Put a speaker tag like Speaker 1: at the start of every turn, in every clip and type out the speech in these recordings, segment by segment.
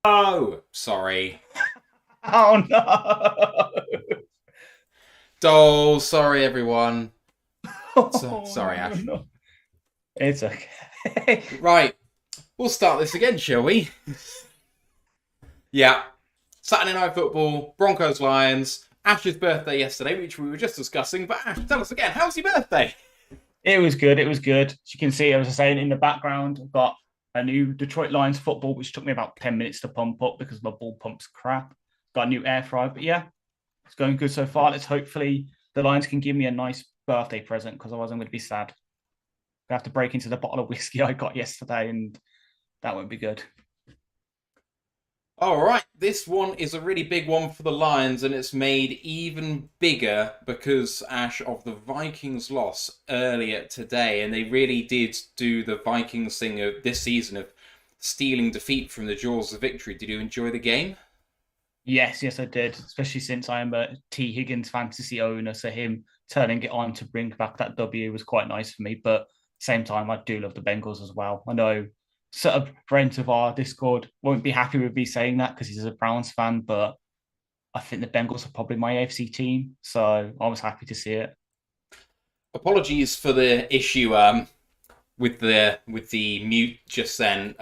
Speaker 1: Oh, sorry.
Speaker 2: Oh no!
Speaker 1: Oh, sorry, everyone.
Speaker 2: Oh
Speaker 1: Sorry, Ash.
Speaker 2: no! It's okay.
Speaker 1: Right, we'll start this again, shall we? Yeah. Saturday Night Football, Broncos Lions. Ash's birthday yesterday, which we were just discussing. But Ash, tell us again, how's your birthday?
Speaker 2: It was good. It was good. As you can see, as I was saying in the background, I've got a new Detroit Lions football, which took me about 10 minutes to pump up because my ball pump's crap. Got a new air fryer, but yeah, it's going good so far. Let's hopefully the Lions can give me a nice birthday present because otherwise I'm going to be sad. I have to break into the bottle of whiskey I got yesterday, and that won't be good.
Speaker 1: All right, this one is a really big one for the Lions, and it's made even bigger because Ash of the Vikings loss earlier today, and they really did do the Vikings thing of this season of stealing defeat from the jaws of victory. Did you enjoy the game?
Speaker 2: Yes, I did, especially since I am a T. Higgins fantasy owner. So him turning it on to bring back that W was quite nice for me. But same time, I do love the Bengals as well. I know sort of Brent of our Discord won't be happy with me saying that because he's a Browns fan, but I think the Bengals are probably my AFC team. So I was happy to see it.
Speaker 1: Apologies for the issue with the mute just then.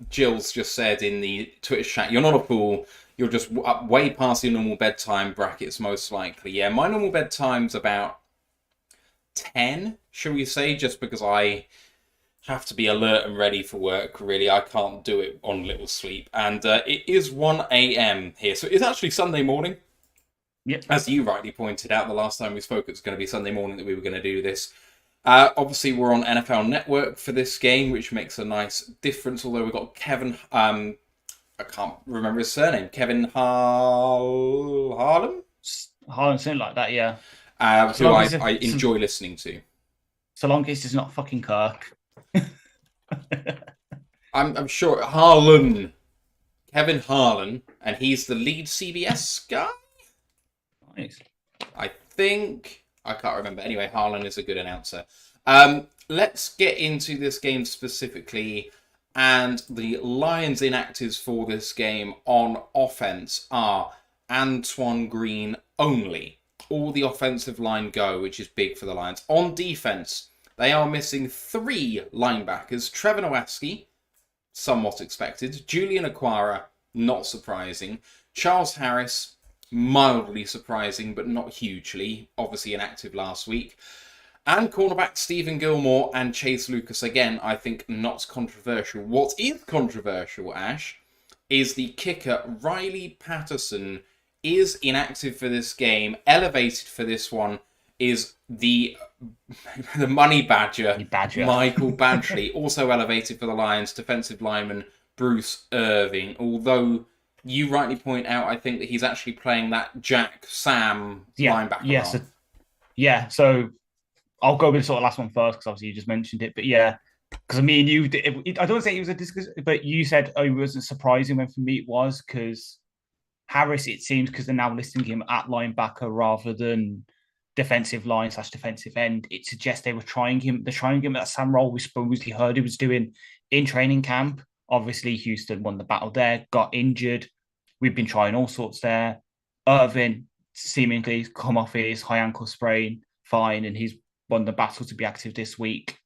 Speaker 1: Jill's just said in the Twitch chat, "You're not a fool. You're just up way past your normal bedtime brackets, most likely." Yeah, my normal bedtime's about 10, shall we say, just because I have to be alert and ready for work. Really, I can't do it on little sleep, and it is 1 a.m. here, so it's actually Sunday morning.
Speaker 2: Yep.
Speaker 1: As you rightly pointed out, the last time we spoke, it was going to be Sunday morning that we were going to do this. Obviously, we're on NFL Network for this game, which makes a nice difference. Although we've got Kevin, I can't remember his surname, Kevin Harlem,
Speaker 2: Haaland, something like that, yeah. So
Speaker 1: who
Speaker 2: long
Speaker 1: I,
Speaker 2: as
Speaker 1: I
Speaker 2: it's,
Speaker 1: enjoy listening to.
Speaker 2: so long as it's not fucking Kirk.
Speaker 1: I'm sure Harlan, Kevin Harlan, and he's the lead CBS guy.
Speaker 2: Nice.
Speaker 1: I think I can't remember. Anyway, Harlan is a good announcer. Let's get into this game specifically. And the Lions inactives for this game on offense are Antoine Green only. All the offensive line go, which is big for the Lions. On defense, they are missing 3 linebackers. Trevor Nowaski, somewhat expected. Julian Aquara, not surprising. Charles Harris, mildly surprising, but not hugely. Obviously inactive last week. And cornerback Stephen Gilmore and Chase Lucas, again, I think not controversial. What is controversial, Ash, is the kicker Riley Patterson is inactive for this game. Elevated for this one is the money badger,
Speaker 2: You badger.
Speaker 1: Michael Badgley, also elevated for the Lions, defensive lineman Bruce Irving. Although you rightly point out, I think that he's actually playing that Jack Sam
Speaker 2: Yeah,
Speaker 1: linebacker
Speaker 2: yeah.
Speaker 1: role.
Speaker 2: So yeah, so I'll go with the sort of last one first because obviously you just mentioned it. But yeah, because me and you, I don't say it was a discussion, but you said oh, it wasn't surprising when for me it was because Harris, it seems, because they're now listing him at linebacker rather than defensive line slash defensive end. It suggests they were trying him. They're trying him at Sam role we supposedly heard he was doing in training camp. Obviously, Houston won the battle there, got injured. We've been trying all sorts there. Irvin seemingly come off his high ankle sprain, fine, and he's won the battle to be active this week,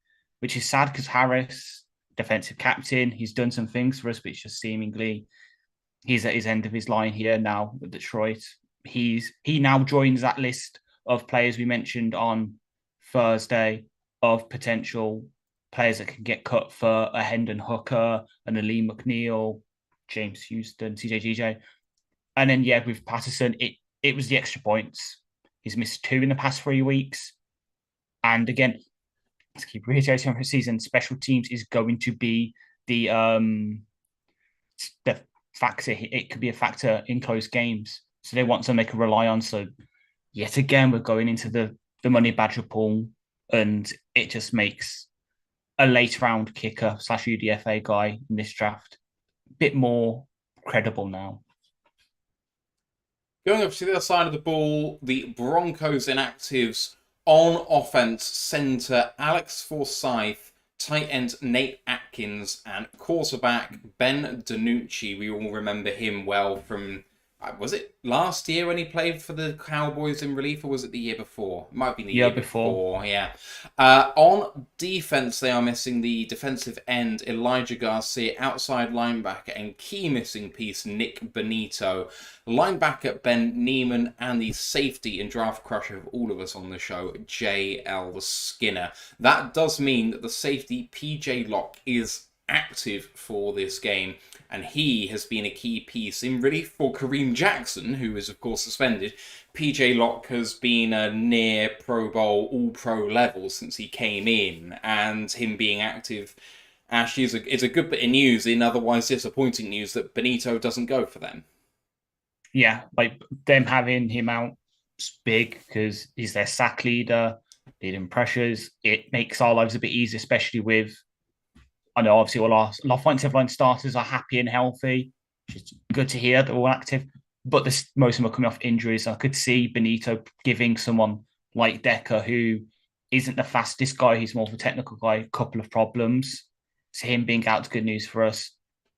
Speaker 2: which is sad because Harris, defensive captain, he's done some things for us, but it's just seemingly he's at his end of his line here now with Detroit. He now joins that list of players we mentioned on Thursday of potential players that can get cut for a Hendon Hooker and a Lee McNeil, James Houston, CJGJ. And then yeah, with Patterson, it was the extra points. He's missed 2 in the past 3 weeks. And again, to keep reiterating for the season, special teams is going to be the factor. It could be a factor in close games. So they want something they can rely on. So yet again, we're going into the money badger pool, and it just makes a late round kicker slash UDFA guy in this draft a bit more credible now.
Speaker 1: Going over to the other side of the ball, the Broncos inactives on offense center Alex Forsyth, tight end Nate Atkins, and quarterback Ben DiNucci. We all remember him well from, was it last year when he played for the Cowboys in relief, or was it the year before? It might have been the year before, yeah. On defense, they are missing the defensive end Elijah Garcia, outside linebacker, and key missing piece Nick Benito, linebacker Ben Neiman, and the safety and draft crusher of all of us on the show, J.L. Skinner. That does mean that the safety PJ Locke is active for this game, and he has been a key piece in relief for Kareem Jackson, who is of course suspended. PJ Locke has been a near Pro Bowl, All-Pro level since he came in, and him being active actually is a good bit of news in otherwise disappointing news that Benito doesn't go for them.
Speaker 2: Yeah, like them having him out is big because he's their sack leader, leading pressures. It makes our lives a bit easier, especially with, I know obviously all our offensive line starters are happy and healthy, which is good to hear. They're all active, but most of them are coming off injuries. I could see Benito giving someone like Decker, who isn't the fastest guy, he's more of a technical guy, a couple of problems. So him being out is good news for us.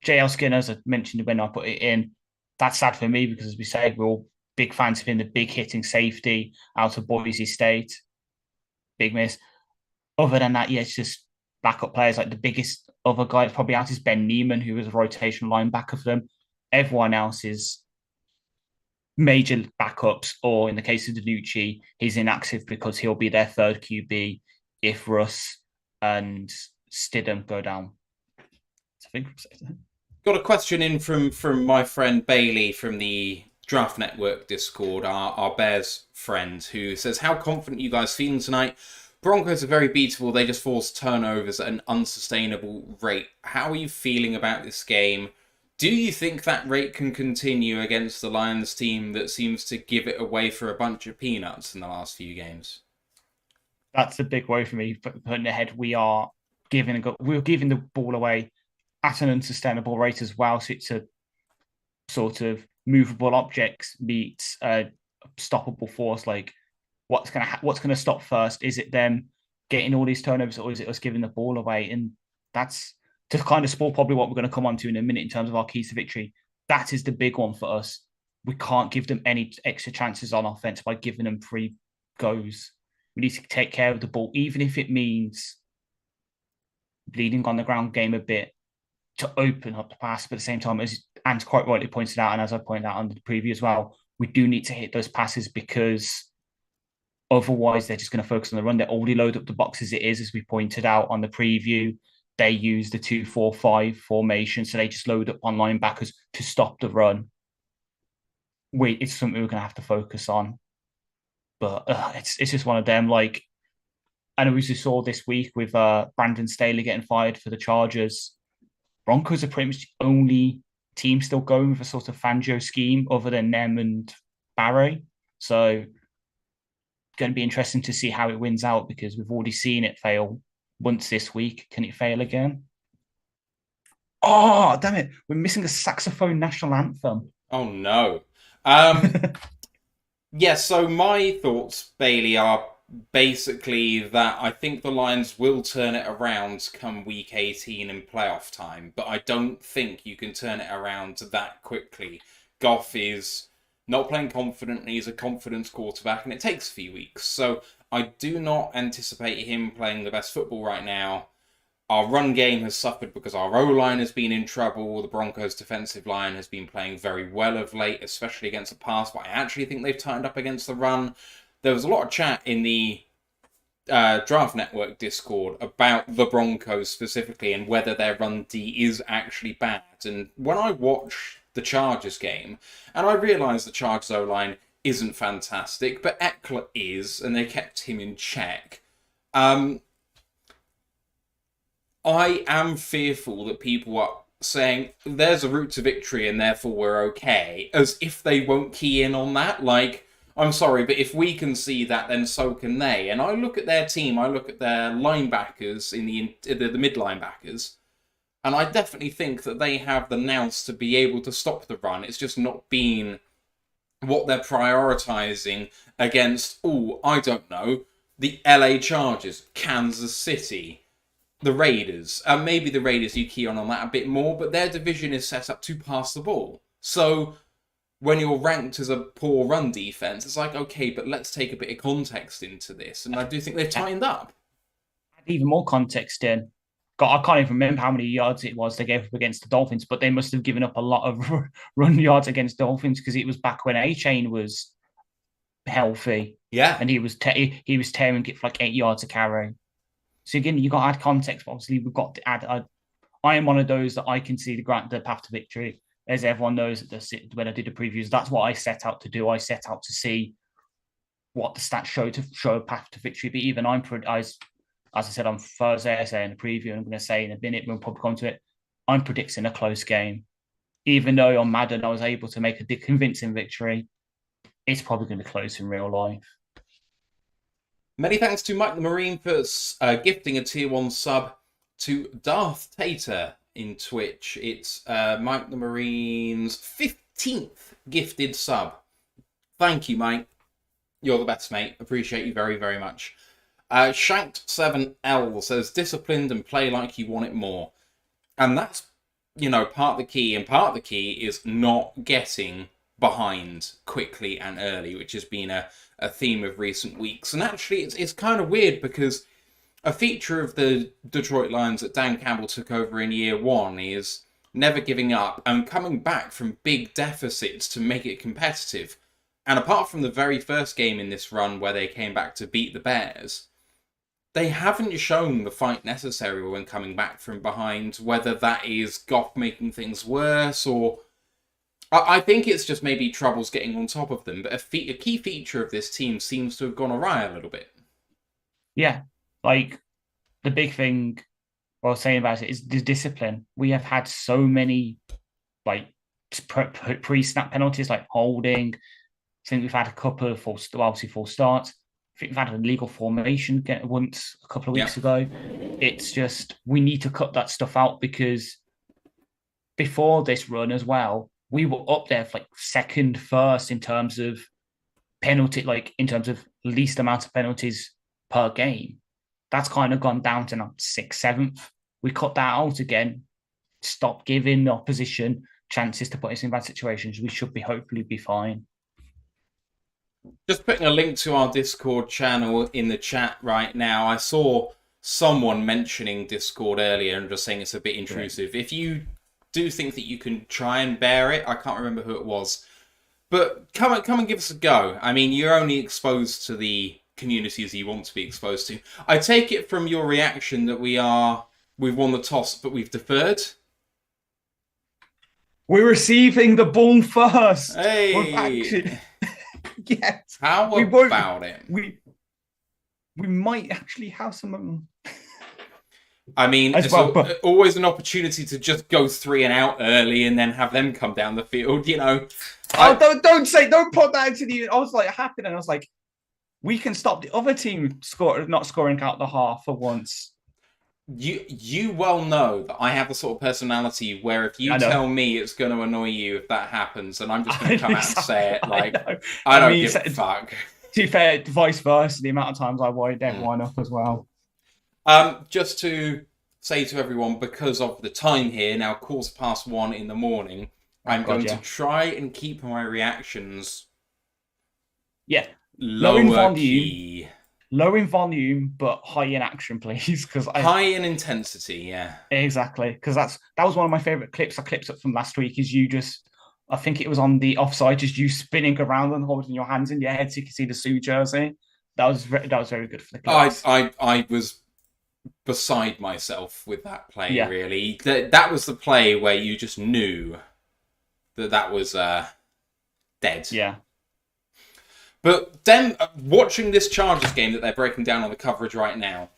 Speaker 2: JL Skinner, as I mentioned when I put it in, that's sad for me because, as we say, we're all big fans of him, the big hitting safety out of Boise State. Big miss. Other than that, yeah, it's just backup players. Like the biggest other guy that's probably out is Ben Neiman, who was a rotational linebacker for them. Everyone else is major backups, or in the case of DiNucci, he's inactive because he'll be their third QB if Russ and Stidham go down. I think
Speaker 1: got a question in from my friend Bailey from the Draft Network Discord, our Bears friend, who says, how confident you guys feeling tonight? Broncos are very beatable. They just force turnovers at an unsustainable rate. How are you feeling about this game? Do you think that rate can continue against the Lions team that seems to give it away for a bunch of peanuts in the last few games?
Speaker 2: That's a big worry for me. Putting ahead, we're giving the ball away at an unsustainable rate as well. So it's a sort of movable objects meets a stoppable force. Like what's gonna stop first? Is it them getting all these turnovers, or is it us giving the ball away? And that's to kind of spoil probably what we're going to come on to in a minute in terms of our keys to victory. That is the big one for us. We can't give them any extra chances on offense by giving them free goes. We need to take care of the ball, even if it means bleeding on the ground game a bit to open up the pass. But at the same time, as Ant quite rightly pointed out, and as I pointed out on the preview as well, we do need to hit those passes because otherwise they're just going to focus on the run. They already load up the box as it is, as we pointed out on the preview. They use the 2-4-5 formation, so they just load up on linebackers to stop the run. It's something we're going to have to focus on. But it's just one of them. Like, I know we saw this week with Brandon Staley getting fired for the Chargers. Broncos are pretty much the only team still going with a sort of Fangio scheme other than them and Barry. So going to be interesting to see how it wins out because we've already seen it fail once this week. Can it fail again? Oh, damn it. We're missing a saxophone national anthem.
Speaker 1: Oh, no. Yeah, so my thoughts, Bailey, are basically that I think the Lions will turn it around come week 18 in playoff time, but I don't think you can turn it around that quickly. Goff is not playing confidently, he's a confidence quarterback, and it takes a few weeks. So I do not anticipate him playing the best football right now. Our run game has suffered because our O-line has been in trouble. The Broncos' defensive line has been playing very well of late, especially against the pass, but I actually think they've tightened up against the run. There was a lot of chat in the Draft Network Discord about the Broncos specifically and whether their run D is actually bad. And when I watched the Chargers game, and I realised the Chargers O-line isn't fantastic, but Eckler is, and they kept him in check. I am fearful that people are saying there's a route to victory and therefore we're okay, as if they won't key in on that. Like, I'm sorry, but if we can see that, then so can they. And I look at their team, I look at their linebackers, in the mid linebackers, and I definitely think that they have the nous to be able to stop the run. It's just not been what they're prioritising against, I don't know, the LA Chargers, Kansas City, the Raiders. And maybe the Raiders, you key on that a bit more, but their division is set up to pass the ball. So when you're ranked as a poor run defense, it's like, okay, but let's take a bit of context into this. And I do think they've tightened up.
Speaker 2: Even more context in. God, I can't even remember how many yards it was they gave up against the Dolphins, but they must have given up a lot of run yards against Dolphins because it was back when A-Chain was healthy.
Speaker 1: Yeah.
Speaker 2: And he was tearing it for like 8 yards a carry. So again, you got to add context. But obviously, we've got to add. I am one of those that I can see the path to victory, as everyone knows when I did the previews. That's what I set out to do. I set out to see what the stats show a path to victory. But even as I said on Thursday, I say in the preview, and I'm going to say in a minute when we'll probably come to it, I'm predicting a close game. Even though on Madden I was able to make a convincing victory, it's probably going to be close in real life.
Speaker 1: Many thanks to Mike the Marine for gifting a tier 1 sub to Darth Tater in Twitch. It's Mike the Marine's 15th gifted sub. Thank you, Mike. You're the best, mate. Appreciate you very, very much. Shanked7L says, disciplined and play like you want it more. And that's, part of the key. And part of the key is not getting behind quickly and early, which has been a theme of recent weeks. And actually, it's kind of weird because a feature of the Detroit Lions that Dan Campbell took over in year 1 is never giving up and coming back from big deficits to make it competitive. And apart from the very first game in this run where they came back to beat the Bears, they haven't shown the fight necessary when coming back from behind, whether that is Goff making things worse or... I think it's just maybe troubles getting on top of them, but a key feature of this team seems to have gone awry a little bit.
Speaker 2: Yeah, like the big thing I was saying about it is the discipline. We have had so many pre-snap penalties, like holding. I think we've had a couple of false starts. I think we've had a legal formation once a couple of weeks ago. It's just, we need to cut that stuff out because before this run as well, we were up there for second, first in terms of penalty, in terms of least amount of penalties per game. That's kind of gone down to now 6th, 7th. We cut that out again. Stop giving the opposition chances to put us in bad situations. We should hopefully be fine.
Speaker 1: Just putting a link to our Discord channel in the chat right now. I saw someone mentioning Discord earlier and just saying it's a bit intrusive. If you do think that you can try and bear it, I can't remember who it was, but come and give us a go. I mean, you're only exposed to the communities you want to be exposed to. I take it from your reaction that we've won the toss, but we've deferred.
Speaker 2: We're receiving the ball first.
Speaker 1: Hey.
Speaker 2: Yes.
Speaker 1: How about it?
Speaker 2: We might actually have some.
Speaker 1: I mean, it's always an opportunity to just go 3 and out early and then have them come down the field. Don't put that into the. I was happy, and I was like, we can stop the other team not scoring out the half for once. You well know that I have the sort of personality where if you tell me it's going to annoy you if that happens, and I'm just going to come out and say it, I don't give a fuck.
Speaker 2: To be fair, vice versa, the amount of times I wired everyone up as well.
Speaker 1: Just to say to everyone, because of the time here, now 1:15 in the morning, I'm going to try and keep my reactions low in volume, but high in action, please. High in intensity, yeah.
Speaker 2: Exactly, because that was one of my favourite clips I clipped up from last week, is you just, I think it was on the offside, just you spinning around and holding your hands in your head so you can see the Sioux jersey. That was very good for the clips.
Speaker 1: I was beside myself with that play, really. That was the play where you just knew that was dead.
Speaker 2: Yeah.
Speaker 1: But then, watching this Chargers game that they're breaking down on the coverage right now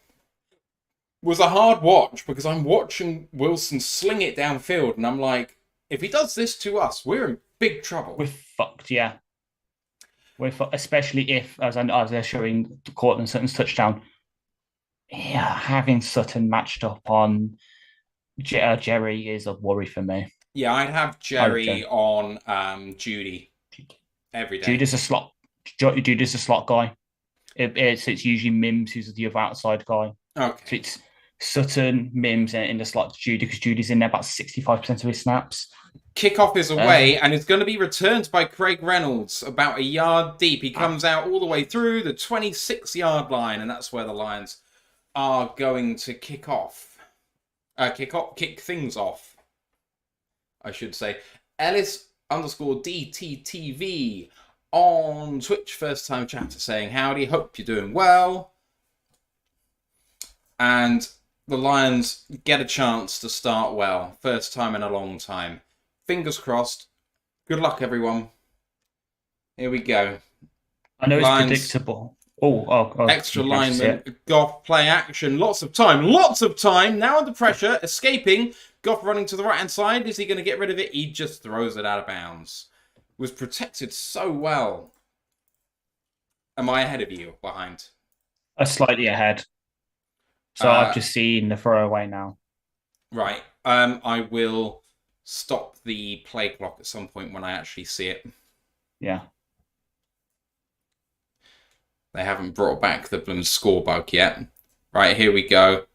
Speaker 1: was a hard watch, because I'm watching Wilson sling it downfield, and I'm like, if he does this to us, we're in big trouble.
Speaker 2: We're fucked, yeah. We're fucked, especially if, as they're showing Cortland Sutton's touchdown, having Sutton matched up on Jerry is a worry for me.
Speaker 1: Yeah, I'd have Jerry on Judy every day.
Speaker 2: Judy's a slot guy. It's usually Mims who's the other outside guy.
Speaker 1: Okay.
Speaker 2: So Sutton, Mims in the slot to Judy, because Judy's in there about 65% of his snaps.
Speaker 1: Kickoff is away and is going to be returned by Craig Reynolds about a yard deep. He comes out all the way through the 26-yard line, and that's where the Lions are going to kick things off, I should say. Ellis_DTTV on Twitch, first time chatter, saying howdy, hope you're doing well. And the Lions get a chance to start well, first time in a long time. Fingers crossed. Good luck, everyone. Here we go.
Speaker 2: I know it's predictable.
Speaker 1: Extra lineman, Goff, play action, lots of time. Now under pressure, escaping. Goff running to the right-hand side. Is he going to get rid of it? He just throws it out of bounds. Was protected so well. Am I ahead of you or behind?
Speaker 2: Slightly ahead. So I've just seen the throwaway now.
Speaker 1: Right. I will stop the play clock at some point when I actually see it.
Speaker 2: Yeah.
Speaker 1: They haven't brought back the bloom score bug yet. Right, here we go.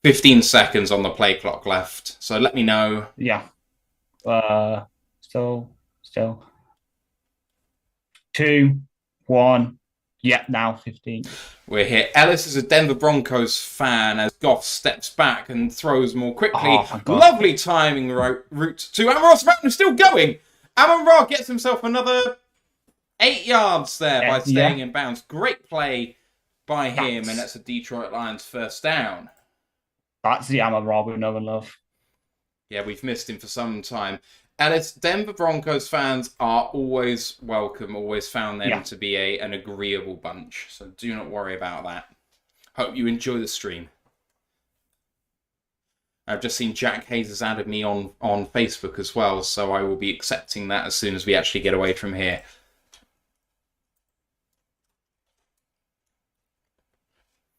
Speaker 1: 15 seconds on the play clock left. So let me know.
Speaker 2: Yeah. Still. 2, 1. Yeah, now 15.
Speaker 1: We're here. Ellis is a Denver Broncos fan as Goff steps back and throws more quickly. Lovely timing route to Amon-Ra. Still going. Amon-Ra gets himself another 8 yards there by staying in bounds. Great play by him, and that's a Detroit Lions first down.
Speaker 2: That's the Amon-Ra we know and love.
Speaker 1: Yeah, we've missed him for some time. Ellis, Denver Broncos fans are always welcome, always found them to be an agreeable bunch. So do not worry about that. Hope you enjoy the stream. I've just seen Jack Hayes has added me on Facebook as well, so I will be accepting that as soon as we actually get away from here.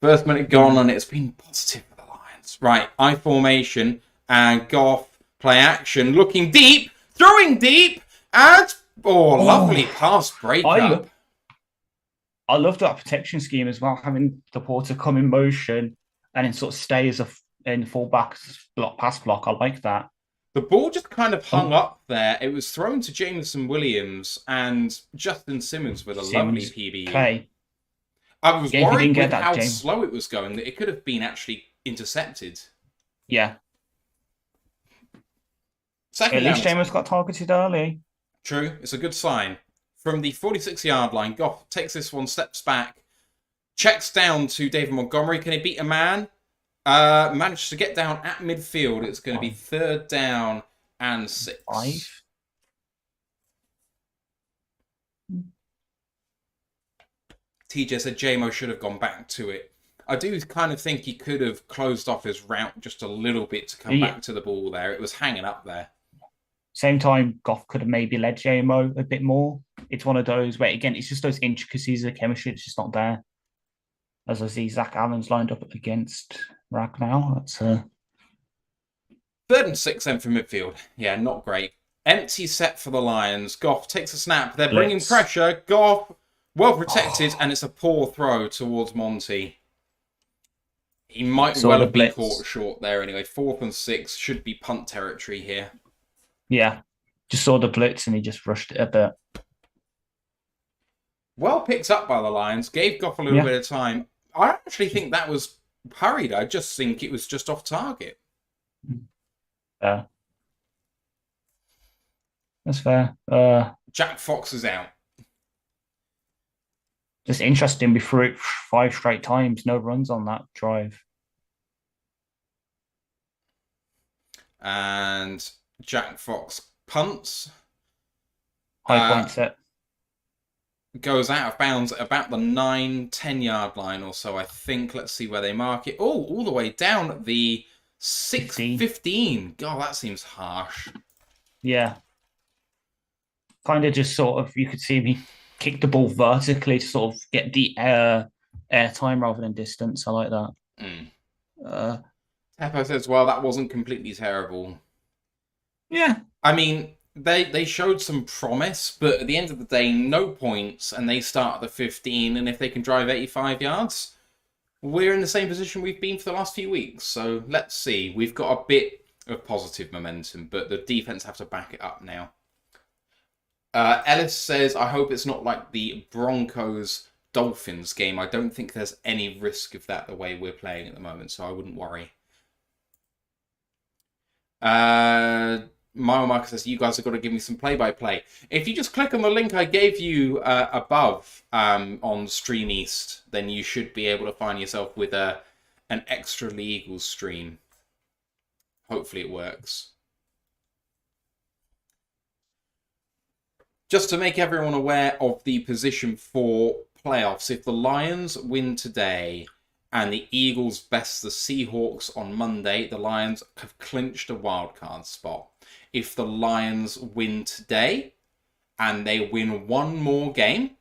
Speaker 1: First minute gone, and it's been positive for the Lions. Right, I formation, and Goff. Play action, looking deep, throwing deep, and lovely pass breakup.
Speaker 2: I love that protection scheme as well, having the Porter come in motion and then sort of stay as in full-back pass block. I like that.
Speaker 1: The ball just kind of hung up there. It was thrown to Jameson Williams and Justin Simmons with a lovely PBU.
Speaker 2: Play.
Speaker 1: I was worried with how slow it was going that it could have been actually intercepted.
Speaker 2: Yeah.
Speaker 1: Second
Speaker 2: At least Jameis got targeted early.
Speaker 1: True. It's a good sign. From the 46-yard line, Goff takes this one, steps back, checks down to David Montgomery. Can he beat a man? Managed to get down at midfield. It's going to be 3rd down and 6.
Speaker 2: 5.
Speaker 1: TJ said JMO should have gone back to it. I do kind of think he could have closed off his route just a little bit to come back to the ball there. It was hanging up there.
Speaker 2: Same time, Goff could have maybe led JMO a bit more. It's one of those where, again, it's just those intricacies of chemistry. It's just not there. As I see, Zach Allen's lined up against Rag now. That's
Speaker 1: 3rd and 6 then from midfield. Yeah, not great. Empty set for the Lions. Goff takes a snap. They're bringing pressure. Goff, well protected, and it's a poor throw towards Monty. He might well have been caught short there anyway. 4th and 6 should be punt territory here.
Speaker 2: Yeah, just saw the blitz and he just rushed it a bit.
Speaker 1: Well picked up by the Lions. Gave Goff a little bit of time. I actually think that was hurried. I just think it was just off target.
Speaker 2: Yeah. That's fair.
Speaker 1: Jack Fox is out.
Speaker 2: Just interesting, we threw it 5 straight times. No runs on that drive.
Speaker 1: And Jack Fox punts.
Speaker 2: High point set.
Speaker 1: Goes out of bounds at about the 9-10 yard line or so, I think. Let's see where they mark it. Oh, all the way down at the 6-15. God, that seems harsh.
Speaker 2: Yeah. Kind of just sort of, you could see me kick the ball vertically to sort of get the air time rather than distance. I like that.
Speaker 1: Teppo says, well, that wasn't completely terrible.
Speaker 2: Yeah.
Speaker 1: I mean, they showed some promise, but at the end of the day, no points, and they start at the 15, and if they can drive 85 yards, we're in the same position we've been for the last few weeks. So let's see. We've got a bit of positive momentum, but the defense have to back it up now. Ellis says, I hope it's not like the Broncos-Dolphins game. I don't think there's any risk of that the way we're playing at the moment, so I wouldn't worry. Mile Marker says, you guys have got to give me some play-by-play. If you just click on the link I gave you above on Stream East, then you should be able to find yourself with an extra legal stream. Hopefully it works. Just to make everyone aware of the position for playoffs, if the Lions win today and the Eagles best the Seahawks on Monday, the Lions have clinched a wildcard spot. If the Lions win today and they win one more game,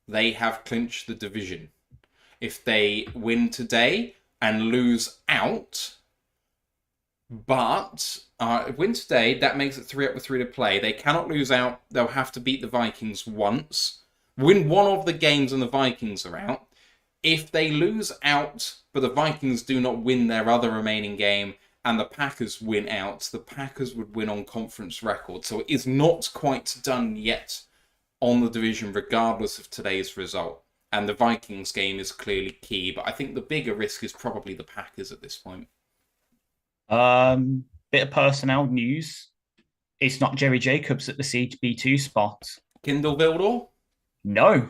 Speaker 1: they have clinched the division. If they win today and lose out, but win today, that makes it 3 up with 3 to play. They cannot lose out. They'll have to beat the Vikings once. Win one of the games and the Vikings are out. If they lose out, but the Vikings do not win their other remaining game, and the Packers win out, the Packers would win on conference record. So it is not quite done yet on the division, regardless of today's result. And the Vikings game is clearly key, but I think the bigger risk is probably the Packers at this point.
Speaker 2: Bit of personnel news. It's not Jerry Jacobs at the CB2 spot.
Speaker 1: Kindle Vildor?
Speaker 2: No.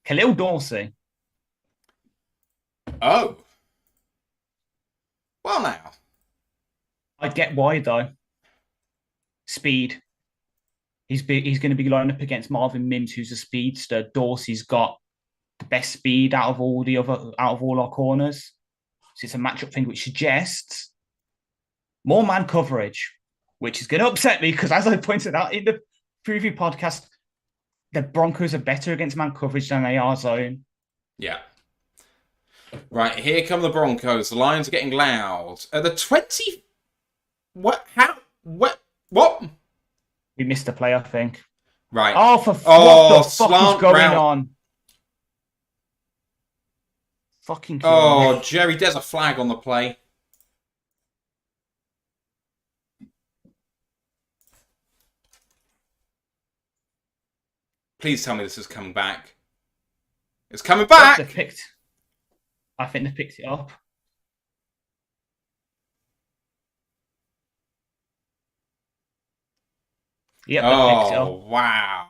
Speaker 2: Khalil Dorsey.
Speaker 1: Oh. Well, now.
Speaker 2: I get why, though. Speed. He's going to be lining up against Marvin Mims, who's a speedster. Dorsey's got the best speed out of all our corners. So it's a matchup thing which suggests more man coverage, which is going to upset me because, as I pointed out in the preview podcast, the Broncos are better against man coverage than they are zone.
Speaker 1: Yeah. Right, here come the Broncos. The Lions are getting loud. At the 20... What? How? What?
Speaker 2: We missed a play, I think.
Speaker 1: Right.
Speaker 2: Oh, what the fuck is going
Speaker 1: round.
Speaker 2: on? Fucking kill
Speaker 1: Oh,
Speaker 2: me.
Speaker 1: Jerry, there's a flag on the play. Please tell me this is coming back. It's coming back!
Speaker 2: I think they picked it up. Yep, they picked it up.
Speaker 1: Oh, wow.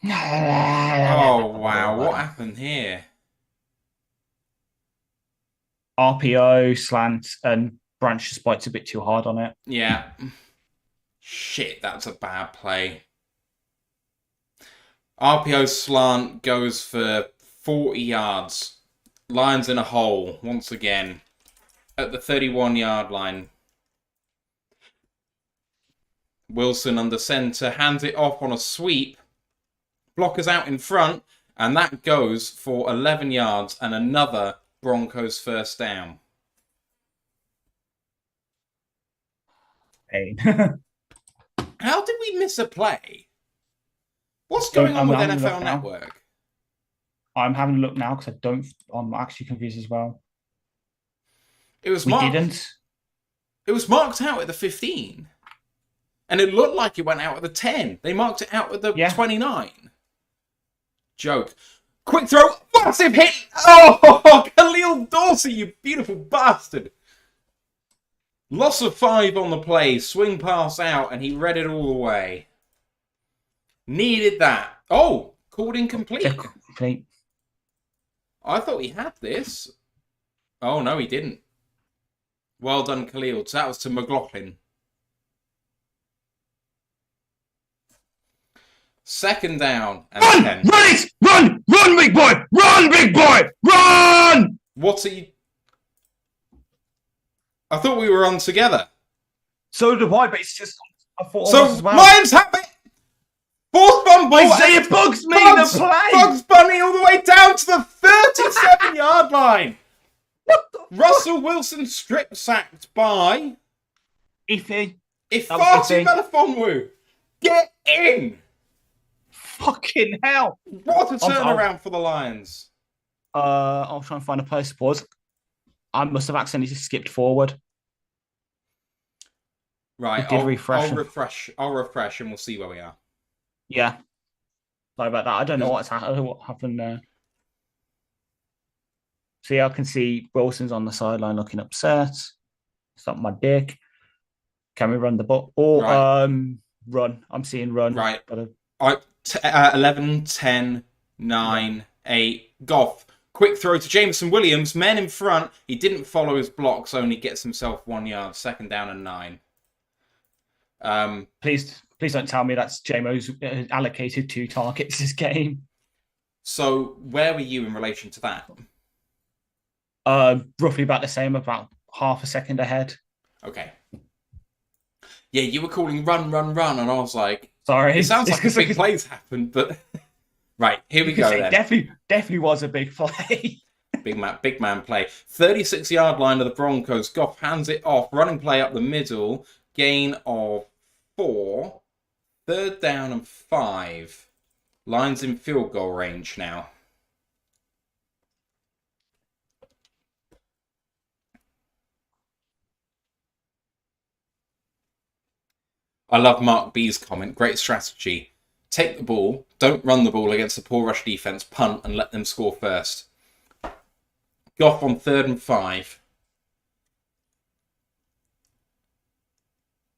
Speaker 1: Oh, wow. What happened here?
Speaker 2: RPO, slant, and Branch spiked a bit too hard on it.
Speaker 1: Yeah. Shit, that's a bad play. RPO slant goes for 40 yards. Lions in a hole once again at the 31-yard line. Wilson under center hands it off on a sweep. Blockers out in front, and that goes for 11 yards and another Broncos first down.
Speaker 2: Pain.
Speaker 1: How did we miss a play? What's going on with NFL Network?
Speaker 2: I'm having a look now because I'm actually confused as well.
Speaker 1: It was marked out at the 15. And it looked like it went out at the 10. They marked it out at the 29. Joke. Quick throw. Massive hit. Oh, Khalil Dorsey, you beautiful bastard. Loss of 5 on the play. Swing pass out, and he read it all the way. Needed that. Oh, called incomplete. I thought he had this. Oh, no, he didn't. Well done, Khalil. So that was to McLaughlin. Second down and 10.
Speaker 2: Run, big boy! Run, big boy! Run!
Speaker 1: What are you... I thought we were on together.
Speaker 2: So do I, but it's just... I thought
Speaker 1: so,
Speaker 2: as well.
Speaker 1: Lions have it! Fourth fumble!
Speaker 2: Isaiah Bugs made the play!
Speaker 1: Bugs Bunny all the way down to the 37-yard line!
Speaker 2: What the
Speaker 1: Russell Wilson strip sacked by...
Speaker 2: Ify
Speaker 1: Ifeatu Melifonwu! Get in!
Speaker 2: Fucking hell!
Speaker 1: What a turnaround for the Lions.
Speaker 2: I'll try and find a place to pause. I must have accidentally skipped forward.
Speaker 1: Right,
Speaker 2: It did refresh.
Speaker 1: I'll refresh and we'll see where we are.
Speaker 2: Yeah. Sorry about that. I don't know what happened there. See, I can see Wilson's on the sideline looking upset. Stop my dick. Can we run the ball? Or run. I'm seeing run.
Speaker 1: Right.
Speaker 2: But
Speaker 1: 11, 10, 9, 8. Goff. Quick throw to Jameson Williams. Men in front. He didn't follow his blocks, only gets himself 1 yard. 2nd down and 9.
Speaker 2: Please don't tell me that's JMO's allocated 2 targets this game.
Speaker 1: So where were you in relation to that?
Speaker 2: Roughly about the same, about half a second ahead.
Speaker 1: Okay. Yeah, you were calling run, and I was like,
Speaker 2: sorry.
Speaker 1: It sounds like a big play's happened, but right, here we go then.
Speaker 2: Definitely was a big play.
Speaker 1: Big man play. 36-yard line of the Broncos. Goff hands it off. Running play up the middle. Gain of 4. 3rd down and 5. Lions in field goal range now. I love Mark B's comment. Great strategy. Take the ball. Don't run the ball against a poor rush defense. Punt and let them score first. Goff on 3rd and 5.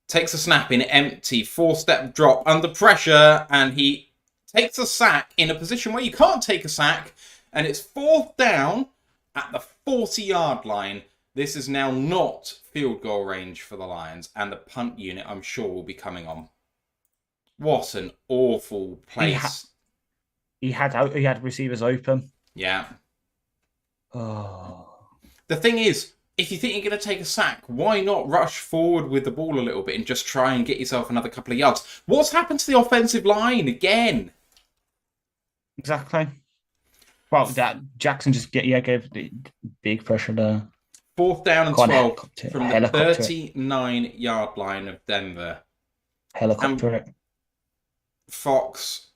Speaker 1: Takes a snap in empty. 4-step drop under pressure. And he takes a sack in a position where you can't take a sack. And it's 4th down at the 40-yard line. This is now not field goal range for the Lions. And the punt unit, I'm sure, will be coming on. What an awful place.
Speaker 2: He had receivers open.
Speaker 1: Yeah.
Speaker 2: Oh.
Speaker 1: The thing is, if you think you're going to take a sack, why not rush forward with the ball a little bit and just try and get yourself another couple of yards? What's happened to the offensive line again?
Speaker 2: Exactly. Well, that Jackson just gave the big pressure there.
Speaker 1: 4th down and 12 from the 39-yard line of Denver.
Speaker 2: Helicopter it.
Speaker 1: Fox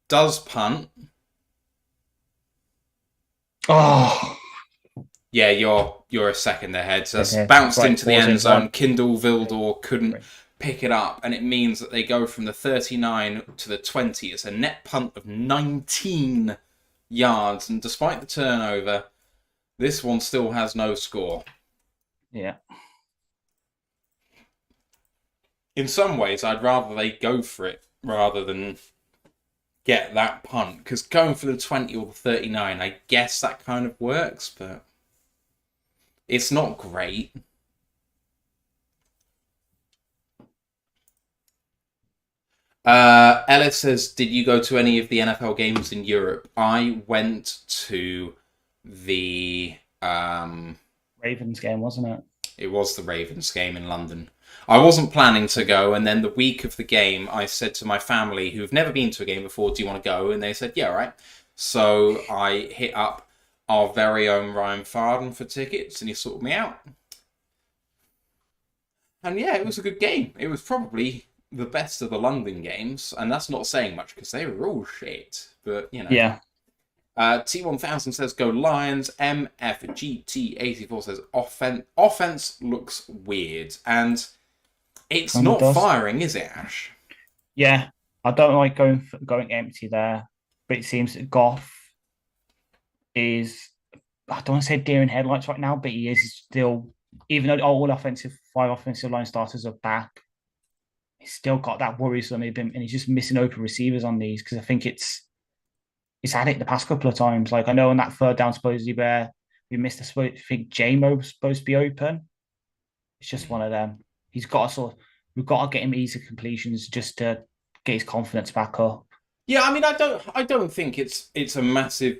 Speaker 1: does punt.
Speaker 2: Oh.
Speaker 1: Yeah, you're a second ahead. So that's bounced into the end zone. Kindle Vildor couldn't pick it up, and it means that they go from the 39 to the 20. It's a net punt of 19 yards, and despite the turnover, this one still has no score.
Speaker 2: Yeah.
Speaker 1: In some ways, I'd rather they go for it rather than get that punt, because going for the 20 or the 39, I guess that kind of works, but it's not great. Ellis says, did you go to any of the NFL games in Europe? I went to the
Speaker 2: Ravens game, wasn't it?
Speaker 1: It was the Ravens game in London. I wasn't planning to go, and then the week of the game, I said to my family, who've never been to a game before, do you want to go? And they said, yeah, all right. So I hit up our very own Ryan Farden for tickets, and he sorted me out. And yeah, it was a good game. It was probably the best of the London games, and that's not saying much because they were all shit. But, you know.
Speaker 2: Yeah.
Speaker 1: T1000 says, go Lions. MFGT84 says, offense looks weird. And it's not firing, is it, Ash?
Speaker 2: Yeah. I don't like going empty there. But it seems that Goff is, I don't want to say deer in headlights right now, but he is still, even though all 5 offensive line starters are back, he's still got that worrisome, and he's just missing open receivers on these, because I think it's had it the past couple of times. Like, I know on that 3rd down supposedly where we missed I think J-Mo was supposed to be open. It's just one of them. We've got to get him easy completions just to get his confidence back up.
Speaker 1: Yeah, I mean, I don't think it's a massive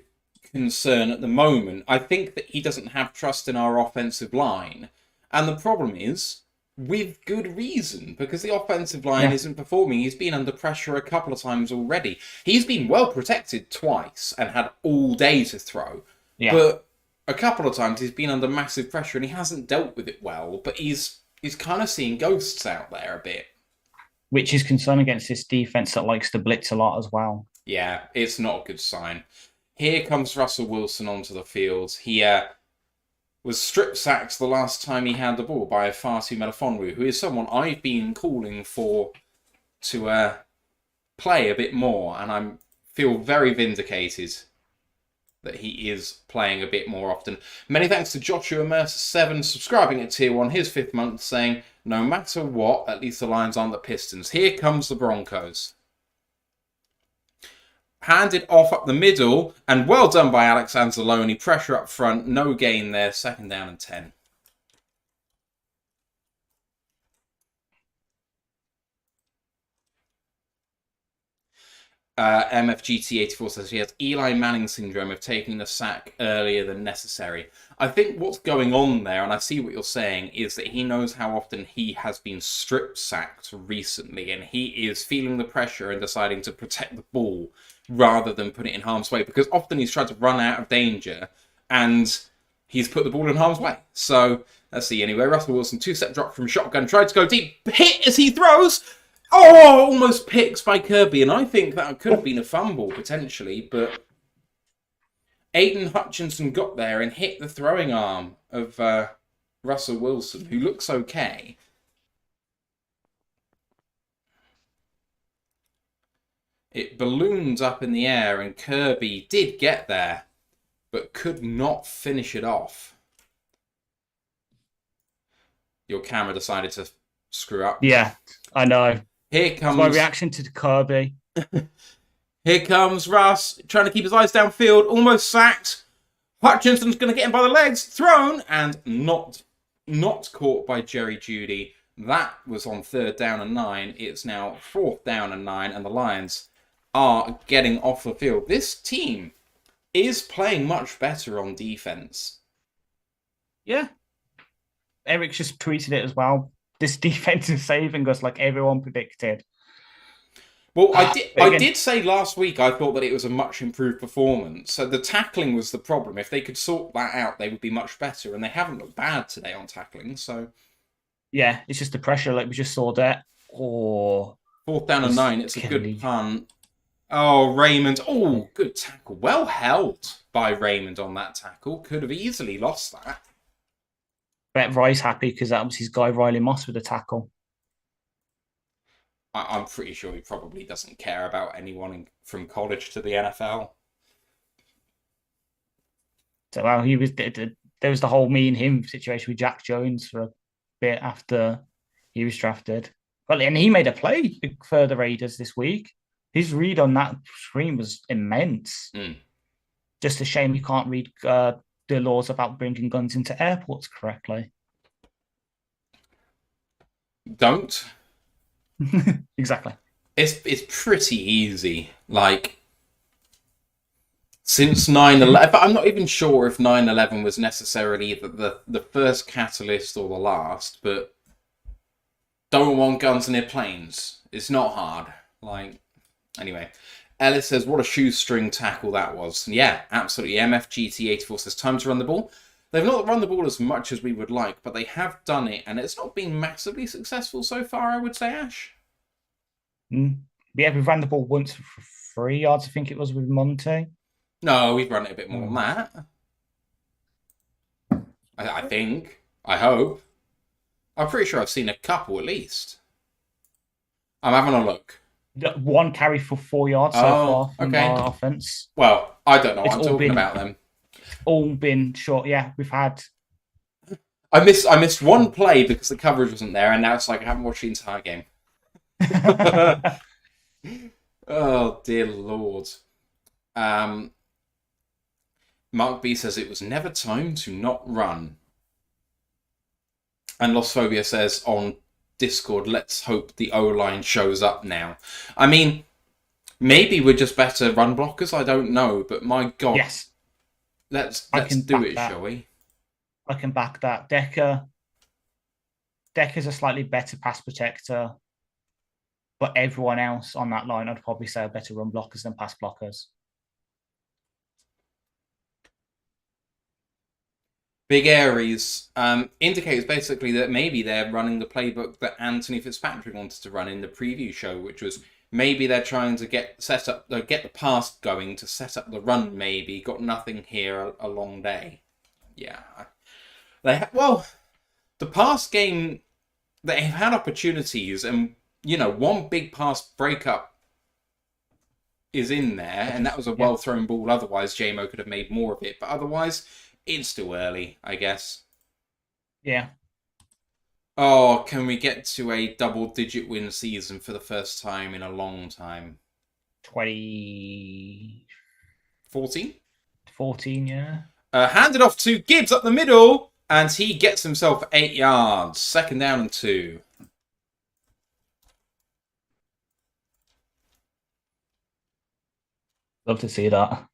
Speaker 1: concern at the moment. I think that he doesn't have trust in our offensive line. And the problem is, with good reason, because the offensive line isn't performing. He's been under pressure a couple of times already. He's been well protected twice and had all day to throw. Yeah. But a couple of times he's been under massive pressure and he hasn't dealt with it well. But he's kind of seeing ghosts out there a bit.
Speaker 2: which is concerning against this defense that likes to blitz a lot as well.
Speaker 1: Yeah, it's not a good sign. Here comes Russell Wilson onto the field. He was strip sacked the last time he had the ball by Fatu Melifonwu, who is someone I've been calling for to play a bit more, and I feel very vindicated that he is playing a bit more often. Many thanks to Joshua Mercer7 subscribing at Tier 1, his 5th month, saying, no matter what, at least the Lions aren't the Pistons. Here comes the Broncos. Handed off up the middle, and well done by Alex Anzalone. Pressure up front, no gain there, 2nd down and 10. MFGT84 says he has Eli Manning syndrome of taking the sack earlier than necessary. I think what's going on there, and I see what you're saying, is that he knows how often he has been strip sacked recently, and he is feeling the pressure and deciding to protect the ball rather than put it in harm's way, because often he's tried to run out of danger and he's put the ball in harm's way. So let's see. Anyway, Russell Wilson, 2-step drop from shotgun, tried to go deep, hit as he throws. Oh, almost picked by Kirby, and I think that could have been a fumble, potentially, but Aiden Hutchinson got there and hit the throwing arm of Russell Wilson, who looks okay. It ballooned up in the air, and Kirby did get there, but could not finish it off. Your camera decided to screw up.
Speaker 2: Yeah, I know.
Speaker 1: Here comes
Speaker 2: my reaction to Kirby.
Speaker 1: Here comes Russ, trying to keep his eyes downfield, almost sacked. Hutchinson's going to get him by the legs, thrown, and not caught by Jerry Jeudy. That was on 3rd down and 9. It's now 4th down and 9, and the Lions are getting off the field. This team is playing much better on defense.
Speaker 2: Yeah. Eric's just tweeted it as well. This defense is saving us like everyone predicted.
Speaker 1: Well, I did say last week I thought that it was a much improved performance. So the tackling was the problem. If they could sort that out, they would be much better. And they haven't looked bad today on tackling. So
Speaker 2: yeah, it's just the pressure like we just saw there. Oh,
Speaker 1: 4th down and 9. It's a good punt. Oh, Raymond. Oh, good tackle. Well held by Raymond on that tackle. Could have easily lost that.
Speaker 2: Bet Rice happy because that was his guy Riley Moss with the tackle.
Speaker 1: I'm pretty sure he probably doesn't care about anyone from college to the NFL.
Speaker 2: So well, there was the whole me and him situation with Jack Jones for a bit after he was drafted. Well, and he made a play for the Raiders this week. His read on that screen was immense. Just a shame you can't read the laws about bringing guns into airports correctly.
Speaker 1: Don't.
Speaker 2: Exactly.
Speaker 1: It's pretty easy. Like, since 9/11, I'm not even sure if 9/11 was necessarily the first catalyst or the last, but don't want guns near planes. It's not hard. Like, anyway. Ellis says, what a shoestring tackle that was. Yeah, absolutely. MFGT84 says, time to run the ball. They've not run the ball as much as we would like, but they have done it, and it's not been massively successful so far, I would say, Ash.
Speaker 2: Yeah, we've ran the ball once for 3 yards, I think it was with Monte.
Speaker 1: No, we've run it a bit more than that. I think. I hope. I'm pretty sure I've seen a couple at least. I'm having a look.
Speaker 2: 1 carry for 4 yards so far from our offense.
Speaker 1: Well, I don't know what I'm talking about them.
Speaker 2: All been short. Yeah, we've had.
Speaker 1: I missed one play because the coverage wasn't there, and now it's like I haven't watched the entire game. Oh dear Lord. Mark B says it was never time to not run. And Lostphobia says on Discord, let's hope the O-line shows up now. I mean, maybe we're just better run blockers, I don't know, but my God.
Speaker 2: Yes.
Speaker 1: Let's do it, shall we?
Speaker 2: I can back that. Decker's a slightly better pass protector, but everyone else on that line, I'd probably say, are better run blockers than pass blockers.
Speaker 1: Big Aries indicates basically that maybe they're running the playbook that Anthony Fitzpatrick wanted to run in the preview show, which was maybe they're trying to get the pass going to set up the run. Maybe got nothing here, a long day. Yeah, the pass game, they've had opportunities, and one big pass breakup is in there, and that was a well thrown ball. Otherwise, JMO could have made more of it, but otherwise, it's still early, I guess.
Speaker 2: Yeah.
Speaker 1: Oh, can we get to a double-digit win season for the first time in a long time?
Speaker 2: 2014?
Speaker 1: 14,
Speaker 2: yeah.
Speaker 1: Handed off to Gibbs up the middle, and he gets himself 8 yards. 2nd down and 2.
Speaker 2: Love to see that.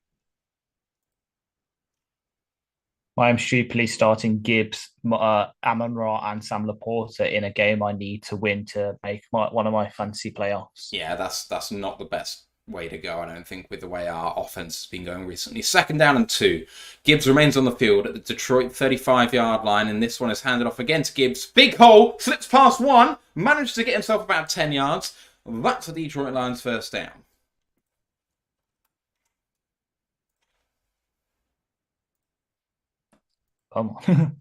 Speaker 2: I am stupidly starting Gibbs, Amon-Ra, and Sam Laporta in a game I need to win to make one of my fantasy playoffs.
Speaker 1: Yeah, that's not the best way to go, I don't think, with the way our offense has been going recently. 2nd down and 2. Gibbs remains on the field at the Detroit 35-yard line, and this one is handed off again to Gibbs. Big hole, slips past one, managed to get himself about 10 yards. That's the Detroit Lions' 1st down.
Speaker 2: Come on.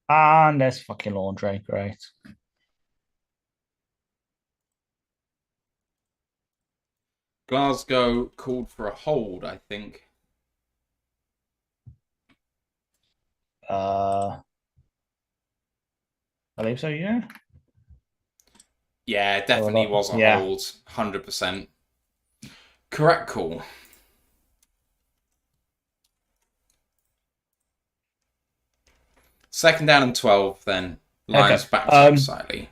Speaker 2: And there's fucking Laundry. Great.
Speaker 1: Glasgow called for a hold, I think.
Speaker 2: I believe so, yeah.
Speaker 1: Yeah, definitely was a hold. 100%. Correct call. Second down and 12, then. Lions back up slightly.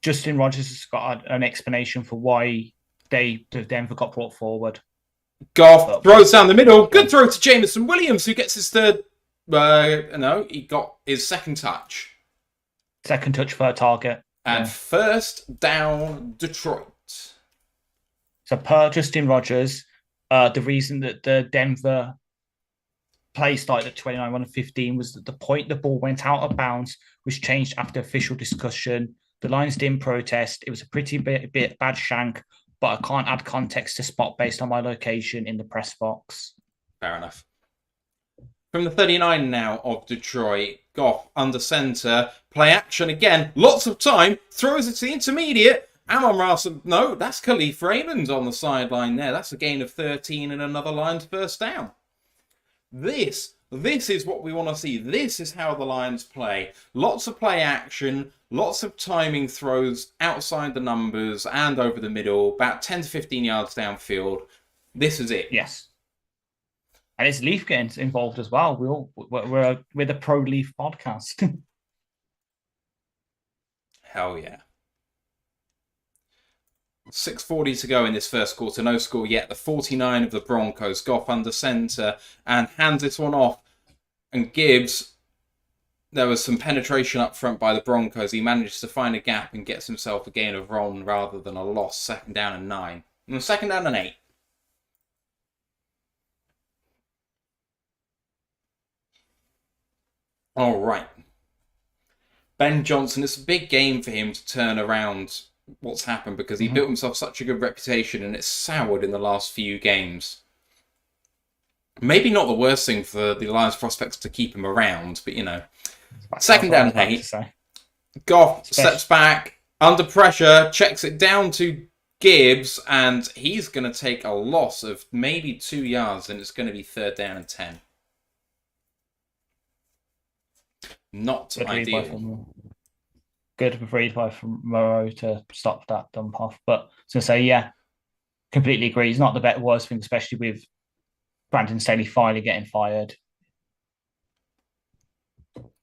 Speaker 2: Justin Rogers has got an explanation for why Denver got brought forward.
Speaker 1: Goff throws down the middle. Good throw to Jameson Williams, who gets his third. He got his 2nd touch.
Speaker 2: 2nd touch for a target.
Speaker 1: And 1st down, Detroit.
Speaker 2: So per Justin Rogers, the reason that the Denver play started at 29-1-15 was that the point the ball went out of bounds was changed after official discussion. The Lions didn't protest. It was a pretty bit bad shank, but I can't add context to spot based on my location in the press box.
Speaker 1: Fair enough. From the 39 now of Detroit, Goff under center, play action again, lots of time, throws it to the intermediate. Amon-Ra, no, that's Khalif Raymond on the sideline there. That's a gain of 13 and another Lions 1st down. This is what we want to see. This is how the Lions play. Lots of play action, lots of timing throws outside the numbers and over the middle, about 10 to 15 yards downfield. This is it.
Speaker 2: Yes. And it's Leaf getting involved as well. We're the Pro Leaf podcast.
Speaker 1: Hell yeah. 6:40 to go in this 1st quarter. No score yet. The 49 of the Broncos. Goff under center and hands this one off. And Gibbs, there was some penetration up front by the Broncos. He manages to find a gap and gets himself a gain of run rather than a loss. 2nd down and 9. And 2nd down and 8. All right. Ben Johnson, it's a big game for him to turn around what's happened because he built himself such a good reputation and it's soured in the last few games. Maybe not the worst thing for the Lions prospects to keep him around, but 2nd down and 8. Goff steps back under pressure, checks it down to Gibbs, and he's going to take a loss of maybe 2 yards, and it's going to be 3rd down and 10. Not ideal.
Speaker 2: Good read by Moreau to stop that dump off. But I was going to say, yeah, completely agree. It's not the worst thing, especially with Brandon Staley finally getting fired.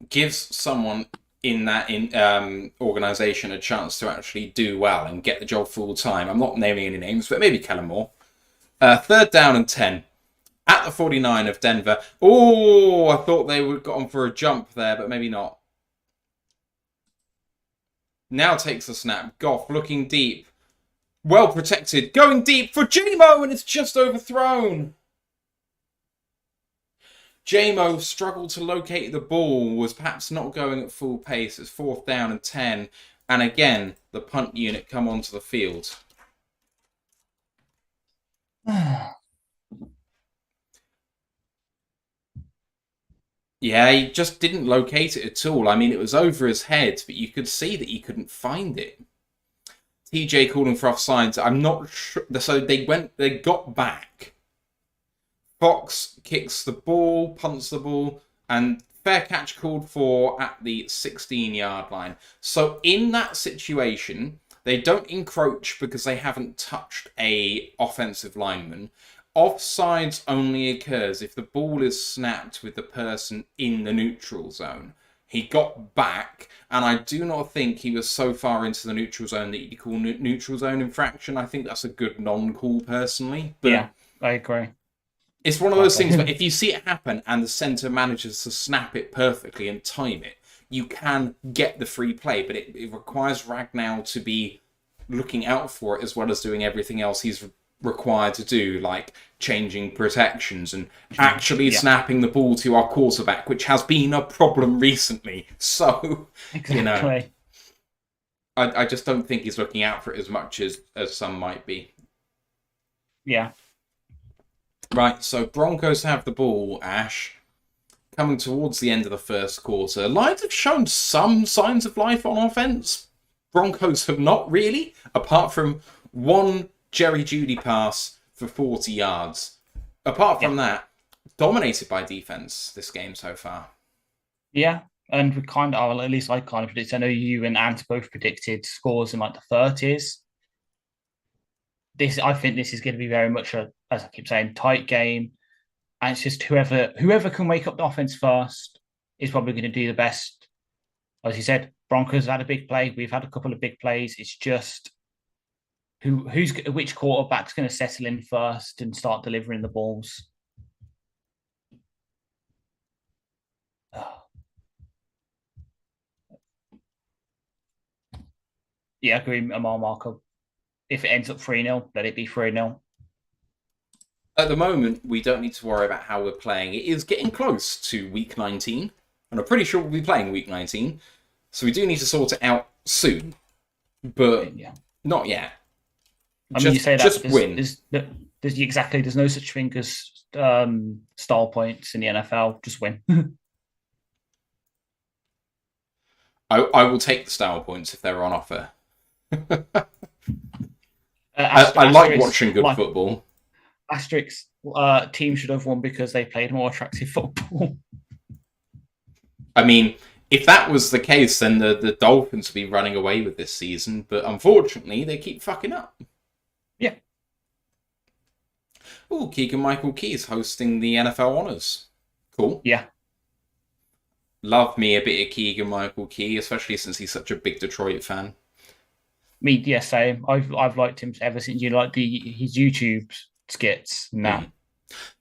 Speaker 1: Gives someone in that organisation a chance to actually do well and get the job full time. I'm not naming any names, but maybe Kellen Moore. 3rd down and 10. At the 49 of Denver. Oh, I thought they would have got on for a jump there, but maybe not. Now takes the snap. Goff looking deep. Well protected. Going deep for JMO, and it's just overthrown. JMO struggled to locate the ball, was perhaps not going at full pace. It's 4th down and 10. And again, the punt unit come onto the field. Yeah, he just didn't locate it at all. I mean, it was over his head, but you could see that he couldn't find it. TJ calling for offsides. I'm not sure. So they got back. Fox kicks the ball, punts the ball, and fair catch called for at the 16-yard line. So in that situation, they don't encroach because they haven't touched a offensive lineman. Offsides only occurs if the ball is snapped with the person in the neutral zone. He got back, and I do not think he was so far into the neutral zone that you call neutral zone infraction. I think that's a good non-call, personally. But
Speaker 2: yeah, I agree.
Speaker 1: It's one of those things where if you see it happen and the centre manages to snap it perfectly and time it, you can get the free play, but it requires Ragnow to be looking out for it as well as doing everything else he's required to do, like changing protections and actually snapping the ball to our quarterback, which has been a problem recently. So,
Speaker 2: exactly.
Speaker 1: You know, I just don't think he's looking out for it as much as some might be.
Speaker 2: Yeah.
Speaker 1: Right, so Broncos have the ball, Ash. Coming towards the end of the first quarter. Lions have shown some signs of life on offense. Broncos have not really, apart from one Jerry Jeudy pass for 40 yards. Apart from that, dominated by defense this game so far.
Speaker 2: Yeah, and we kind of, at least I kind of predicted. I know you and Ant both predicted scores in like the 30s. I think this is going to be very much a, as I keep saying, tight game. And it's just whoever can wake up the offense first is probably going to do the best. As you said, Broncos have had a big play. We've had a couple of big plays. It's just which quarterback's going to settle in first and start delivering the balls. Yeah, I agree with Amar Marco. If it ends up 3-0, let it be 3-0.
Speaker 1: At the moment, we don't need to worry about how we're playing. It is getting close to week 19, and I'm pretty sure we'll be playing week 19. So we do need to sort it out soon, but not yet.
Speaker 2: I mean, you say that
Speaker 1: just win.
Speaker 2: There's no such thing as style points in the NFL. Just win.
Speaker 1: I will take the style points if they're on offer. I like watching good football.
Speaker 2: Asterix team should have won because they played more attractive football.
Speaker 1: I mean, if that was the case, then the Dolphins would be running away with this season. But unfortunately, they keep fucking up.
Speaker 2: Yeah.
Speaker 1: Oh, Keegan-Michael Key's hosting the NFL Honors. Cool.
Speaker 2: Yeah.
Speaker 1: Love me a bit of Keegan-Michael Key, especially since he's such a big Detroit fan.
Speaker 2: Me, yeah, same. I've liked him ever since you like his YouTube skits.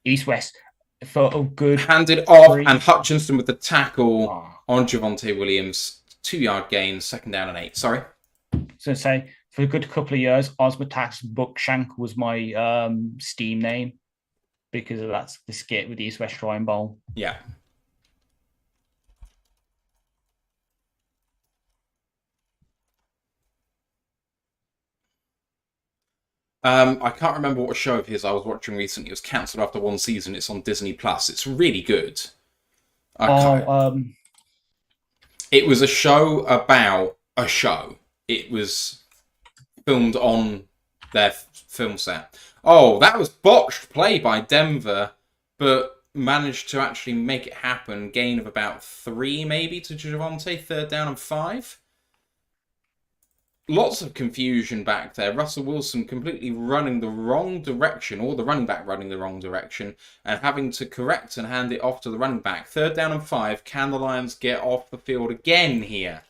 Speaker 2: East-West for a good
Speaker 1: handed off, and Hutchinson with the tackle on Javonte Williams. 2-yard gain, 2nd down and 8. Sorry.
Speaker 2: So say for a good couple of years, Osmotax Bookshank was my Steam name because that's the skit with the East-West Shrine Bowl.
Speaker 1: Yeah. I can't remember what show of his I was watching recently. It was cancelled after 1 season. It's on Disney Plus. It's really good. It was a show about a show. It was filmed on their film set. Oh, that was botched play by Denver, but managed to actually make it happen. Gain of about 3 maybe to Javonte. 3rd down and 5. Lots of confusion back there. Russell Wilson completely running the wrong direction, or the running back running the wrong direction, and having to correct and hand it off to the running back. 3rd down and 5. Can the Lions get off the field again here?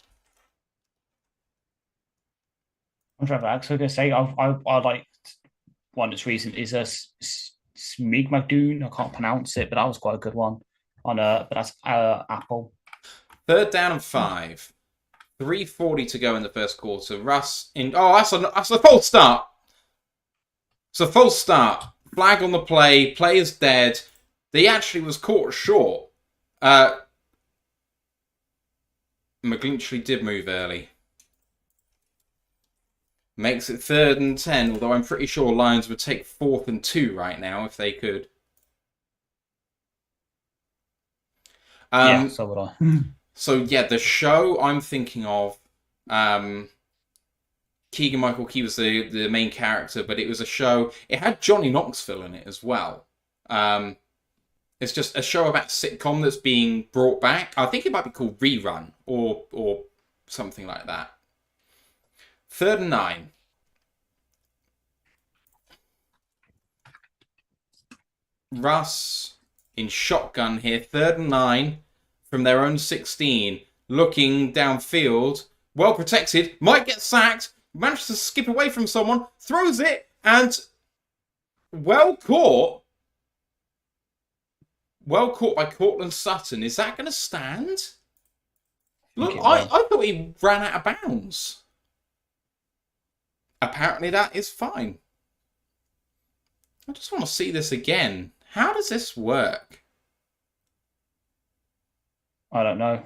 Speaker 2: I'm trying to actually going to say I like one that's recent is a Smig Magdoon. I can't pronounce it, but that was quite a good one. But that's Apple.
Speaker 1: 3rd down and 5. 3:40 to go in the first quarter. Russ in. Oh, that's a false start. It's a false start. Flag on the play. Play is dead. They actually was caught short. McGlinchey did move early. Makes it 3rd and 10, although I'm pretty sure Lions would take 4th and 2 right now if they could.
Speaker 2: Yeah, so would I.
Speaker 1: So, yeah, the show I'm thinking of, Keegan-Michael Key was the main character, but it was a show, it had Johnny Knoxville in it as well. It's just a show about a sitcom that's being brought back. I think it might be called Rerun or something like that. 3rd and 9. Russ in shotgun here. 3rd and 9 from their own 16. Looking downfield. Well protected. Might get sacked. Manages to skip away from someone. Throws it. And well caught. Well caught by Cortland Sutton. Is that going to stand? Look, I thought he ran out of bounds. Apparently that is fine. I just want to see this again. How does this work?
Speaker 2: I don't know.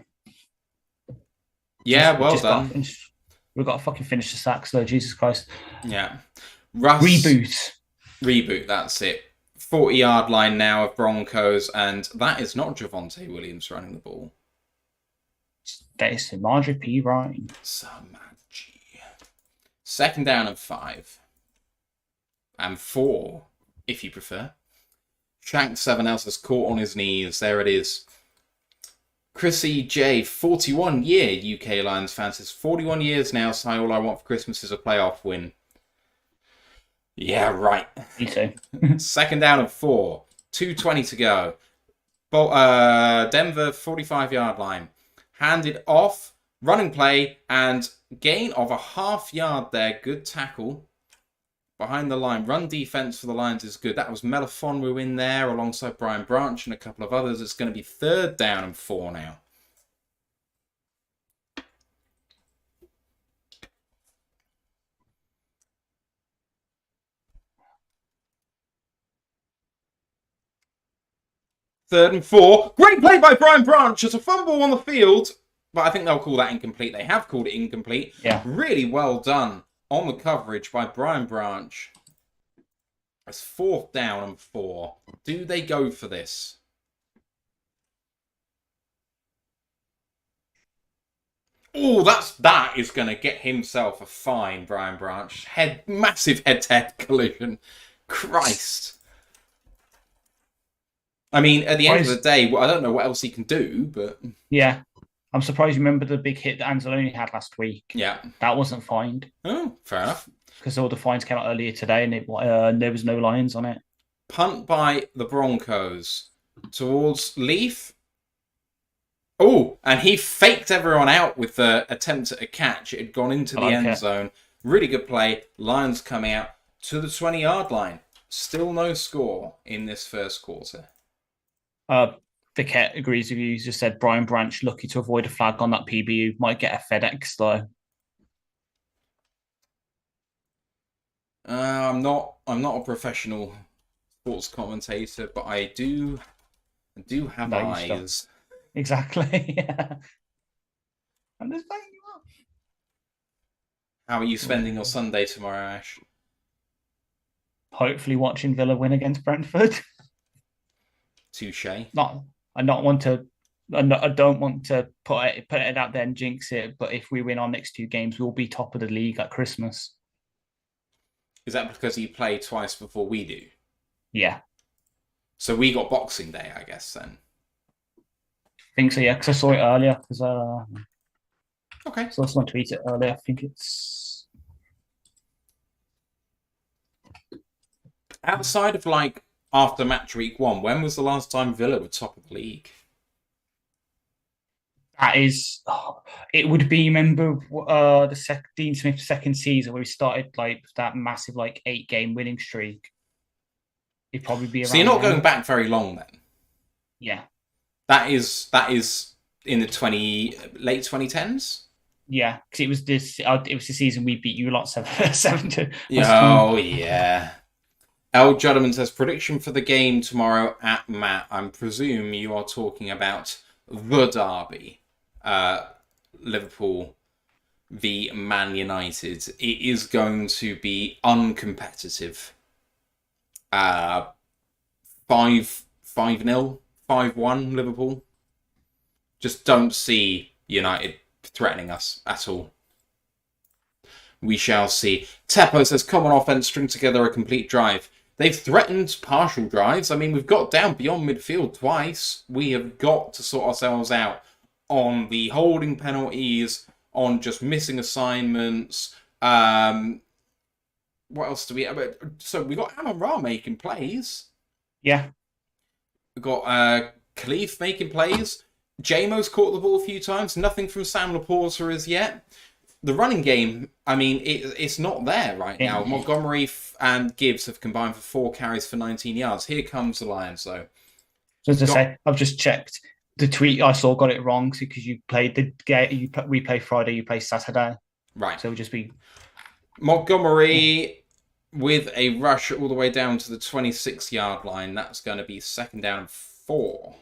Speaker 1: Yeah, well done.
Speaker 2: We've got to fucking finish the sacks though, Jesus Christ.
Speaker 1: Yeah. Russ, Reboot, that's it. 40-yard line now of Broncos, and that is not Javonte Williams running the ball.
Speaker 2: That is Samaji P. Ryan.
Speaker 1: Samaji. 2nd down and 5. And 4, if you prefer. Shank 7 else is caught on his knees. There it is. Chrissy J, 41-year UK Lions fan, says 41 years now, so all I want for Christmas is a playoff win. Yeah, right.
Speaker 2: Me too.
Speaker 1: 2nd down and 4. 2:20 to go. Denver 45-yard line. Handed off. Running play and gain of a half-yard there. Good tackle. Behind the line. Run defense for the Lions is good. That was Melifonwu in there alongside Brian Branch and a couple of others. It's going to be 3rd down and 4 now. Third and 4. Great play by Brian Branch. It's a fumble on the field. But I think they'll call that incomplete. They have called it incomplete.
Speaker 2: Yeah.
Speaker 1: Really well done on the coverage by Brian Branch. It's 4th down and 4. Do they go for this? Oh, that is going to get himself a fine, Brian Branch. Massive head-to-head collision. Christ. I mean, at the end of the day, I don't know what else he can do, but...
Speaker 2: Yeah. I'm surprised you remember the big hit that Anzalone had last week.
Speaker 1: Yeah.
Speaker 2: That wasn't fined.
Speaker 1: Oh, fair enough.
Speaker 2: Because all the fines came out earlier today and there was no Lions on it.
Speaker 1: Punt by the Broncos towards Leaf. Oh, and he faked everyone out with the attempt at a catch. It had gone into the end zone. Really good play. Lions coming out to the 20-yard line. Still no score in this first quarter.
Speaker 2: Vickett agrees with you. He just said Brian Branch lucky to avoid a flag on that PBU. Might get a FedEx though.
Speaker 1: I'm not a professional sports commentator, but I do have eyes.
Speaker 2: Exactly. Yeah. I'm just banging you up.
Speaker 1: How are you spending your Sunday tomorrow, Ash?
Speaker 2: Hopefully watching Villa win against Brentford.
Speaker 1: Touche.
Speaker 2: I don't want to put it out there and jinx it, but if we win our next 2 games, we'll be top of the league at Christmas.
Speaker 1: Is that because you play twice before we do?
Speaker 2: Yeah.
Speaker 1: So we got Boxing Day, I guess, then.
Speaker 2: I think so, yeah, because I saw it earlier.
Speaker 1: Okay.
Speaker 2: So I someone tweeted it earlier. I think it's...
Speaker 1: Outside of, after match week 1, when was the last time Villa were top of the league?
Speaker 2: That is... it would be, remember, Dean Smith's second season where we started, that massive, 8-game winning streak. It'd probably be around...
Speaker 1: So you're not going back very long, then?
Speaker 2: Yeah.
Speaker 1: That is in the late 2010s?
Speaker 2: Yeah, because it was the season we beat you lot 7-2.
Speaker 1: Oh, yeah. L. Juddman says, prediction for the game tomorrow at Matt. I presume you are talking about the derby. Liverpool v Man United. It is going to be uncompetitive. 5-0, 5-1 Liverpool. Just don't see United threatening us at all. We shall see. Teppo says, common offense, string together a complete drive. They've threatened partial drives. I mean, we've got down beyond midfield twice. We have got to sort ourselves out on the holding penalties, on just missing assignments. What else do we have? So we've got Amon-Ra making plays.
Speaker 2: Yeah.
Speaker 1: We've got Khalif making plays. Jamo's caught the ball a few times. Nothing from Sam Laporta as yet. The running game, I mean, it's not there right now. Montgomery and Gibbs have combined for 4 carries for 19 yards. Here comes the Lions, though.
Speaker 2: Just to say, I've just checked. The tweet I saw got it wrong because you played the game. We play Friday, you play Saturday.
Speaker 1: Right.
Speaker 2: So it'll just be
Speaker 1: Montgomery with a rush all the way down to the 26-yard line. That's going to be 2nd down and 4.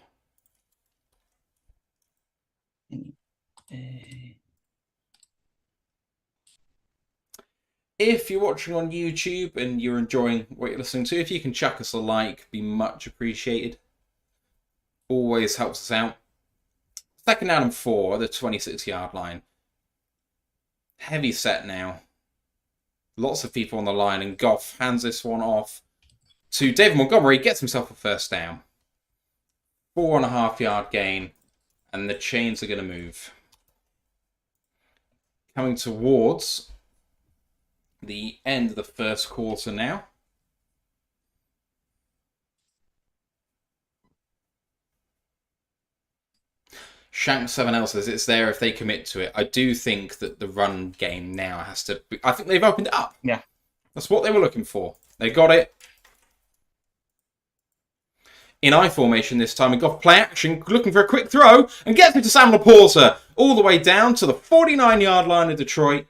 Speaker 1: If you're watching on YouTube and you're enjoying what you're listening to, if you can chuck us a like, be much appreciated. Always helps us out. 2nd down and 4, the 26-yard line. Heavy set now. Lots of people on the line, and Goff hands this one off to David Montgomery. Gets himself a 1st down. 4.5-yard gain, and the chains are going to move. Coming towards the end of the 1st quarter now. Shank7L says it's there if they commit to it. I do think that the run game now has to be, I think they've opened it up.
Speaker 2: Yeah.
Speaker 1: That's what they were looking for. They got it. In I formation this time, and Goff play action, looking for a quick throw, and gets it to Sam Laporta, all the way down to the 49-yard line of Detroit.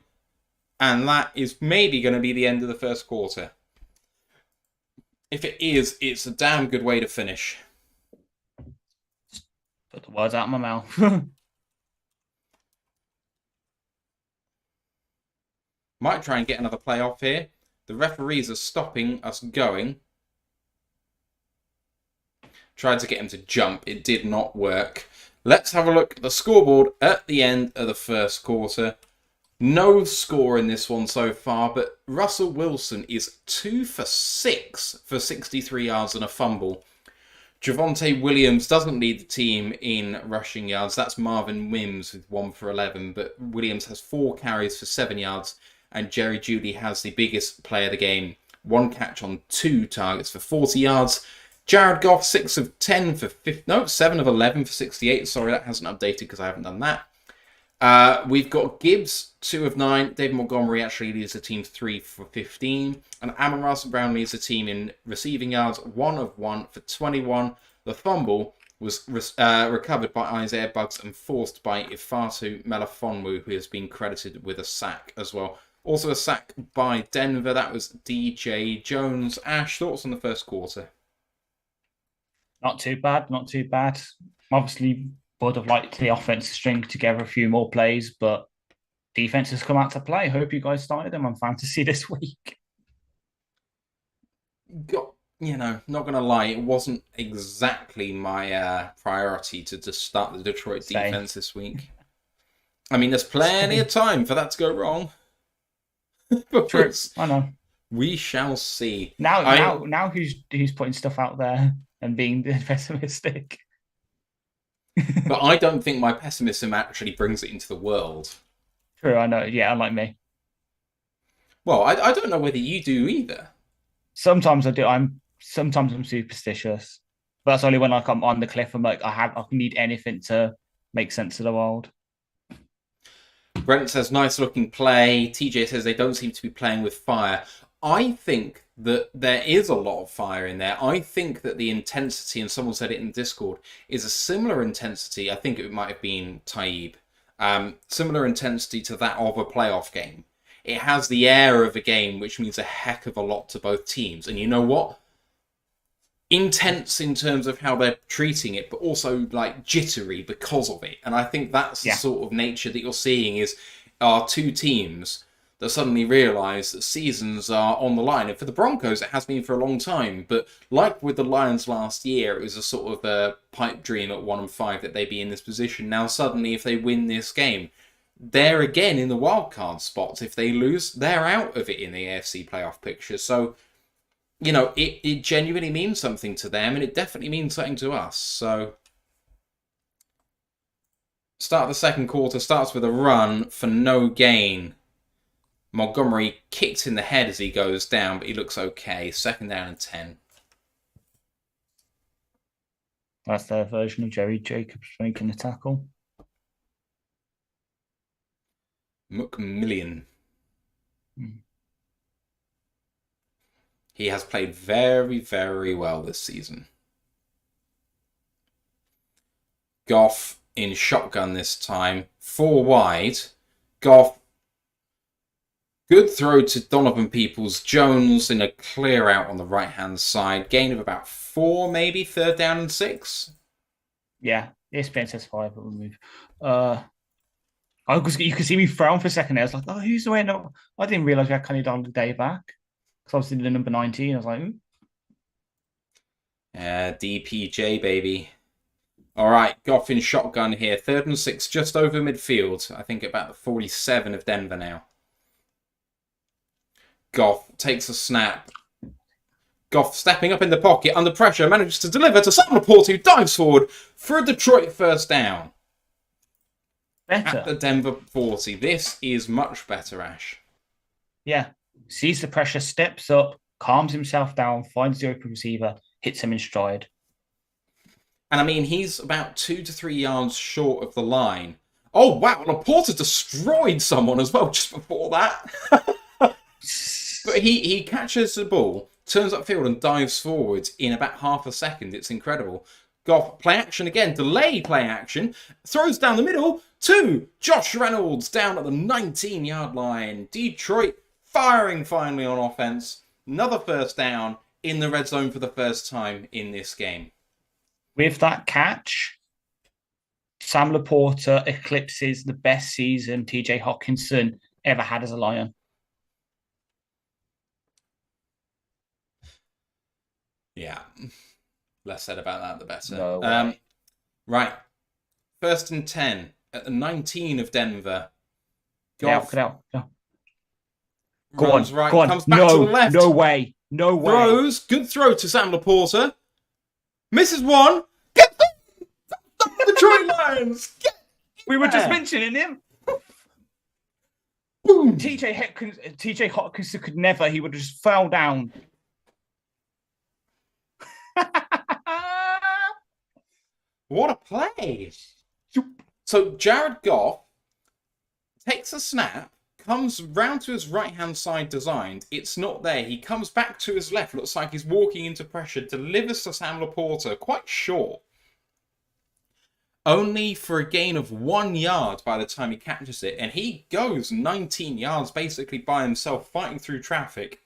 Speaker 1: And that is maybe going to be the end of the 1st quarter. If it is, it's a damn good way to finish.
Speaker 2: Put the words out of my mouth.
Speaker 1: Might try and get another play off here. The referees are stopping us going. Tried to get him to jump. It did not work. Let's have a look at the scoreboard at the end of the 1st quarter. No score in this one so far, but Russell Wilson is 2 for 6 for 63 yards and a fumble. Javonte Williams doesn't lead the team in rushing yards. That's Marvin Mims with 1 for 11, but Williams has 4 carries for 7 yards, and Jerry Jeudy has the biggest play of the game. 1 catch on 2 targets for 40 yards. Jared Goff, 7 of 11 for 68. Sorry, that hasn't updated because I haven't done that. We've got Gibbs, 2 of 9. David Montgomery actually leads the team 3 for 15. And Amon-Ra Brown leads the team in receiving yards, 1 of 1 for 21. The fumble was recovered by Isaiah Buggs and forced by Ifeatu Melifonwu, who has been credited with a sack as well. Also a sack by Denver. That was DJ Jones. Ash, thoughts on the 1st quarter?
Speaker 2: Not too bad. Obviously, would have liked the offense to string together a few more plays, but defense has come out to play. Hope you guys started them on fantasy this week.
Speaker 1: Not going to lie, it wasn't exactly my priority to just start the Detroit defense this week. I mean, there's plenty of time for that to go wrong.
Speaker 2: True, I know.
Speaker 1: We shall see.
Speaker 2: Now who's putting stuff out there and being pessimistic?
Speaker 1: But I don't think my pessimism actually brings it into the world.
Speaker 2: True, I know. Yeah, unlike me.
Speaker 1: Well, I don't know whether you do either.
Speaker 2: Sometimes I do. Sometimes I'm superstitious. But that's only when I'm on the cliff. I'm like, I need anything to make sense of the world.
Speaker 1: Brent says, nice looking play. TJ says they don't seem to be playing with fire. I think that there is a lot of fire in there. I think that the intensity, and someone said it in Discord, is a similar intensity. I think it might have been Taib. Similar intensity to that of a playoff game. it has the air of a game, which means a heck of a lot to both teams. And you know what? Intense in terms of how they're treating it, but also like jittery because of it. And I think that's the sort of nature that you're seeing is our two teams that suddenly realise that seasons are on the line. And for the Broncos, it has been for a long time. But like with the Lions last year, it was a sort of a pipe dream at 1-5 that they'd be in this position. Now suddenly, if they win this game, they're again in the wildcard spots. If they lose, they're out of it in the AFC playoff picture. So, you know, it genuinely means something to them, and it definitely means something to us. So, start of the second quarter starts with a run for no gain. Montgomery kicked in the head as he goes down, but he looks okay. 2nd down and 10.
Speaker 2: That's their version of Jerry Jacobs making a tackle.
Speaker 1: McMillian. He has played very, very well this season. Goff in shotgun this time. 4 wide. Goff. Good throw to Donovan Peoples-Jones in a clear out on the right-hand side. Gain of about 4, maybe. 3rd down and 6.
Speaker 2: Yeah, ESPN says 5, but we'll move. You could see me frown for a second there. I was like, oh, who's the way? No, I didn't realise we had Kenny Dolan the day back. Because obviously the number 19, I was like, ooh.
Speaker 1: DPJ, baby. All right, Goff in shotgun here. 3rd and 6, just over midfield. I think about the 47 of Denver now. Goff takes a snap. Goff stepping up in the pocket, under pressure, manages to deliver to Sam Laporte, who dives forward for a Detroit 1st down.
Speaker 2: Better.
Speaker 1: At the Denver 40. This is much better, Ash.
Speaker 2: Yeah. Sees the pressure, steps up, calms himself down, finds the open receiver, hits him in stride.
Speaker 1: And I mean, he's about 2 to 3 yards short of the line. Oh, wow. Laporte destroyed someone as well just before that. But he catches the ball, turns upfield and dives forward in about half a second. It's incredible. Goff, play action again, delay play action, throws down the middle to Josh Reynolds down at the 19-yard line. Detroit firing finally on offense. Another 1st down in the red zone for the first time in this game.
Speaker 2: With that catch, Sam Laporta eclipses the best season TJ Hawkinson ever had as a Lion.
Speaker 1: Yeah. Less said about that, the better.
Speaker 2: No way.
Speaker 1: Right. 1st and 10 at the 19 of Denver.
Speaker 2: Get out. Go
Speaker 1: Runs
Speaker 2: on,
Speaker 1: right,
Speaker 2: go on.
Speaker 1: comes back to the left.
Speaker 2: No way.
Speaker 1: Throws, good throw to Sam Laporta. Misses one. Get the Detroit Lions.
Speaker 2: We were just mentioning him.
Speaker 1: Boom.
Speaker 2: TJ Hawkinson could never. He would have just fell down.
Speaker 1: What a play. So Jared Goff takes a snap, comes round to his right-hand side designed. It's not there. He comes back to his left. Looks like he's walking into pressure. Delivers to Sam Laporta. Quite short. Only for a gain of 1 yard by the time he catches it. And he goes 19 yards basically by himself, fighting through traffic.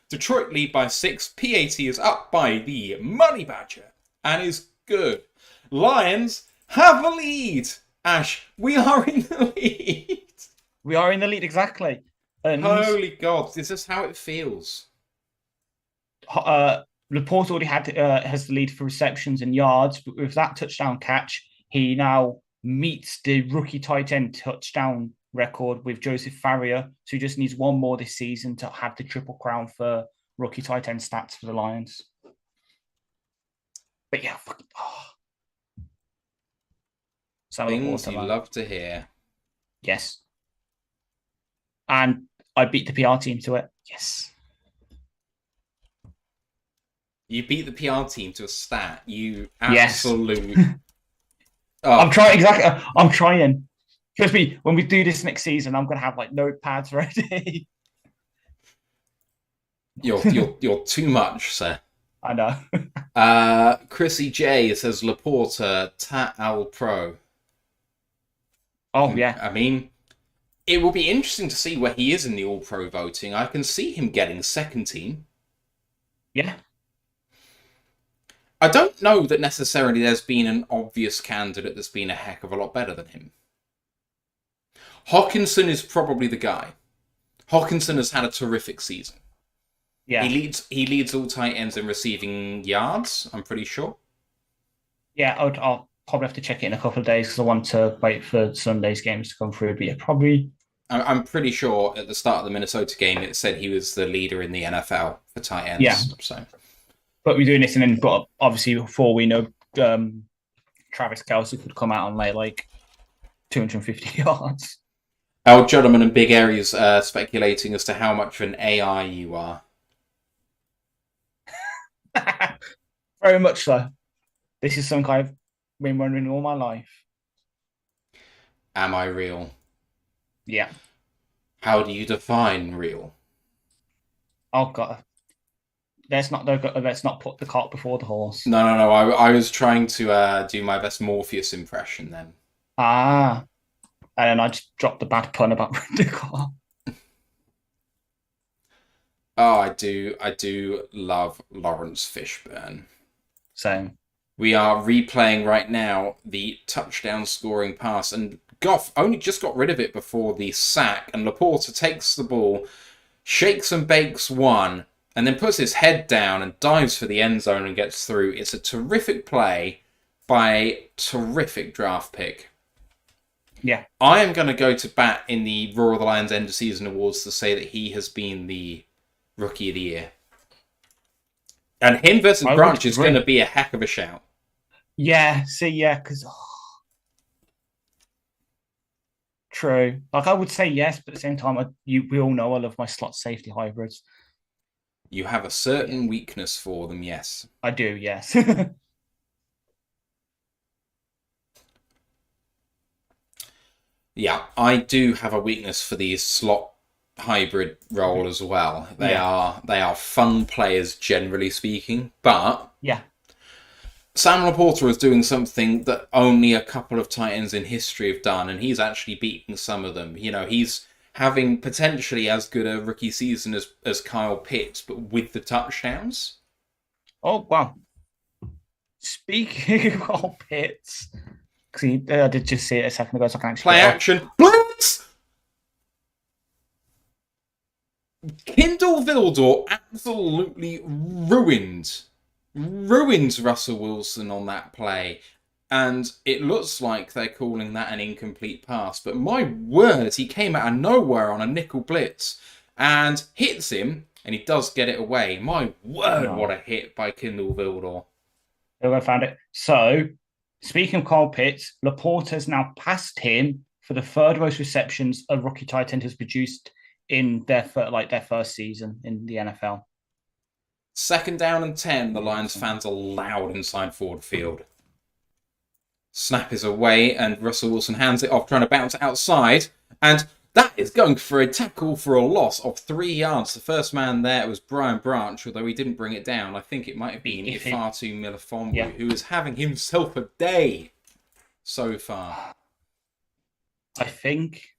Speaker 1: Detroit lead by 6. PAT is up by the Money Badger. And is good. Lions have a lead. Ash, we are in the lead.
Speaker 2: We are in the lead, exactly. And
Speaker 1: holy God, is this how it feels?
Speaker 2: Laporte already has the lead for receptions and yards, but with that touchdown catch, he now meets the rookie tight end touchdown record with Joseph Farrier. So he just needs one more this season to have the triple crown for rookie tight end stats for the Lions. But yeah,
Speaker 1: things you love to hear.
Speaker 2: Yes. And I beat the PR team to it. Yes.
Speaker 1: You beat the PR team to a stat. You absolute.
Speaker 2: Oh. I'm trying. Exactly. I'm trying. Trust me. When we do this next season, I'm gonna have like notepads ready.
Speaker 1: You're too much, sir.
Speaker 2: I know.
Speaker 1: Chrissy J says Laporta Tat Al Pro.
Speaker 2: Oh yeah.
Speaker 1: I mean, It will be interesting to see where he is in the All-Pro voting. I can see him getting second team.
Speaker 2: Yeah.
Speaker 1: I don't know that necessarily there's been an obvious candidate that's been a heck of a lot better than him. Hawkinson is probably the guy. Hawkinson has had a terrific season.
Speaker 2: Yeah.
Speaker 1: He leads all tight ends in receiving yards, I'm pretty sure.
Speaker 2: Yeah, I'll probably have to check it in a couple of days because I want to wait for Sunday's games to come through. But yeah, probably.
Speaker 1: I'm pretty sure at the start of the Minnesota game it said he was the leader in the NFL for tight ends.
Speaker 2: Yeah.
Speaker 1: So,
Speaker 2: but we're doing this, and then but obviously before we know, Travis Kelce could come out and lay like 250 yards.
Speaker 1: our gentleman in Big Areas speculating as to how much of an AI you are.
Speaker 2: Very much so. This is something I've been wondering all my life.
Speaker 1: Am I real?
Speaker 2: Yeah.
Speaker 1: How do you define real?
Speaker 2: Oh god. Let's not put the cart before the horse.
Speaker 1: No. I was trying to do my best Morpheus impression then.
Speaker 2: Ah. And then I just dropped the bad pun about Rindecar.
Speaker 1: Oh, I do love Lawrence Fishburne.
Speaker 2: Same.
Speaker 1: We are replaying right now the touchdown scoring pass, and Goff only just got rid of it before the sack, and Laporta takes the ball, shakes and bakes one, and then puts his head down and dives for the end zone and gets through. It's a terrific play by a terrific draft pick.
Speaker 2: Yeah.
Speaker 1: I am going to go to bat in the Roar of the Lions end of season awards to say that he has been the Rookie of the Year. And him versus Branch is going to be a heck of a shout.
Speaker 2: Yeah, because... True. Like, I would say yes, but at the same time, we all know I love my slot safety hybrids.
Speaker 1: You have a certain weakness for them, yes.
Speaker 2: I do, yes.
Speaker 1: Yeah, I do have a weakness for the slot hybrid role as well. They are fun players, generally speaking, but
Speaker 2: yeah,
Speaker 1: Sam Laporta is doing something that only a couple of tight ends in history have done, and he's actually beating some of them. You know, he's having potentially as good a rookie season as Kyle Pitts, but with the touchdowns.
Speaker 2: Oh, wow. Speaking of Pitts, because I did just see it a second ago, so I can actually...
Speaker 1: Play action. Blitz! Kindle Vildor absolutely ruined Russell Wilson on that play. And it looks like they're calling that an incomplete pass. But my word, he came out of nowhere on a nickel blitz and hits him, and he does get it away. My word, what a hit by Kindle Vildor.
Speaker 2: I found it. So, speaking of Kyle Pitts, Laporta has now passed him for the third most receptions a rookie tight end has produced in their first season in the NFL.
Speaker 1: 2nd down and 10, the Lions fans are loud inside Ford Field. Snap is away, and Russell Wilson hands it off, trying to bounce outside, and that is going for a tackle for a loss of 3 yards. The first man there was Brian Branch, although he didn't bring it down. I think it might have been Ifatu Melifonwu, who is having himself a day so far.
Speaker 2: I think...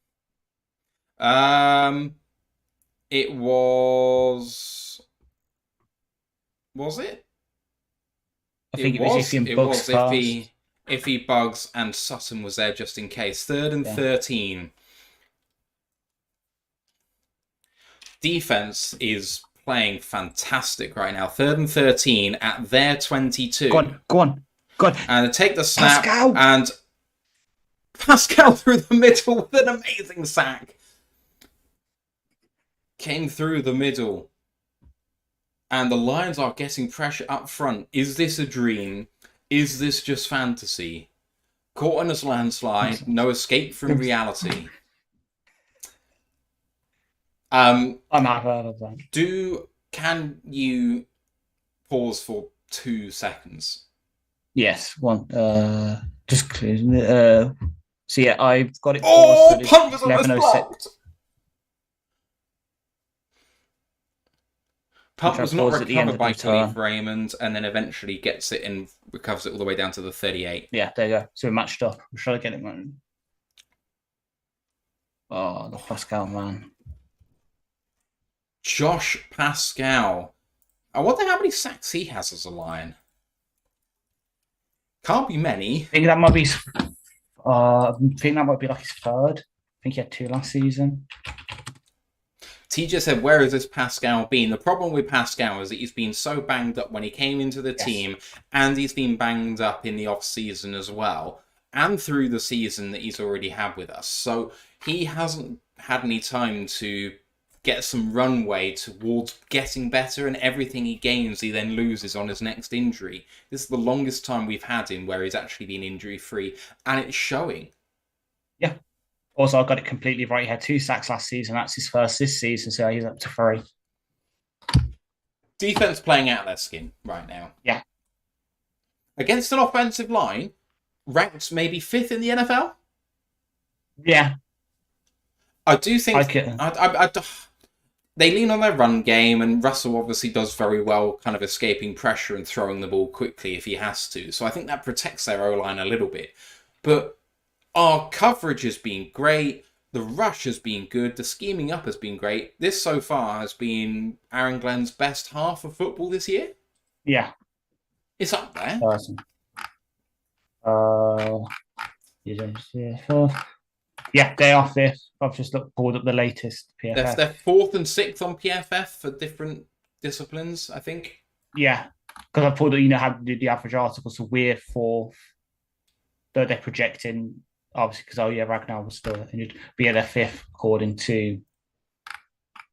Speaker 1: It was... Was it?
Speaker 2: I think it was
Speaker 1: Iffy, Bugs, and Sutton was there just in case. 3rd and 13. Defense is playing fantastic right now. 3rd and 13 at their 22.
Speaker 2: Go on.
Speaker 1: And they take the snap, and Pascal through the middle with an amazing sack. Came through the middle. And the Lions are getting pressure up front. Is this a dream? Is this just fantasy? Caught in a landslide, no escape from reality.
Speaker 2: I'm happy about that.
Speaker 1: Can you pause for 2 seconds?
Speaker 2: Yes, one. Just so yeah, I've got it.
Speaker 1: Oh, punt was almost blocked. Punt was not recovered by Khalif Raymond, and then eventually gets it and recovers it all the way down to the 38.
Speaker 2: Yeah, there you go. So we matched up. We're trying to get it, man. Oh, the Pascal man.
Speaker 1: Josh Pascal. I wonder how many sacks he has as a Lion. Can't be many.
Speaker 2: I think that might be. I think that might be like his third. I think he had 2 last season.
Speaker 1: TJ said, where has this Pascal been? The problem with Pascal is that he's been so banged up when he came into the team, and he's been banged up in the off-season as well, and through the season that he's already had with us. So he hasn't had any time to get some runway towards getting better, and everything he gains he then loses on his next injury. This is the longest time we've had him where he's actually been injury-free, and it's showing.
Speaker 2: Yeah. Also, I got it completely right. He had 2 sacks last season. That's his first this season, so he's up to 3.
Speaker 1: Defense playing out their skin right now.
Speaker 2: Yeah.
Speaker 1: Against an offensive line, ranked maybe 5th in the NFL?
Speaker 2: Yeah.
Speaker 1: I do think they lean on their run game, and Russell obviously does very well kind of escaping pressure and throwing the ball quickly if he has to. So I think that protects their O-line a little bit. But our coverage has been great. The rush has been good. The scheming up has been great. This so far has been Aaron Glenn's best half of football this year.
Speaker 2: Yeah.
Speaker 1: It's up there.
Speaker 2: Yeah, they are 5th. I've just pulled up the latest PFF.
Speaker 1: They're 4th and 6th on PFF for different disciplines, I think.
Speaker 2: Yeah, because I pulled up, how to do the average article, so we're 4th. Though they're projecting, obviously, because, Ragnar was still injured. But yeah, they're 5th according to...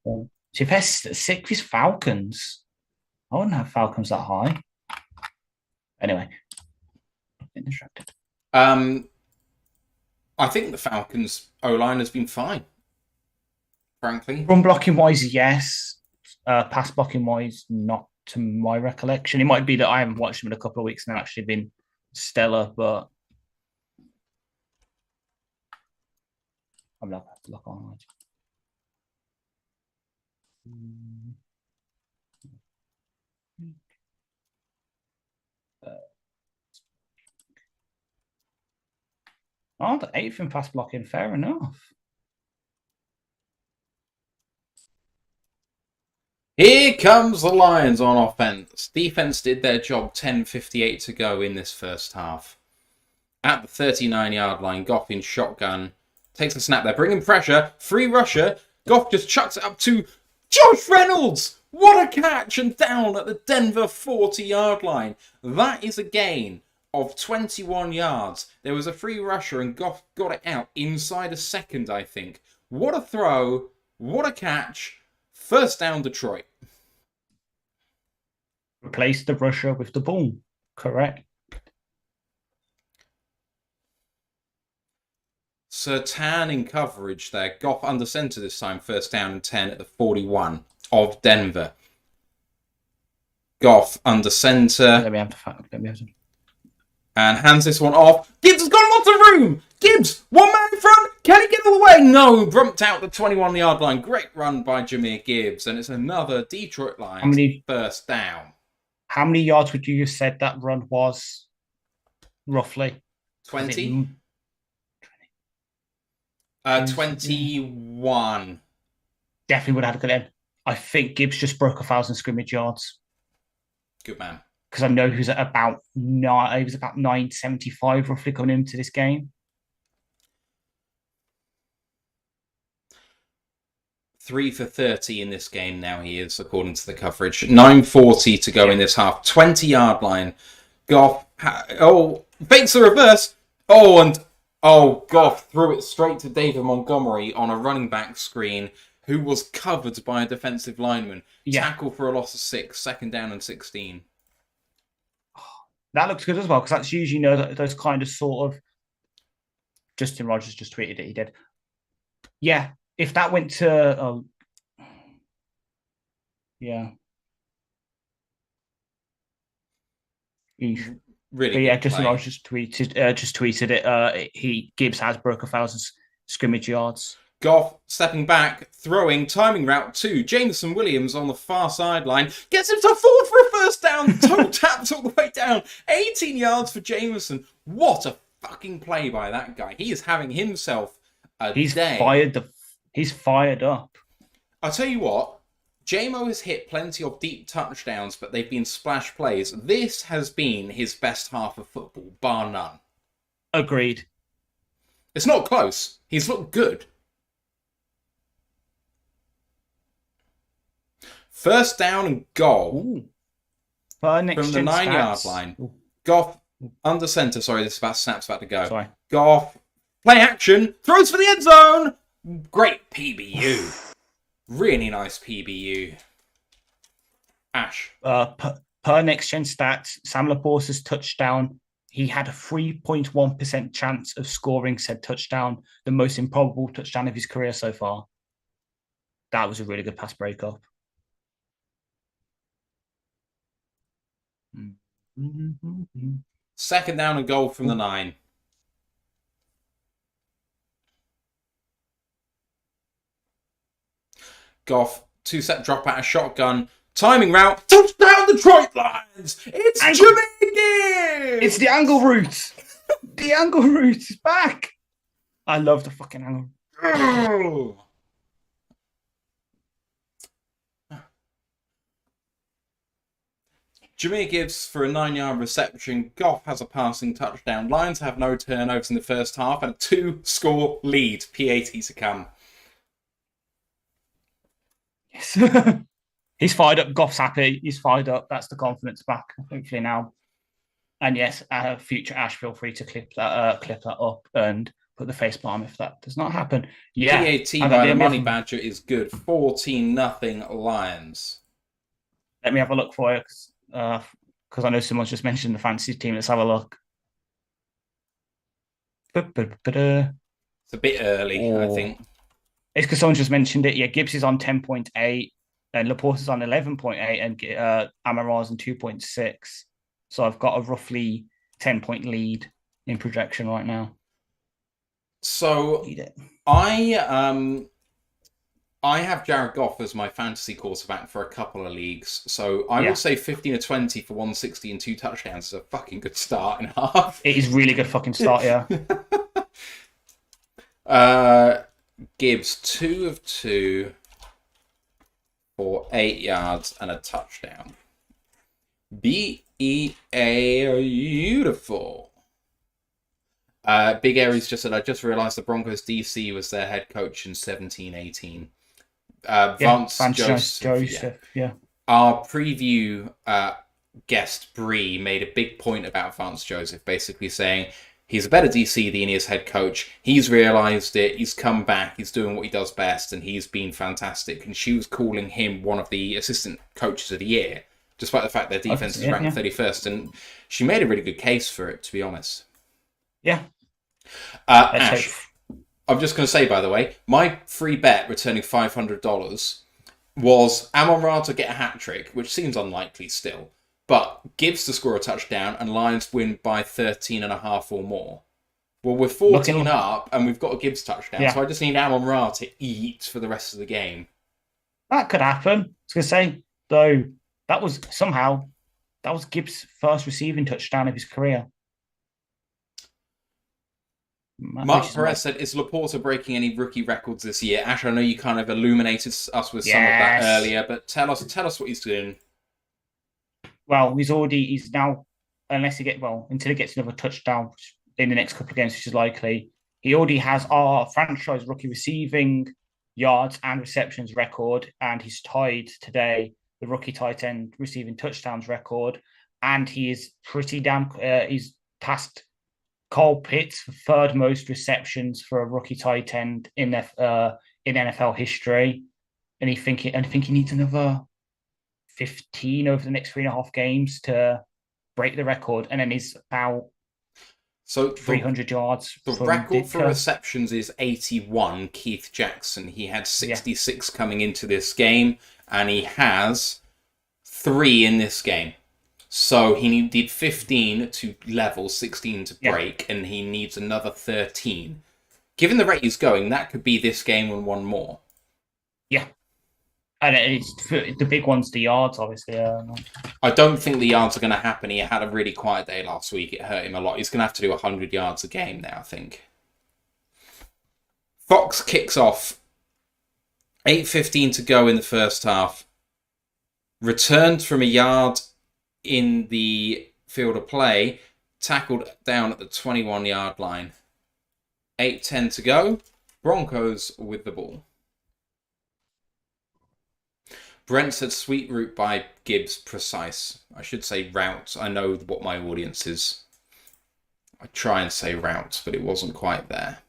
Speaker 2: So if they're 6th is Falcons. I wouldn't have Falcons that high. Anyway, I've been distracted.
Speaker 1: I think the Falcons' O-line has been fine, frankly.
Speaker 2: Run blocking wise, yes. Pass blocking wise, not to my recollection. It might be that I haven't watched them in a couple of weeks and they've actually been stellar, but I'm not going to have to look online. The 8th in pass blocking, fair enough.
Speaker 1: Here comes the Lions on offense. Defense did their job, 10:58 to go in this first half. At the 39-yard line, Goff in shotgun. Takes a snap there, bringing pressure. Free rusher. Goff just chucks it up to Josh Reynolds. What a catch, and down at the Denver 40-yard line. That is a gain of 21 yards. There was a free rusher and Goff got it out inside a second, I think. What a throw. What a catch. First down, Detroit.
Speaker 2: Replace the rusher with the ball. Correct.
Speaker 1: Sertan in coverage there. Goff under center this time. First down and 10 at the 41 of Denver. Goff under center.
Speaker 2: Let me have the
Speaker 1: and hands this one off. Gibbs has got lots of room. Gibbs, one man in front. Can he get all the way? No, bumped out the 21-yard line. Great run by Jahmyr Gibbs. And it's another Detroit Lions first down.
Speaker 2: How many yards would you have said that run was, roughly?
Speaker 1: 20? 21.
Speaker 2: Definitely would have had a good end. I think Gibbs just broke 1,000 scrimmage yards.
Speaker 1: Good man.
Speaker 2: Because I know he was at about 975 roughly coming into this game.
Speaker 1: 3 for 30 in this game now he is, according to the coverage. 9:40 to go in this half. 20-yard line. Goff, fakes the reverse. Goff threw it straight to David Montgomery on a running back screen who was covered by a defensive lineman. Yeah. Tackle for a loss of 6, second down and 16.
Speaker 2: That looks good as well, because that's usually, those kind of sort of... Justin Rogers just tweeted it, he did. Yeah, if that went to... yeah.
Speaker 1: Really?
Speaker 2: But yeah, Justin Rogers just tweeted it. Gibbs has broke 1,000 scrimmage yards.
Speaker 1: Goff stepping back, throwing, timing route to Jameson Williams on the far sideline. Gets himself forward for a first down. Toe taps all the way down. 18 yards for Jameson. What a fucking play by that guy. He is having himself a
Speaker 2: He's
Speaker 1: day.
Speaker 2: He's fired up.
Speaker 1: I'll tell you what, JMO has hit plenty of deep touchdowns, but they've been splash plays. This has been his best half of football, bar none.
Speaker 2: Agreed.
Speaker 1: It's not close. He's looked good. First down and goal. From the 9-yard line. Ooh. Goff under center. Sorry, this snap's about to go.
Speaker 2: Sorry.
Speaker 1: Goff, play action, throws for the end zone. Great PBU. Really nice PBU. Ash.
Speaker 2: Per next gen stats, Sam Laporta's touchdown, he had a 3.1% chance of scoring said touchdown, the most improbable touchdown of his career so far. That was a really good pass breakup.
Speaker 1: Second down and goal from the 9. Goff, 2-step drop out of shotgun. Timing route. Touchdown Detroit Lions. It's Jimmy Gibbs.
Speaker 2: It's the angle route. The angle route is back. I love the fucking angle.
Speaker 1: Oh. Jimmy Gibbs for a 9-yard reception. Goff has a passing touchdown. Lions have no turnovers in the first half and a 2-score lead. P80 to come.
Speaker 2: Yes. He's fired up. Goff's happy. He's fired up. That's the confidence back, hopefully now. And yes, future Ash, feel free to clip that up and put the face palm if that does not happen. Yeah.
Speaker 1: PAT by the Money Badger is good. 14-0 Lions.
Speaker 2: Let me have a look for you because I know someone's just mentioned the fantasy team. Let's have a look.
Speaker 1: It's a bit early, I think.
Speaker 2: It's because someone just mentioned it. Yeah, Gibbs is on 10.8 and Laporta's on 11.8 and Amara's on 2.6. So I've got a roughly 10-point lead in projection right now.
Speaker 1: So I have Jared Goff as my fantasy quarterback for a couple of leagues. So I will say 15 or 20 for 160 and 2 touchdowns is a fucking good start in half.
Speaker 2: It is really good fucking start, yeah.
Speaker 1: Gibbs, 2 of 2 for 8 yards and a touchdown. Beautiful. Big Aries just said, I just realised the Broncos DC was their head coach in 17-18. Vance Joseph.
Speaker 2: Yeah.
Speaker 1: Our preview guest, Bree, made a big point about Vance Joseph, basically saying he's a better DC than he is head coach. He's realised it. He's come back. He's doing what he does best, and he's been fantastic. And she was calling him one of the assistant coaches of the year, despite the fact their defense is ranked 31st. And she made a really good case for it, to be honest.
Speaker 2: Yeah.
Speaker 1: Ash, I'm just going to say, by the way, my free bet returning $500 was Amon-Ra to get a hat-trick, which seems unlikely still, but Gibbs to score a touchdown and Lions win by 13.5 or more. Well, we're 14 up and we've got a Gibbs touchdown, so I just need Amon-Ra to eat for the rest of the game.
Speaker 2: That could happen. I was going to say, though, that was Gibbs' first receiving touchdown of his career.
Speaker 1: Mark Perez said, is Laporta breaking any rookie records this year? Ash, I know you kind of illuminated us with some of that earlier, but tell us what he's doing.
Speaker 2: Well, he's now, until he gets another touchdown in the next couple of games, which is likely, he already has our franchise rookie receiving yards and receptions record, and he's tied today the rookie tight end receiving touchdowns record, and he is pretty he's passed Cole Pitts for third most receptions for a rookie tight end in NFL history, and I think he needs another 15 over the next 3.5 games to break the record, and then he's about 300 yards.
Speaker 1: The record for receptions is 81. Keith Jackson, he had 66 coming into this game, and he has 3 in this game. So he needed 15 to level, 16 to break, and he needs another 13. Given the rate he's going, that could be this game and one more.
Speaker 2: Yeah. And the big one's the yards, obviously.
Speaker 1: I don't think the yards are going to happen. He had a really quiet day last week. It hurt him a lot. He's going to have to do 100 yards a game now, I think. Fox kicks off. 8:15 to go in the first half. Returned from a yard in the field of play. Tackled down at the 21-yard line. 8:10 to go. Broncos with the ball. Brent said sweet route by Gibbs, precise. I should say route. I know what my audience is. I try and say route, but it wasn't quite there.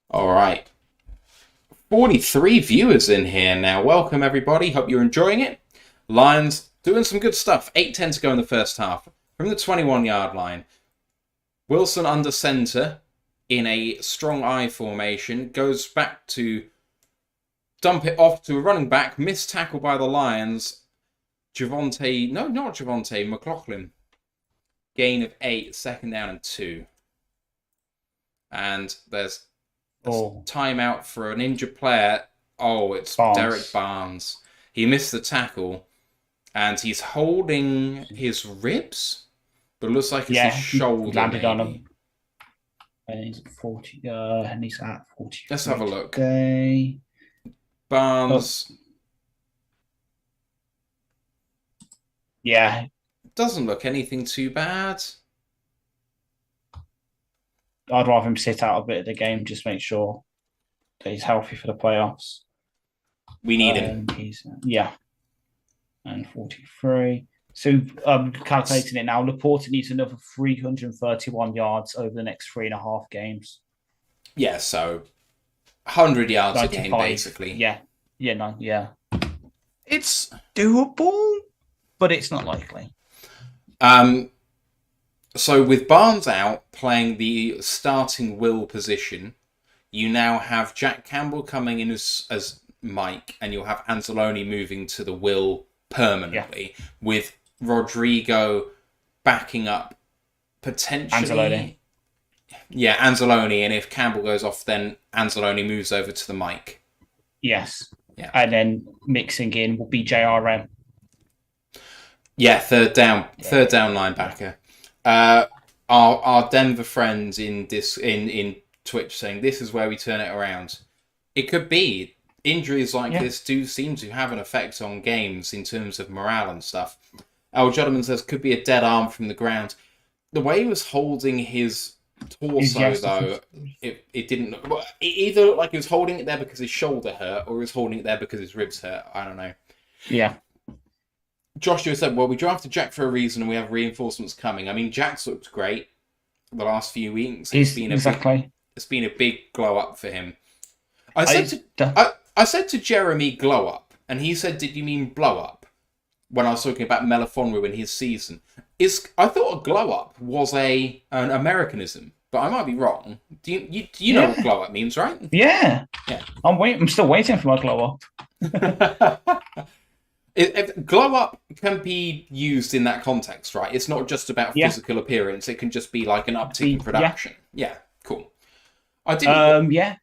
Speaker 1: All right. 43 viewers in here now. Welcome, everybody. Hope you're enjoying it. Lions doing some good stuff. 8:10 to go in the first half. From the 21-yard line. Wilson under center in a strong I formation. Goes back to dump it off to a running back. Missed tackle by the Lions. McLaughlin. Gain of 8. Second down and 2. And there's timeout for an injured player. Oh, it's Barnes. Derek Barnes. He missed the tackle. And he's holding his ribs. But it looks like it's his shoulder. Landed maybe on him.
Speaker 2: And he's at 40. And he's at 40.
Speaker 1: Let's have a look.
Speaker 2: Today.
Speaker 1: Barnes.
Speaker 2: Yeah.
Speaker 1: Doesn't look anything too bad.
Speaker 2: I'd rather him sit out a bit of the game, just make sure that he's healthy for the playoffs.
Speaker 1: We need him.
Speaker 2: And 43. So calculating it now, Laporta needs another 331 yards over the next 3.5 games.
Speaker 1: Yeah, so 100 yards 95. A game, basically.
Speaker 2: Yeah.
Speaker 1: It's
Speaker 2: doable, but it's not likely.
Speaker 1: So with Barnes out, playing the starting Will position, you now have Jack Campbell coming in as Mike, and you'll have Anzalone moving to the Will permanently, with Rodrigo backing up potentially.
Speaker 2: Anzalone.
Speaker 1: Yeah, Anzalone, and if Campbell goes off, then Anzalone moves over to the Mike.
Speaker 2: Yes.
Speaker 1: Yeah.
Speaker 2: And then mixing in will be JRM.
Speaker 1: Yeah, third down linebacker. Our Denver friends in Twitch saying this is where we turn it around. It could be. Injuries like this do seem to have an effect on games in terms of morale and stuff. Al Judderman says could be a dead arm from the ground. The way he was holding his torso, though, it didn't look... It either looked like he was holding it there because his shoulder hurt, or he was holding it there because his ribs hurt. I don't know.
Speaker 2: Yeah.
Speaker 1: Joshua said, well, we drafted Jack for a reason and we have reinforcements coming. I mean, Jack's looked great the last few weeks. It's been a big glow up for him. I said to Jeremy glow up, and he said, did you mean blow up? When I was talking about Melifonwu in his season. I thought a glow up was an Americanism, but I might be wrong. Do you know what glow up means, right?
Speaker 2: Yeah. I'm still waiting for my glow up.
Speaker 1: Glow up can be used in that context, right? It's not just about physical appearance. It can just be like an uptick in production. Yeah, cool.
Speaker 2: The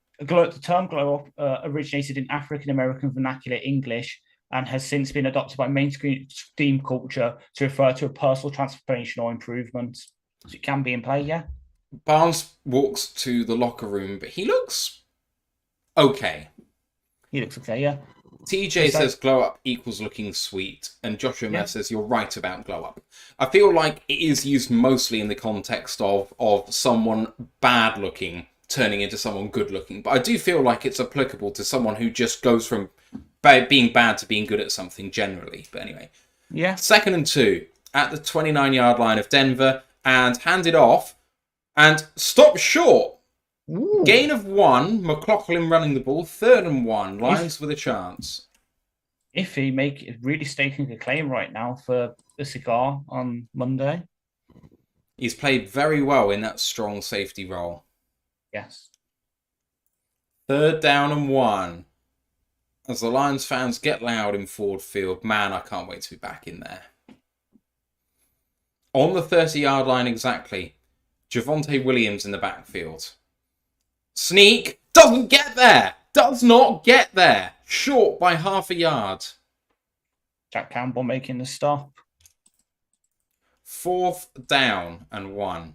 Speaker 2: term glow up originated in African American vernacular English and has since been adopted by mainstream culture to refer to a personal transformation or improvement. So it can be in play, yeah.
Speaker 1: Barnes walks to the locker room, but he looks okay.
Speaker 2: Yeah.
Speaker 1: TJ says glow up equals looking sweet, and Joshua Mer says you're right about glow up. I feel like it is used mostly in the context of someone bad looking turning into someone good looking, but I do feel like it's applicable to someone who just goes from being bad to being good at something generally. But anyway, 2nd and 2 at the 29-yard line of Denver, and handed off and stopped short.
Speaker 2: Ooh.
Speaker 1: Gain of 1, McLaughlin running the ball, 3rd and 1, Lions with a chance.
Speaker 2: If he really staking a claim right now for a cigar on Monday.
Speaker 1: He's played very well in that strong safety role.
Speaker 2: Yes.
Speaker 1: 3rd down and 1. As the Lions fans get loud in Ford Field, man, I can't wait to be back in there. On the 30-yard line exactly, Javonte Williams in the backfield. Sneak, doesn't get there! Does not get there! Short by half a yard.
Speaker 2: Jack Campbell making the stop.
Speaker 1: 4th down and 1.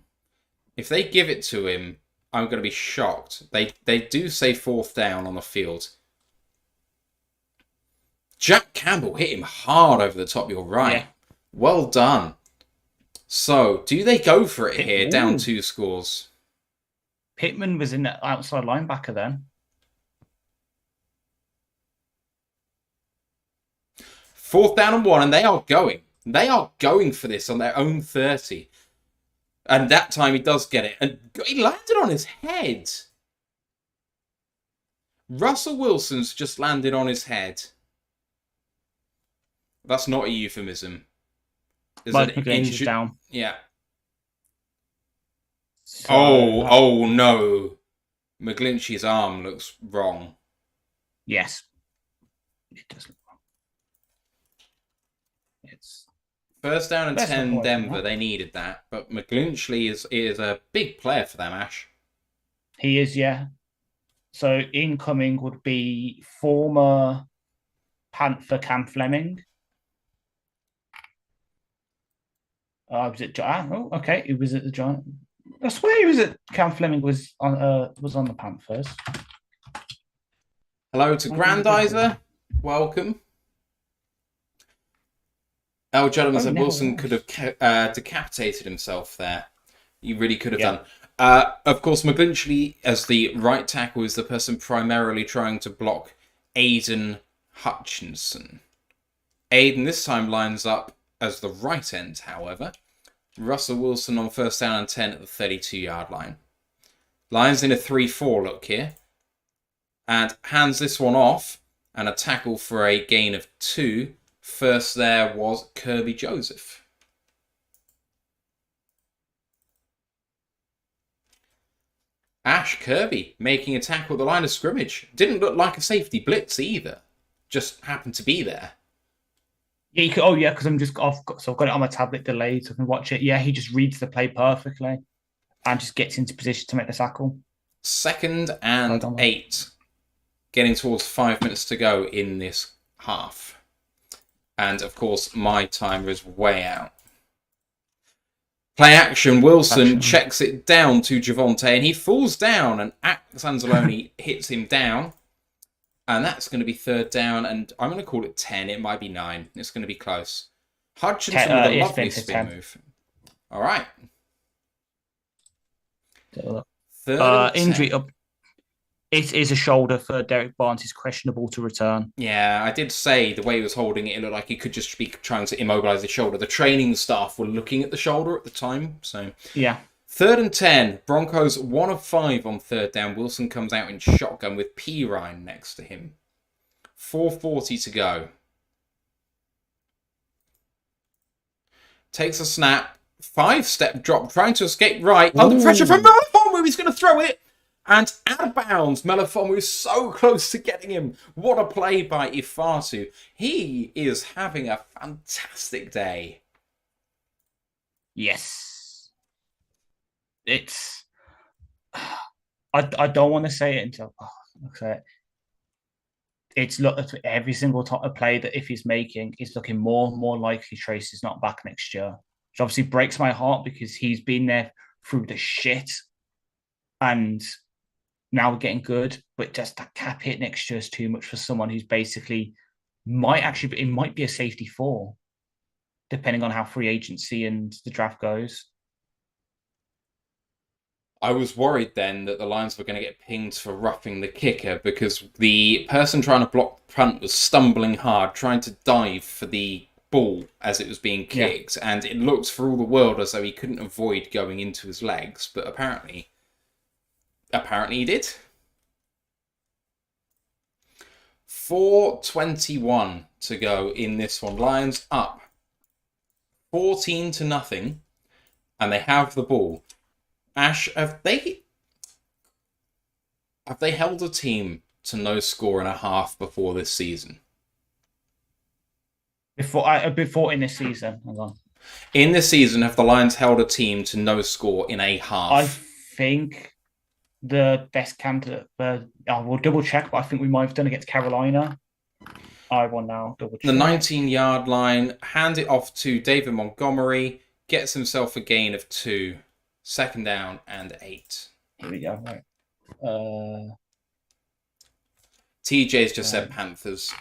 Speaker 1: If they give it to him, I'm going to be shocked. They do say 4th down on the field. Jack Campbell hit him hard over the top. You're right.
Speaker 2: Yeah.
Speaker 1: Well done. So, do they go for it here,
Speaker 2: Ooh.
Speaker 1: down 2 scores?
Speaker 2: Pittman was in the outside linebacker then.
Speaker 1: 4th down and 1, and they are going. They are going for this on their own 30. And that time he does get it. And he landed on his head. Russell Wilson's just landed on his head. That's not a euphemism.
Speaker 2: Mike McGlinchey's down.
Speaker 1: Yeah.
Speaker 2: So,
Speaker 1: oh no. McGlinchey's arm looks wrong.
Speaker 2: Yes. It does look wrong. It's
Speaker 1: 1st down and 10 Denver. They needed that. But McGlinchey is a big player for them, Ash.
Speaker 2: He is, yeah. So incoming would be former Panther Cam Fleming. Was it? Oh, okay. He was at the Giant. I swear he was at Cam Fleming was on the Panthers.
Speaker 1: Hello to Grandizer. Welcome. Oh, gentlemen said Wilson could have decapitated himself there. He really could have done. Of course, McGlinchey, as the right tackle, is the person primarily trying to block Aiden Hutchinson. Aiden this time lines up as the right end, however. Russell Wilson on 1st down and 10 at the 32-yard line. Lions in a 3-4 look here. And hands this one off. And a tackle for a gain of 2. First there was Kirby Joseph. Ash Kirby making a tackle at the line of scrimmage. Didn't look like a safety blitz either. Just happened to be there.
Speaker 2: Yeah, because I've got it on my tablet delayed so I can watch it. Yeah, he just reads the play perfectly and just gets into position to make the tackle.
Speaker 1: 2nd and 8. Getting towards 5 minutes to go in this half. And of course, my timer is way out. Play action. Wilson checks it down to Javonte and he falls down and Sanzalone hits him down. And that's going to be 3rd down, and I'm going to call it 10. It might be 9. It's going to be close. Hutchinson with a lovely spin move. All right. 3rd
Speaker 2: injury up. It is a shoulder for Derek Barnes. He's questionable to return.
Speaker 1: Yeah, I did say the way he was holding it, it looked like he could just be trying to immobilize his shoulder. The training staff were looking at the shoulder at the time, so
Speaker 2: yeah.
Speaker 1: 3rd and 10. Broncos 1 of 5 on 3rd down. Wilson comes out in shotgun with Pirine next to him. 4:40 to go. Takes a snap. 5-step drop. Trying to escape right. Ooh. Under pressure from Melifonwu. He's going to throw it. And out of bounds. Melifonwu is so close to getting him. What a play by Ifatu. He is having a fantastic day.
Speaker 2: Yes. It's I don't want to say it until okay. It's look at every single type of play that if he's making is looking more and more likely Trace is not back next year. Which obviously breaks my heart because he's been there through the shit and now we're getting good, but just that cap hit next year is too much for someone who's basically might be a safety 4, depending on how free agency and the draft goes.
Speaker 1: I was worried then that the Lions were going to get pinged for roughing the kicker because the person trying to block the punt was stumbling hard, trying to dive for the ball as it was being kicked, and it looked for all the world as though he couldn't avoid going into his legs, but apparently he did. 4:21 to go in this one. Lions up 14-0, and they have the ball. Ash, have they held a team to no score and a half before this season?
Speaker 2: Before in this season, hold on.
Speaker 1: In this season, have the Lions held a team to no score in a half?
Speaker 2: I think the best candidate. We'll double check, but I think we might have done against Carolina. I will now double check.
Speaker 1: The 19-yard line, hand it off to David Montgomery. Gets himself a gain of 2. Second down and 8.
Speaker 2: Here we go. Right.
Speaker 1: TJ's just said Panthers.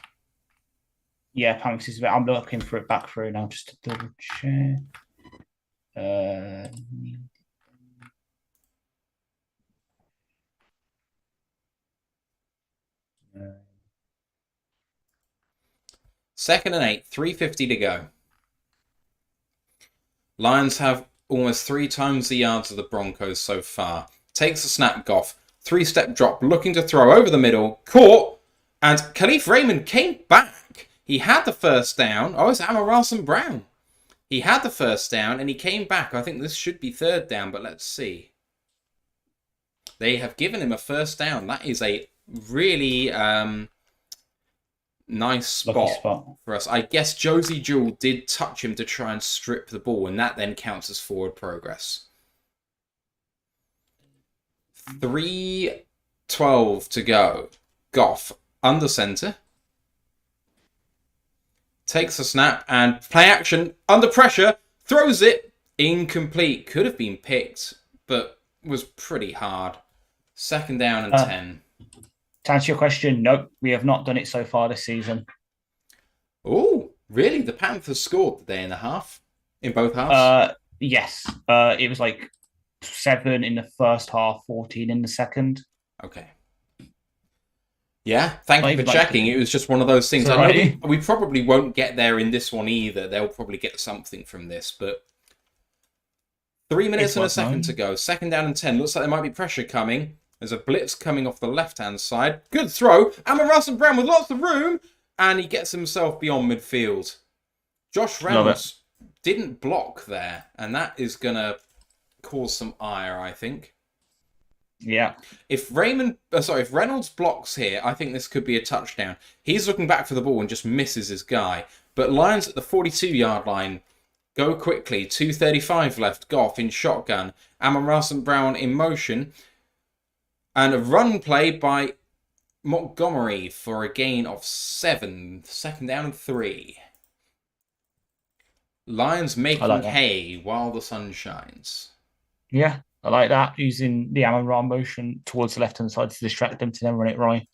Speaker 2: Yeah, Panthers. I'm looking for it back through now just to double check.
Speaker 1: Second and 8, 3:50 to go. Lions have almost 3 times the yards of the Broncos so far. Takes a snap, Goff. 3-step drop, looking to throw over the middle. Caught, and Khalif Raymond came back. He had the first down. Oh, it's Amon St. Brown. He had the first down, and he came back. I think this should be third down, but let's see. They have given him a first down. That is a really nice spot for us. I guess Josie Jewell did touch him to try and strip the ball, and that then counts as forward progress. 3:12 to go. Goff under center. Takes a snap and play action under pressure. Throws it. Incomplete. Could have been picked, but was pretty hard. Second down and 10.
Speaker 2: To answer your question, nope, we have not done it so far this season.
Speaker 1: Oh, really? The Panthers scored the day and a half in both halves?
Speaker 2: Yes. It was like 7 in the first half, 14 in the second.
Speaker 1: Okay. Yeah, thank you for checking. It was just one of those things. I know we probably won't get there in this one either. They'll probably get something from this, but 3 minutes and a second to go. Second down and 10. Looks like there might be pressure coming. There's a blitz coming off the left-hand side. Good throw. Amon St. Brown with lots of room, and he gets himself beyond midfield. Josh Reynolds didn't block there, and that is going to cause some ire, I think.
Speaker 2: Yeah.
Speaker 1: If Reynolds blocks here, I think this could be a touchdown. He's looking back for the ball and just misses his guy. But Lions at the 42-yard line go quickly. 2:35 left. Goff in shotgun. Amon St. Brown in motion. And a run play by Montgomery for a gain of 7. Second down and 3. Lions making hay while the sun shines.
Speaker 2: Yeah. I like that, using the Amon Ra motion towards the left-hand side to distract them to then run it right.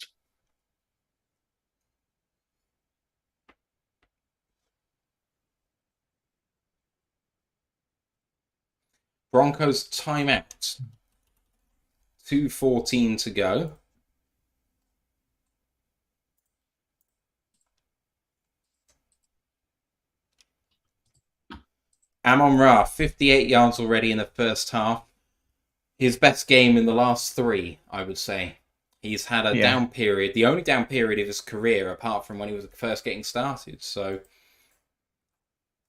Speaker 1: Broncos timeout. 2:14 to go. Amon Ra, 58 yards already in the first half. His best game in the last 3, I would say. He's had a down period, the only down period of his career, apart from when he was first getting started. So,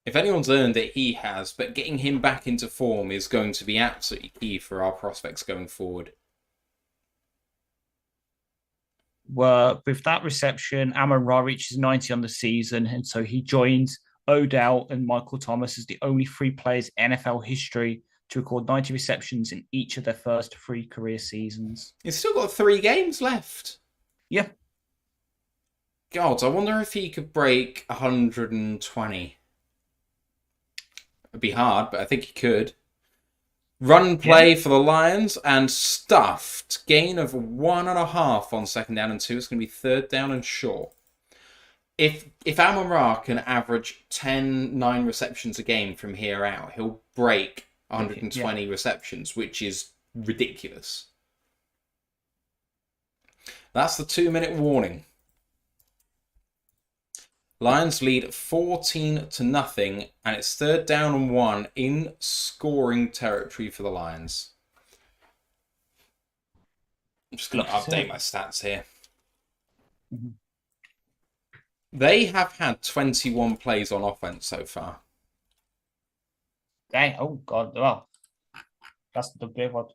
Speaker 1: if anyone's earned it, he has. But getting him back into form is going to be absolutely key for our prospects going forward.
Speaker 2: Well, with that reception, Amon Ra reaches 90 on the season, and so he joins Odell and Michael Thomas as the only 3 players in NFL history to record 90 receptions in each of their first 3 career seasons.
Speaker 1: He's still got 3 games left.
Speaker 2: Yeah.
Speaker 1: God, I wonder if he could break 120. It'd be hard, but I think he could. Run play for the Lions and stuffed. Gain of 1.5 on second down and 2. It's going to be third down and short. If Amon Ra can average 9 receptions a game from here out, he'll break 120 receptions, which is ridiculous. That's the 2-minute warning. Lions lead 14-0, and it's third down and 1 in scoring territory for the Lions. I'm just going to update my stats here.
Speaker 2: Mm-hmm.
Speaker 1: They have had 21 plays on offense so far.
Speaker 2: Dang, oh God, well, that's the big one.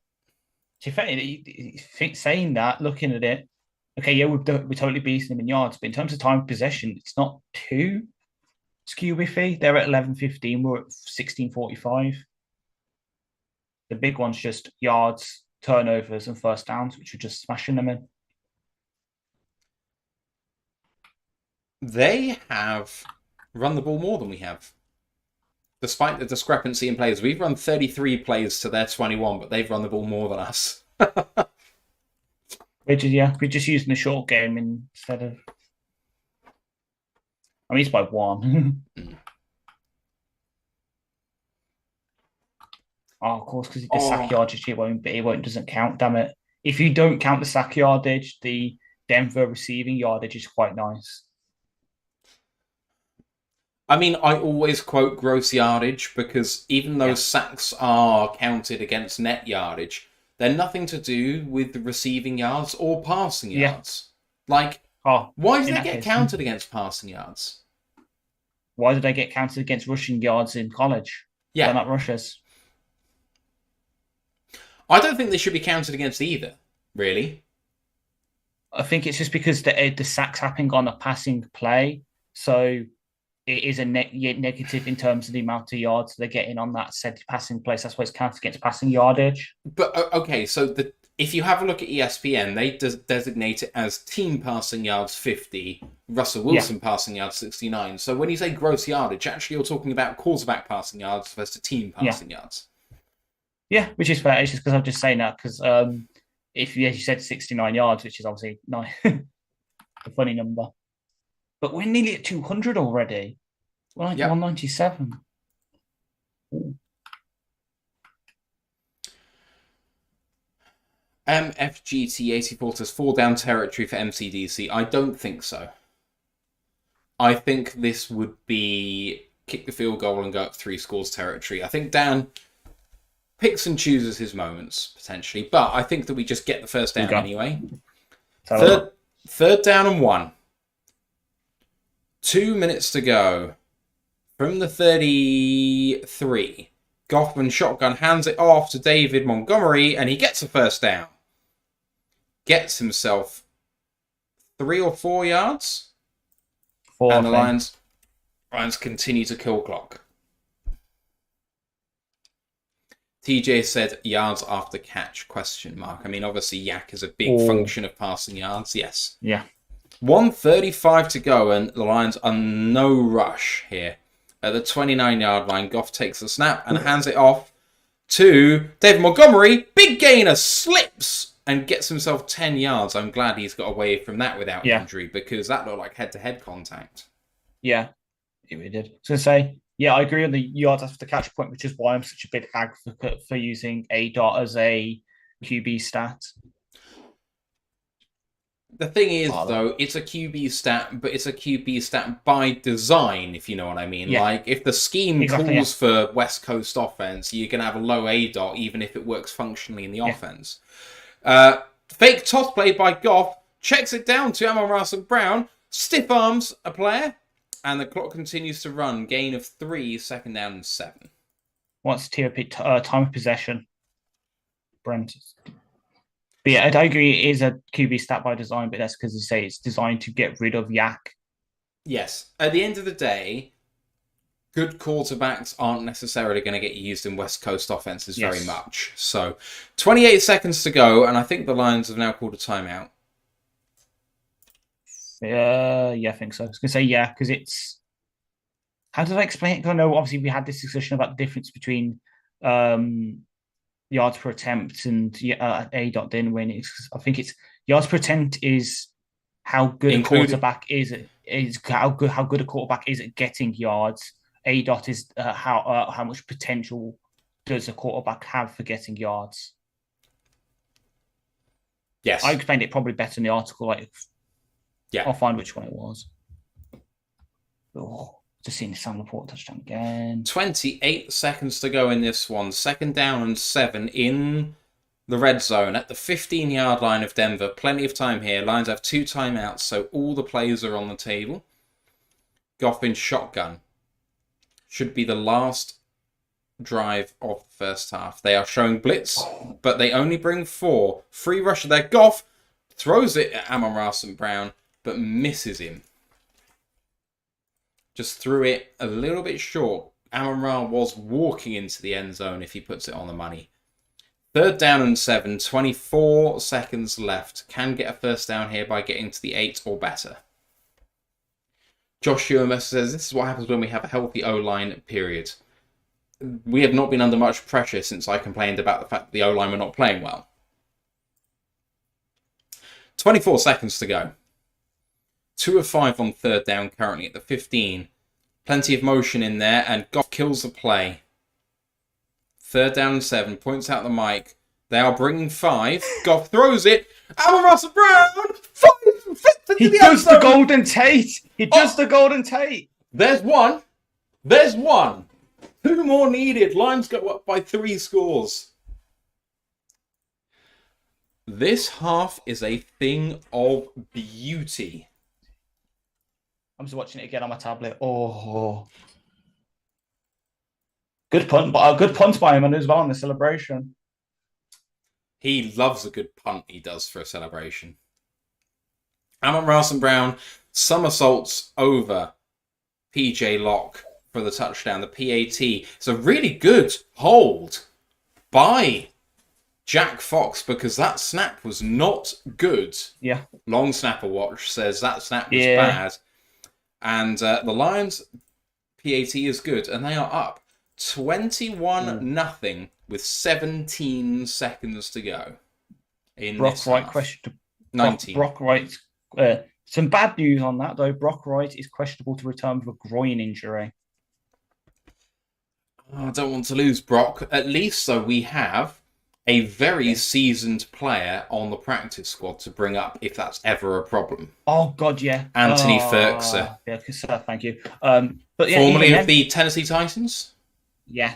Speaker 2: Saying that, looking at it, okay, yeah, we're totally beating them in yards, but in terms of time of possession, it's not too skew-iffy. They're at 11:15, we're at 16:45. The big one's just yards, turnovers, and first downs, which are just smashing them in.
Speaker 1: They have run the ball more than we have. Despite the discrepancy in plays, we've run 33 plays to their 21, but they've run the ball more than us.
Speaker 2: We're just using the short game instead of. I mean, it's by 1. Oh, of course, because the sack yardage doesn't count. Damn it! If you don't count the sack yardage, the Denver receiving yardage is quite nice.
Speaker 1: I mean, I always quote gross yardage because even though sacks are counted against net yardage, they're nothing to do with the receiving yards or passing yards. Like, why do they get counted against passing yards?
Speaker 2: Why do they get counted against rushing yards in college?
Speaker 1: Yeah.
Speaker 2: They're not rushers.
Speaker 1: I don't think they should be counted against either, really.
Speaker 2: I think it's just because the sack's happening on a passing play, so it is a negative in terms of the amount of yards they're getting on that said passing play. That's why it's counted against passing yardage.
Speaker 1: But, okay, so if you have a look at ESPN, they designate it as team passing yards 50, Russell Wilson passing yards 69. So when you say gross yardage, actually you're talking about quarterback passing yards versus team passing yards.
Speaker 2: Yeah, which is fair. It's just because I'm just saying that because if you said 69 yards, which is obviously nice, a funny number. But we're nearly at 200 already. We're like 197. Ooh.
Speaker 1: MFGT84 says 4 down territory for MCDC. I don't think so. I think this would be kick the field goal and go up 3 scores territory. I think Dan picks and chooses his moments, potentially. But I think that we just get the first down anyway. Third down and 1. 2 minutes to go. From the 33. Goffman shotgun hands it off to David Montgomery, and he gets a first down. Gets himself 3 or 4 yards.
Speaker 2: 4,
Speaker 1: and the Lions continue to kill clock. TJ said yards after catch, ? I mean, obviously yak is a big function of passing yards, yes.
Speaker 2: Yeah.
Speaker 1: 1:35 to go, and the Lions are no rush here. At the 29-yard line, Goff takes the snap and hands it off to David Montgomery. Big gainer, slips and gets himself 10 yards. I'm glad he's got away from that without injury because that looked like head-to-head contact.
Speaker 2: Yeah, it really did. So say, yeah, I agree on the yards after the catch point, which is why I'm such a big advocate for using ADOT as a QB stat.
Speaker 1: The thing is, though, it's a QB stat, but it's a QB stat by design, if you know what I mean. Yeah. Like, if the scheme calls for West Coast offense, you're going to have a low ADOT, even if it works functionally in the offense. Fake toss play by Goff, checks it down to Amon-Ra St. Brown, stiff arms a player, and the clock continues to run. Gain of 3, second down and 7.
Speaker 2: What's TOP? Time of possession. Brent. But yeah, I agree it is a QB stat by design, but that's because you say it's designed to get rid of yak.
Speaker 1: Yes. At the end of the day, good quarterbacks aren't necessarily going to get used in West Coast offenses very much. So, 28 seconds to go, and I think the Lions have now called a timeout.
Speaker 2: Yeah, I think so. I was going to say because it's... How did I explain it? Because I know, obviously, we had this discussion about the difference between... yards per attempt and ADOT didn't win. I think it's yards per attempt is how good a quarterback is how good a quarterback is at getting yards. ADOT is how much potential does a quarterback have for getting yards.
Speaker 1: Yes,
Speaker 2: I explained it probably better in the article. I'll find which one it was. Just seeing the Sam Laporte touchdown again.
Speaker 1: 28 seconds to go in this one. Second down and 7 in the red zone at the 15-yard line of Denver. Plenty of time here. Lions have 2 timeouts, so all the plays are on the table. Goff in shotgun. Should be the last drive of the first half. They are showing blitz, but they only bring 4. Free rusher there. Goff throws it at Amon-Ra St. Brown, but misses him. Just threw it a little bit short. Amon-Ra was walking into the end zone if he puts it on the money. Third down and 7, 24 seconds left. Can get a first down here by getting to the 8 or better. Josh Schumer says, this is what happens when we have a healthy O-line, period. we have not been under much pressure since I complained about the fact that the O-line were not playing well. 24 seconds to go. 2 of 5 on third down currently at the 15. Plenty of motion in there, and Goff kills the play. Third down and 7. Points out the mic. They are bringing 5. Goff throws it. Allen Russell Brown! 5!
Speaker 2: He does the Golden Tate! He does the Golden Tate!
Speaker 1: There's one. There's one. 2 more needed. Lions go up by 3 scores. This half is a thing of beauty.
Speaker 2: I'm just watching it again on my tablet. Oh. Good punt, but a good punt by him as well in the celebration.
Speaker 1: He loves a good punt, he does, for a celebration. Amon Russell Brown somersaults over PJ Locke for the touchdown, the PAT. It's a really good hold by Jack Fox, because that snap was not good.
Speaker 2: Yeah.
Speaker 1: Long Snapper Watch says that snap was bad. And the Lions' PAT is good, and they are up 21-0 with 17 seconds to go. In
Speaker 2: Brock
Speaker 1: this
Speaker 2: Wright
Speaker 1: half.
Speaker 2: 19. Brock Wright. Some bad news on that though. Brock Wright is questionable to return with a groin injury.
Speaker 1: I don't want to lose Brock. At least, though, we have a very seasoned player on the practice squad to bring up if that's ever a problem.
Speaker 2: Oh God, yeah.
Speaker 1: Anthony Ferkser.
Speaker 2: Yeah, thank you. But yeah,
Speaker 1: formerly of the Tennessee Titans.
Speaker 2: Yeah.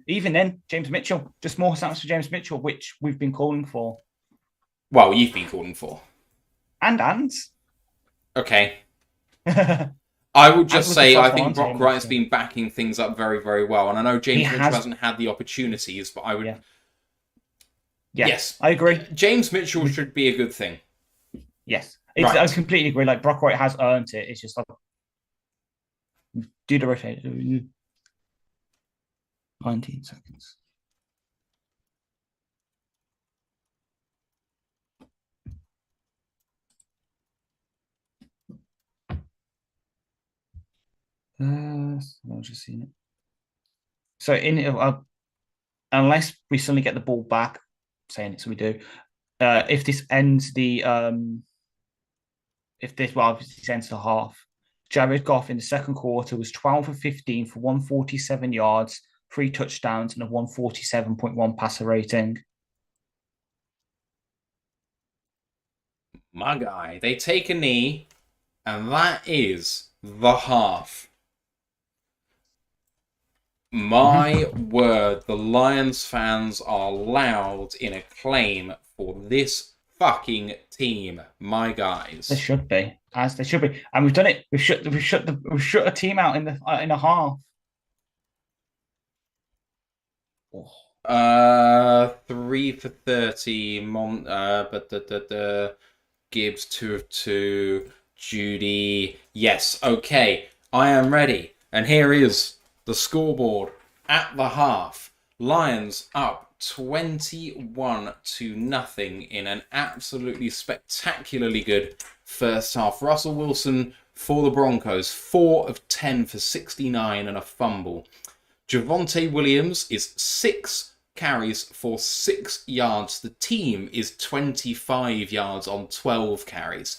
Speaker 2: Even then, James Mitchell. Just more snaps for James Mitchell, which we've been calling for.
Speaker 1: Well, you've been calling for.
Speaker 2: And.
Speaker 1: Okay. I would just say I think Brock Wright's been backing things up very, very well. And I know James Mitchell hasn't had the opportunities, but I would...
Speaker 2: Yeah.
Speaker 1: Yes.
Speaker 2: I agree.
Speaker 1: James Mitchell should be a good thing.
Speaker 2: Yes. I completely agree. Like, Brock Wright has earned it. It's just like... Do the rotate. 19 seconds. I've just seen it. So unless we suddenly get the ball back, saying it, so we do. If this ends the if this ends the half, Jared Goff in the second quarter was 12 of 15 for 147 yards, 3 touchdowns, and a 147.1 passer rating.
Speaker 1: My guy, they take a knee, and that is the half. My word, the Lions fans are loud in acclaim for this fucking team, my guys.
Speaker 2: They should be, as they should be, and we've done it. We've shut a team out in a half.
Speaker 1: 3 for 30. Gibbs 2 of 2. Judy. Yes, okay. I am ready, and here is the scoreboard at the half. Lions up 21-0 in an absolutely spectacularly good first half. Russell Wilson for the Broncos, 4 of 10 for 69 and a fumble. Javonte Williams is 6 carries for 6 yards. The team is 25 yards on 12 carries.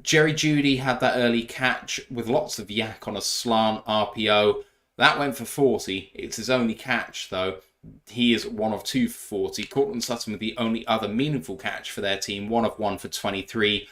Speaker 1: Jerry Jeudy had that early catch with lots of yak on a slant RPO. That went for 40. It's his only catch, though. He is 1 of 2 for 40. Cortland Sutton with the only other meaningful catch for their team, 1 of 1 for 23.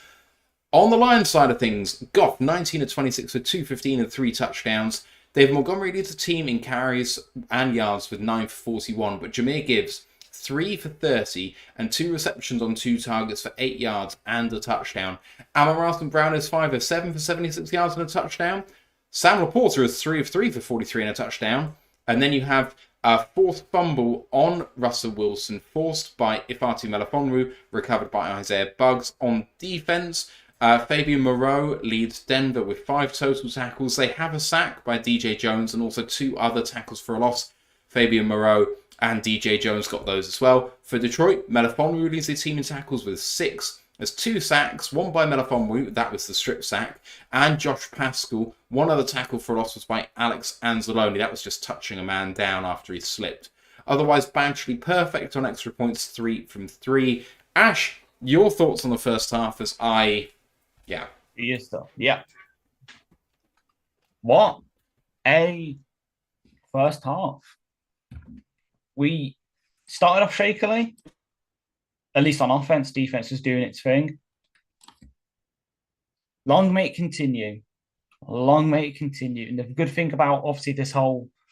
Speaker 1: On the Lions side of things, Goff, 19 of 26 for 215 and 3 touchdowns. David Montgomery leads the team in carries and yards with 9 for 41, but Jahmyr Gibbs, 3 for 30 and 2 receptions on 2 targets for 8 yards and a touchdown. Amon-Ra St. Brown is 5 of 7 for 76 yards and a touchdown. Sam Laporta is 3 of 3 for 43 and a touchdown. And then you have a 4th fumble on Russell Wilson, forced by Ifeatu Melifonwu, recovered by Isaiah Buggs. On defense, Fabian Moreau leads Denver with 5 total tackles. They have a sack by DJ Jones and also 2 other tackles for a loss. Fabian Moreau and DJ Jones got those as well. For Detroit, Melifonwu leads the team in tackles with 6. There's 2 sacks, one by Melifonwu, that was the strip sack, and Josh Pascal. One other tackle for loss was by Alex Anzalone. That was just touching a man down after he slipped. Otherwise, Badgley perfect on extra points, 3 from 3. Ash, your thoughts on the first half as yeah.
Speaker 2: Your stuff. Yeah. What a first half. We started off shakily, at least on offense. Defense was doing its thing. Long may it continue. Long may it continue. And the good thing about obviously the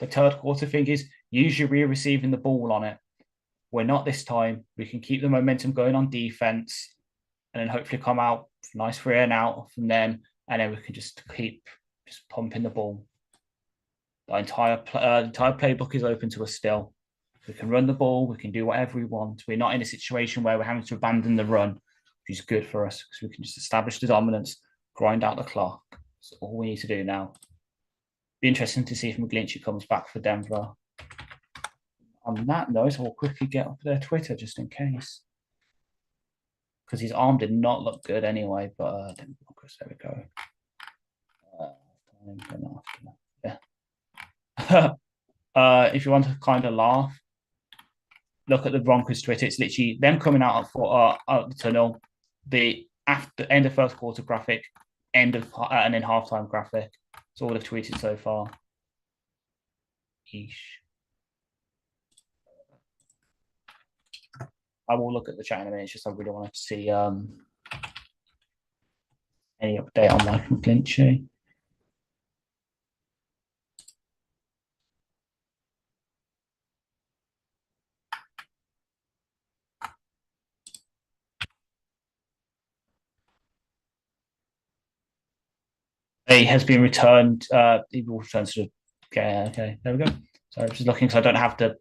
Speaker 2: third quarter thing is usually we're receiving the ball on it. We're not this time. We can keep the momentum going on defense and then hopefully come out nice 3 and out from them. And then we can just keep pumping the ball. The entire playbook is open to us still. We can run the ball. We can do whatever we want. We're not in a situation where we're having to abandon the run, which is good for us because we can just establish the dominance, grind out the clock. That's all we need to do now. Be interesting to see if McGlinchey comes back for Denver. On that note, I'll quickly get up their Twitter just in case. Because his arm did not look good anyway, but there we go. Yeah. If you want to kind of laugh, look at the Broncos Twitter. It's literally them coming out of the tunnel, the end of first quarter graphic, and then halftime graphic. That's all they've tweeted so far. Yeesh. I will look at the chat in a minute. It's just I really wanted to see any update on Mike McGlinchey. He has been returned. He will return to okay. There we go. So I'm just looking because I don't have the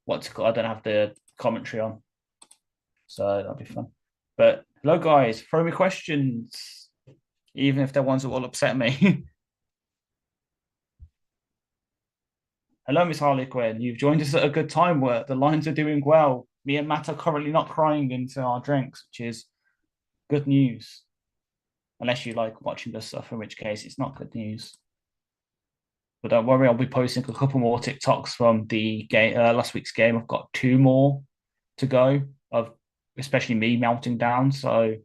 Speaker 2: what's it called? I don't have the commentary on, so that'll be fun. But hello, guys. Throw me questions, even if they're ones that will upset me. Hello, Miss Harley Quinn. You've joined us at a good time where the Lions are doing well. Me and Matt are currently not crying into our drinks, which is good news. Unless you like watching this stuff, in which case it's not good news. But don't worry, I'll be posting a couple more TikToks from the game, last week's game. I've got 2 more to go, of especially me melting down. So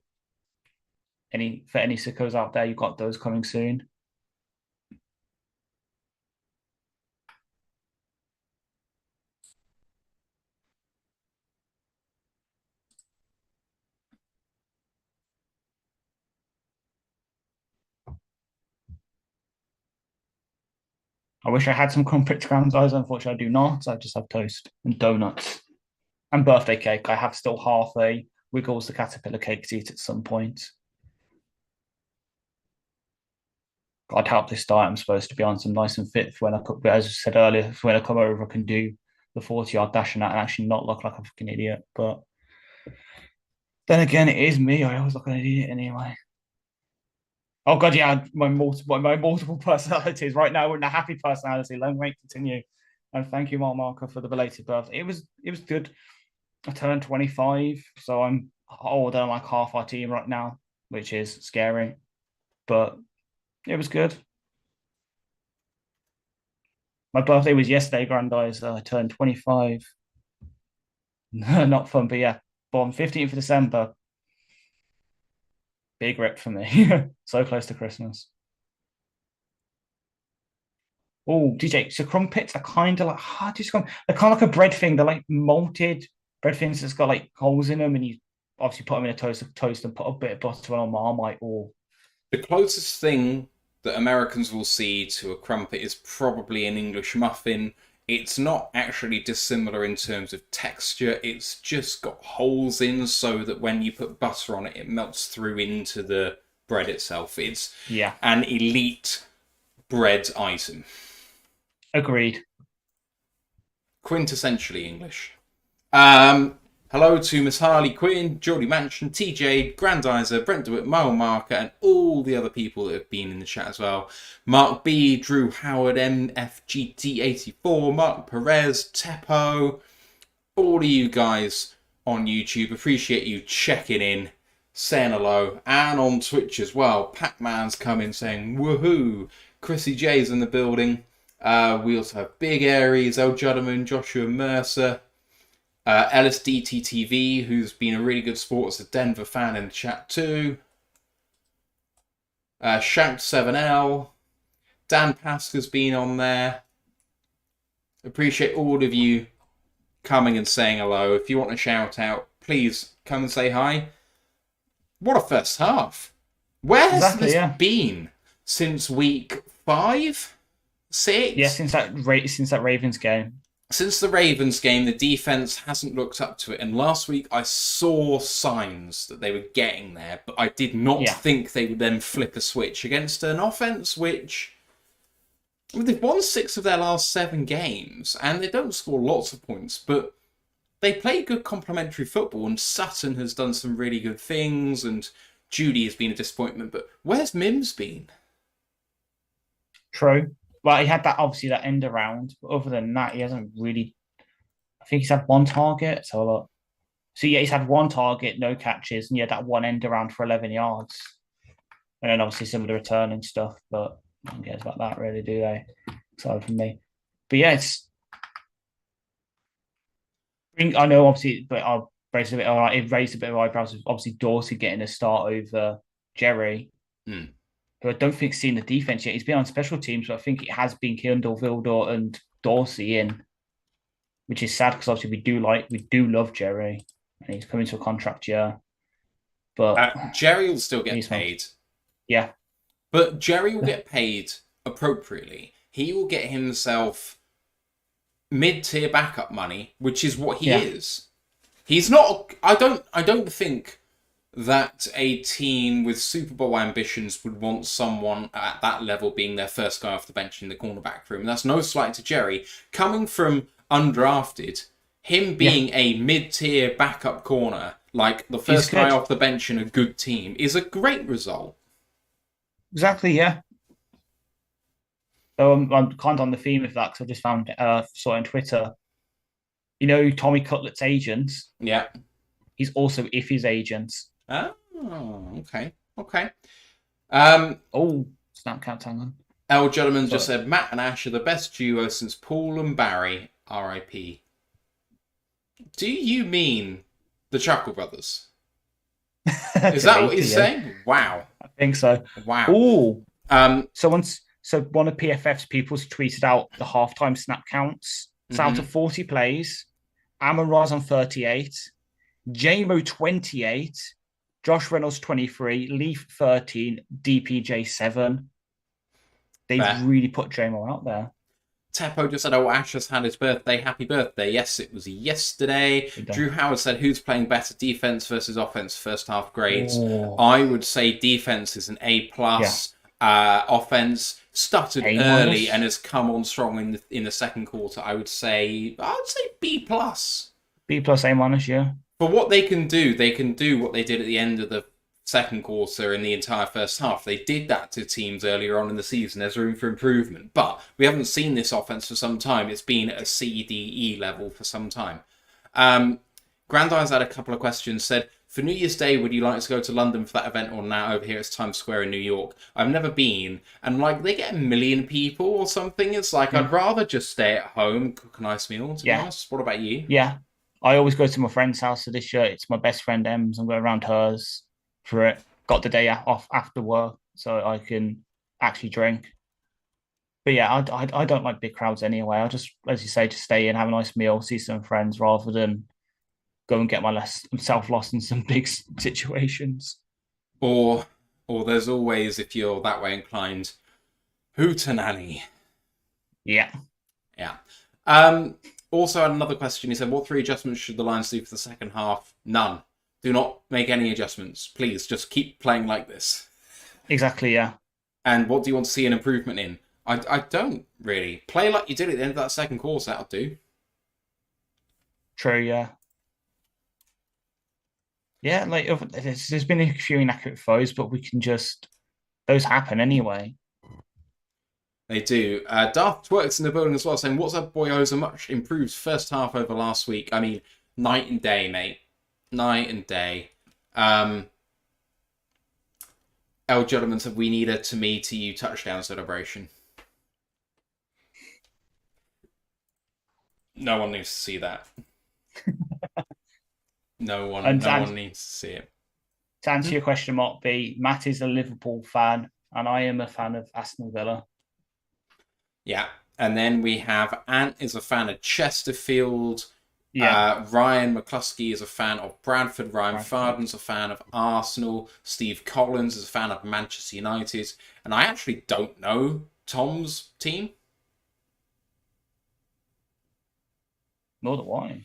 Speaker 2: for any sickos out there, you've got those coming soon. I wish I had some crumpets ground eyes. Unfortunately, I do not. I just have toast and donuts and birthday cake. I have still half a Wiggles the Caterpillar cake to eat at some point. God help this diet. I'm supposed to be on some nice and fit for when I cook. But as I said earlier, when I come over, I can do the 40-yard dash and that and actually not look like a fucking idiot. But then again, it is me. I always look like an idiot anyway. Oh God, yeah, my multiple personalities. Right now, we're in a happy personality. Long way continue. And thank you, Mark Marker, for the belated birthday. It was good. I turned 25, so I'm older than like half our team right now, which is scary. But it was good. My birthday was yesterday, Grandeyes. I turned 25. Not fun, but yeah. Born 15th of December. Big rip for me. So close to Christmas. Oh, DJ, so crumpets are kind of like they're kind of like a bread thing. They're like malted bread things that's got like holes in them, and you obviously put them in a toast and put a bit of butter on Marmite. Or
Speaker 1: the closest thing that Americans will see to a crumpet is probably an English muffin. It's not actually dissimilar in terms of texture. It's just got holes in so that when you put butter on it, it melts through into the bread itself. It's an elite bread item.
Speaker 2: Agreed.
Speaker 1: Quintessentially English. Hello to Miss Harley Quinn, Geordie Mansion, TJ, Grandizer, Brent DeWitt, Mile Marker, and all the other people that have been in the chat as well. Mark B, Drew Howard, MFGT84, Mark Perez, Teppo, all of you guys on YouTube. Appreciate you checking in. saying hello, and on Twitch as well. Pac-Man's coming saying woohoo. Chrissy J's in the building. We also have Big Aries, El Judderman, Joshua Mercer, LSDTTV, who's been a really good sport as a Denver fan in the chat too. Shank7L, Dan Pasker's been on there. Appreciate all of you coming and saying hello. If you want to shout out, please come and say hi. What a first half. Where has this been since week 5? 6?
Speaker 2: Yeah, since that Ravens game.
Speaker 1: Since the Ravens game, the defense hasn't looked up to it. And last week, I saw signs that they were getting there, but I did not think they would then flip a switch against an offense which... I mean, they've won 6 of their last 7 games, and they don't score lots of points, but they play good complementary football, and Sutton has done some really good things, and Judy has been a disappointment, but where's Mims been?
Speaker 2: True. Well, he had that end around, but other than that, he hasn't really... I think he's had 1 target, so he's had 1 target, no catches, and he had that 1 end around for 11 yards. And then obviously some of the returning stuff, but no one cares about that, really, do they? Aside from me. But yeah, I know, obviously, but I'll raise a bit. It raised a bit of eyebrows with obviously Dorsey getting a start over Jerry. But I don't think he's seen the defense yet. He's been on special teams, but I think it has been Kindle, Vildor, and Dorsey in, which is sad because obviously we do love Jerry, and he's coming to a contract year. But
Speaker 1: Jerry will still get paid.
Speaker 2: Yeah,
Speaker 1: but Jerry will get paid appropriately. He will get himself mid-tier backup money, which is what he is. He's not. I don't think that a team with Super Bowl ambitions would want someone at that level being their first guy off the bench in the cornerback room. And that's no slight to Jerry. Coming from undrafted, him being a mid-tier backup corner, like the first guy off the bench in a good team, is a great result.
Speaker 2: Exactly, yeah. So I'm kind of on the theme of that because I just found saw on Twitter. You know Tommy Cutlet's agent?
Speaker 1: Yeah.
Speaker 2: He's also Iffy's agent.
Speaker 1: Oh, okay.
Speaker 2: Snap count, hang on.
Speaker 1: El Gentleman just said, Matt and Ash are the best duo since Poole and Barry, R.I.P. Do you mean the Chuckle Brothers? Is that what he's saying? Wow.
Speaker 2: I think so.
Speaker 1: Wow.
Speaker 2: Oh. So one of PFF's people's tweeted out the halftime snap counts. It's out of 40 plays. Amon Raz on 38. JMO 28. Josh Reynolds 23. Leaf 13. DPJ 7. They've really put JMO out there.
Speaker 1: Teppo just said, Ash has had his birthday. Happy birthday. Yes, it was yesterday. Drew Howard said, who's playing better, defense versus offense, first half grades? I would say defense is an A+. Offense stuttered early and has come on strong in the second quarter. I would say B+.
Speaker 2: B+, A-, yeah.
Speaker 1: For what they can do what they did at the end of the second quarter in the entire first half. They did that to teams earlier on in the season. There's room for improvement. But we haven't seen this offense for some time. It's been at a C, D, E level for some time. Grandine's had a couple of questions. Said, for New Year's Day, would you like to go to London for that event or now over here it's Times Square in New York? I've never been. And they get 1 million people or something. It's I'd rather just stay at home, cook a nice meal, to be honest. What about you?
Speaker 2: Yeah. I always go to my friend's house for this year. It's my best friend Em's. I'm going around hers for it. Got the day off after work so I can actually drink. But yeah, I don't like big crowds anyway. I just, as you say, just stay in, have a nice meal, see some friends rather than go and get myself lost in some big situations.
Speaker 1: Or there's always, if you're that way inclined, Hootenanny.
Speaker 2: Yeah.
Speaker 1: Also had another question. He said, what 3 adjustments should the Lions do for the second half? None. Do not make any adjustments. Please, just keep playing like this.
Speaker 2: Exactly, yeah.
Speaker 1: And what do you want to see an improvement in? I don't really. Play like you did at the end of that second quarter, that'll do.
Speaker 2: True, yeah. Yeah, there's been a few inaccurate throws, but those happen anyway.
Speaker 1: They do. Darth Twerks in the building as well, saying, what's up, boyos? A much improved first half over last week. I mean, night and day, mate. Night and day. El Gentleman said we need a to me to you touchdown celebration. No one needs to see that. No one needs to see it.
Speaker 2: To answer your question, Mark B, Matt is a Liverpool fan, and I am a fan of Aston Villa.
Speaker 1: Yeah. And then we have Ant is a fan of Chesterfield.
Speaker 2: Yeah.
Speaker 1: Ryan McCluskey is a fan of Bradford. Ryan Farden's a fan of Arsenal. Steve Collins is a fan of Manchester United. And I actually don't know Tom's team.
Speaker 2: Nor do I.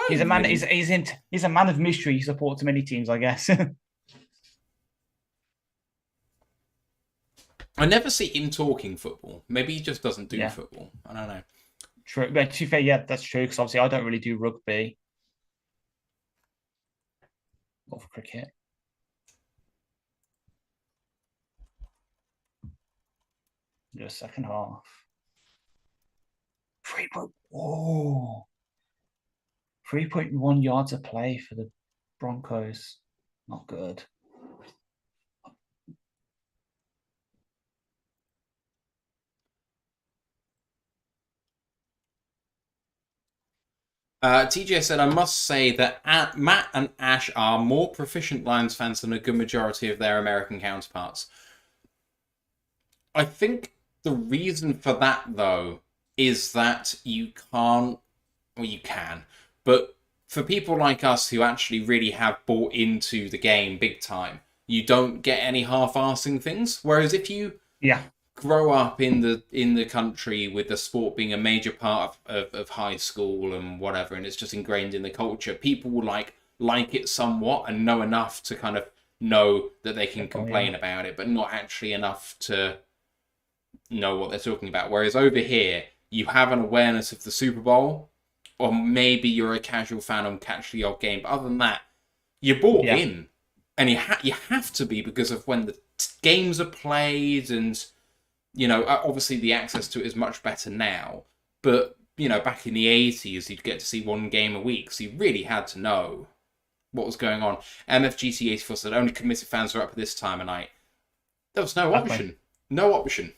Speaker 2: He's a man. Really... He's a man of mystery. He supports many teams, I guess.
Speaker 1: I never see him talking football. Maybe he just doesn't do football. I don't know.
Speaker 2: True. But to be fair, yeah, that's true. Because obviously, I don't really do rugby or cricket. The second half. 3.1 yards a play for the Broncos. Not good.
Speaker 1: TJ said, I must say that Matt and Ash are more proficient Lions fans than a good majority of their American counterparts. I think the reason for that, though, is that you can't, well, you can, but for people like us who actually really have bought into the game big time, you don't get any half-arsing things. Whereas if you grow up in the country with the sport being a major part of high school and whatever, and it's just ingrained in the culture, people will like it somewhat and know enough to kind of know that they can complain about it, but not actually enough to know what they're talking about. Whereas over here, you have an awareness of the Super Bowl, or maybe you're a casual fan and catch the odd game, but other than that, you're bought in, and you have to be because of when the games are played, and you know, obviously the access to it is much better now, but you know, back in the 80s, you'd get to see one game a week, so you really had to know what was going on. MFGT84 said only committed fans are up at this time of night. There was no option. No option.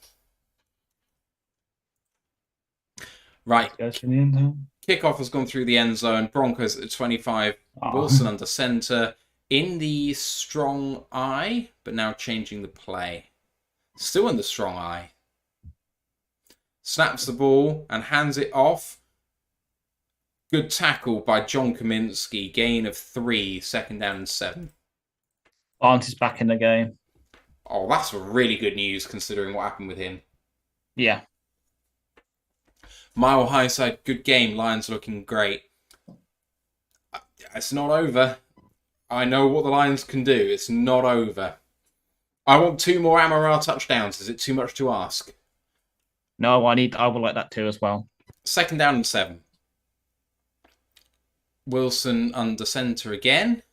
Speaker 1: Right. Kickoff has gone through the end zone. Broncos at 25. Wilson under center. In the strong eye, but now changing the play. Still in the strong eye. Snaps the ball and hands it off. Good tackle by John Kaminsky. Gain of 3. Second down and 7.
Speaker 2: Barnes is back in the game.
Speaker 1: Oh, that's really good news considering what happened with him.
Speaker 2: Yeah.
Speaker 1: Mile High side, good game. Lions looking great. It's not over. I know what the Lions can do. It's not over. I want 2 more Amara touchdowns. Is it too much to ask?
Speaker 2: No, I would like that too as well.
Speaker 1: Second down and 7. Wilson under center again.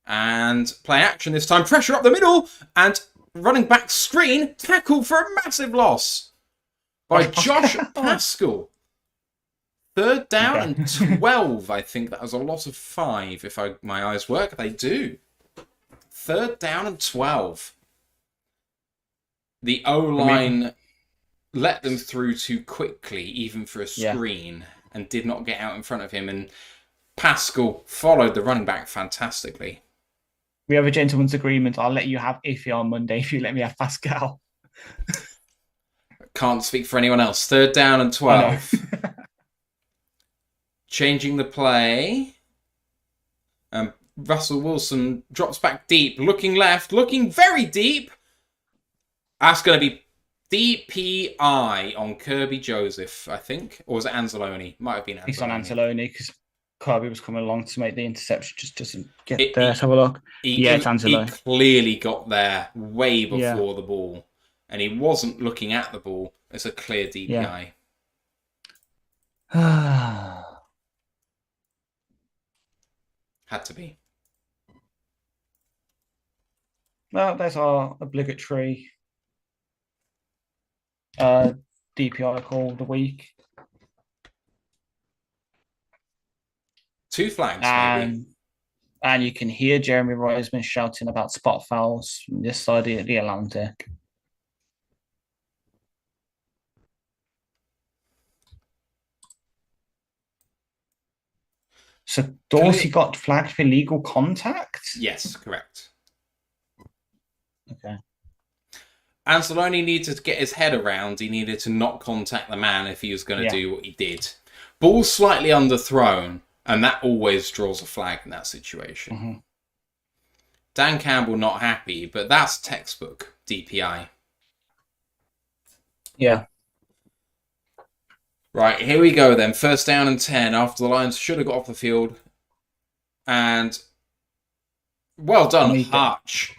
Speaker 1: And play action this time. Pressure up the middle. And running back screen. Tackle for a massive loss by Josh Pascal. Third down and 12. I think that was a lot of 5. If my eyes work, they do. Third down and 12. The O-line let them through too quickly, even for a screen, and did not get out in front of him. And Pascal followed the running back fantastically.
Speaker 2: We have a gentleman's agreement. I'll let you have Iffy on Monday if you let me have Pascal.
Speaker 1: Can't speak for anyone else. Third down and 12. Changing the play. Russell Wilson drops back deep, looking left, looking very deep. That's going to be DPI on Kirby Joseph, I think. Or was it Anzalone? Might have been Anzalone.
Speaker 2: It's on Anzalone because Kirby was coming along to make the interception. Just doesn't get there. Let's have a look. It's Anzalone. He
Speaker 1: clearly got there way before the ball. And he wasn't looking at the ball. It's a clear DPI. Had to be.
Speaker 2: Well, there's our obligatory DPI call of the week.
Speaker 1: 2 flags, maybe.
Speaker 2: And you can hear Jeremy Roseman shouting about spot fouls from this side of the Atlantic. So Dorsey got flagged for illegal contact?
Speaker 1: Yes, correct.
Speaker 2: Okay.
Speaker 1: Anzalone needed to get his head around. He needed to not contact the man if he was going to do what he did. Ball slightly underthrown, and that always draws a flag in that situation.
Speaker 2: Mm-hmm.
Speaker 1: Dan Campbell not happy, but that's textbook DPI.
Speaker 2: Yeah.
Speaker 1: Right, here we go then. First down and 10 after the Lions should have got off the field. And well done, Hutch.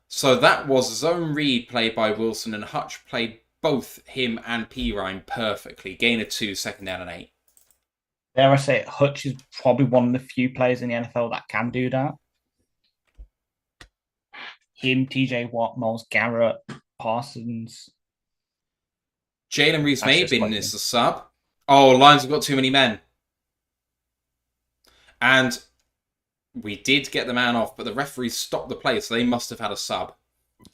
Speaker 1: So that was zone read played by Wilson, and Hutch played both him and Pirine perfectly. Gain of 2, second down and 8.
Speaker 2: Dare I say it, Hutch is probably one of the few players in the NFL that can do that. Him, TJ Watt, Miles Garrett, Parsons.
Speaker 1: Jalen Reese-Maybin is the sub. Oh, Lions have got too many men. And we did get the man off, but the referees stopped the play, so they must have had a sub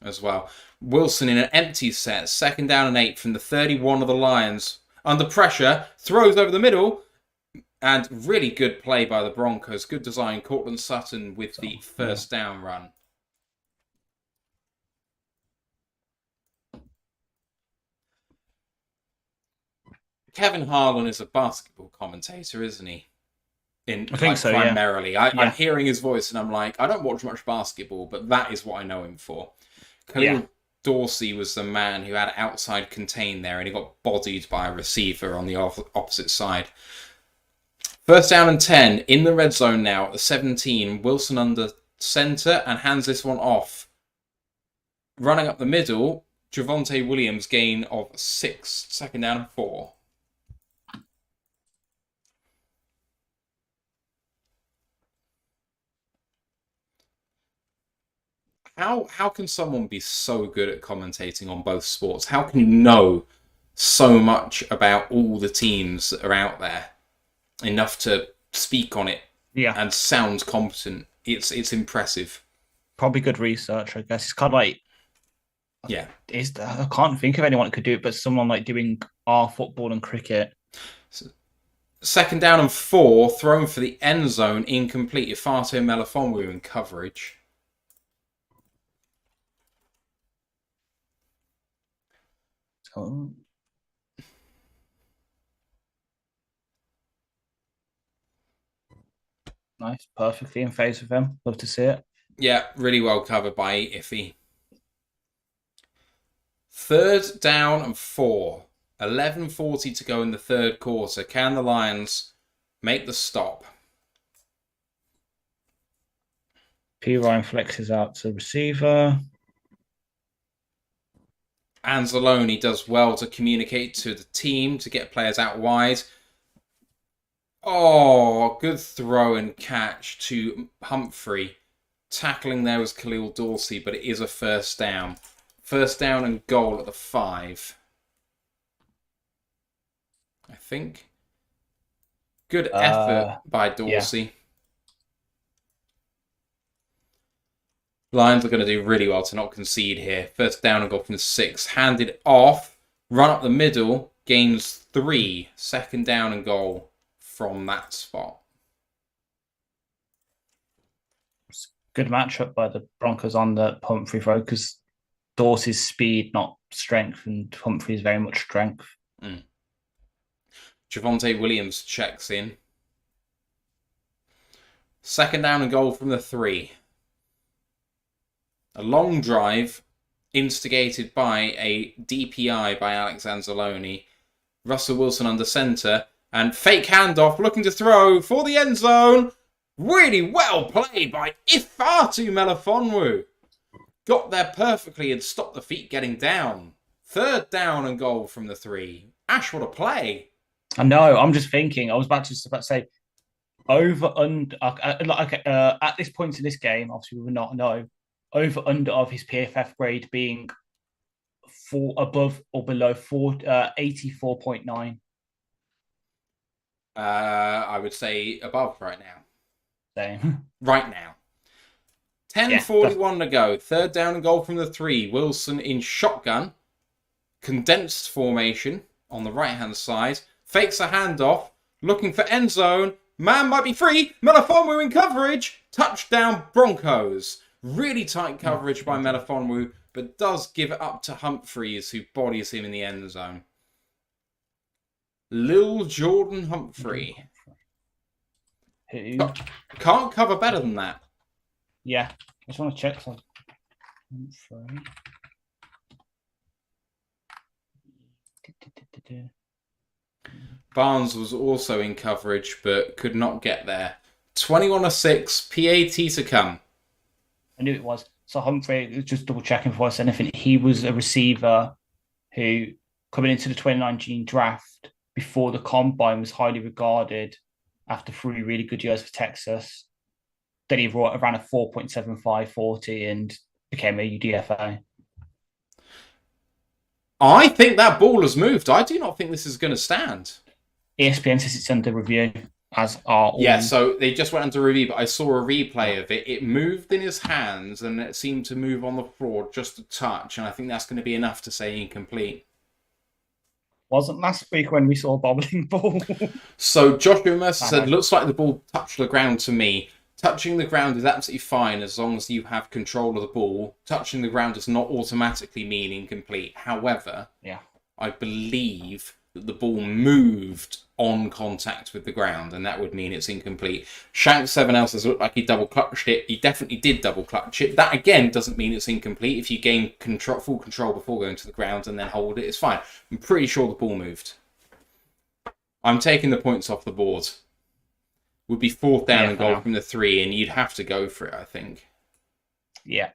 Speaker 1: as well. Wilson in an empty set, second down and 8 from the 31 of the Lions. Under pressure, throws over the middle, and really good play by the Broncos. Good design. Cortland Sutton with the first down run. Kevin Harlan is a basketball commentator, isn't he? I think so, primarily. Yeah. I'm hearing his voice and I'm like, I don't watch much basketball, but that is what I know him for. Khalil Dorsey was the man who had outside contain there, and he got bodied by a receiver on the opposite side. First down and 10 in the red zone now at the 17. Wilson under center and hands this one off. Running up the middle, Javonte Williams gain of 6, second down and 4. How can someone be so good at commentating on both sports? How can you know so much about all the teams that are out there enough to speak on it and sound competent? It's impressive.
Speaker 2: Probably good research, I guess. It's kind of like I can't think of anyone that could do it, but someone like doing our football and cricket.
Speaker 1: Second down and 4, thrown for the end zone, incomplete. Ifato Melifonwu in coverage.
Speaker 2: Nice, perfectly in phase with him. Love to see it.
Speaker 1: Yeah, really well covered by Iffy. Third down and 4. 11:40 to go in the third quarter. Can the Lions make the stop?
Speaker 2: Pirine flexes out to receiver.
Speaker 1: Anzalone does well to communicate to the team to get players out wide. Oh, good throw and catch to Humphrey. Tackling there was Khalil Dorsey, but it is a first down. First down and goal at the 5. I think. Good effort by Dorsey. Lions are going to do really well to not concede here. First down and goal from the 6. Handed off. Run up the middle. Gains 3. Second down and goal from that spot.
Speaker 2: Good matchup by the Broncos on the Humphrey throw, because Dorsey's speed, not strength, and Humphrey's very much strength.
Speaker 1: Javonte Williams checks in. Second down and goal from the 3. A long drive instigated by a DPI by Alex Anzalone. Russell Wilson under center. And fake handoff, looking to throw for the end zone. Really well played by Ifatu Melifonwu. Got there perfectly and stopped the feet getting down. Third down and goal from the 3. Ash, what a play.
Speaker 2: I know, I'm just thinking. I was about to say, over, under... at this point in this game, obviously we will not know. Over, under of his PFF grade being above or below 84.9.
Speaker 1: I would say above right now.
Speaker 2: Same.
Speaker 1: right now. 10:41 to go. Third down and goal from the 3. Wilson in shotgun. Condensed formation on the right-hand side. Fakes a handoff. Looking for end zone. Man might be free. Melifonwu in coverage. Touchdown Broncos. Really tight coverage by Melifonwu, but does give it up to Humphreys, who bodies him in the end zone. Lil Jordan Humphrey.
Speaker 2: Who?
Speaker 1: Can't cover better than that.
Speaker 2: Yeah. I just want to check.
Speaker 1: Barnes was also in coverage, but could not get there. 21-6, PAT to come.
Speaker 2: I knew it was. So Humphrey, just double checking for us anything, he was a receiver who, coming into the 2019 draft, before the combine, was highly regarded after 3 really good years for Texas. Then he ran a 4.75 40 and became a UDFA.
Speaker 1: I think that ball has moved. I do not think this is going to stand.
Speaker 2: ESPN says it's under review, as are all.
Speaker 1: Yeah, so they just went under review, but I saw a replay of it. It moved in his hands, and it seemed to move on the floor just a touch, and I think that's going to be enough to say incomplete.
Speaker 2: Wasn't last week when we saw a bobbling ball?
Speaker 1: So Joshua Mercer said, looks like the ball touched the ground to me. Touching the ground is absolutely fine as long as you have control of the ball. Touching the ground does not automatically mean incomplete. However, I believe that the ball moved on contact with the ground, and that would mean it's incomplete. Shank7L says, looked like he double clutched it. He definitely did double clutch it. That, again, doesn't mean it's incomplete. If you gain full control before going to the ground and then hold it, it's fine. I'm pretty sure the ball moved. I'm taking the points off the board. Would be 4th down and goal from the 3, and you'd have to go for it, I think.
Speaker 2: Yeah.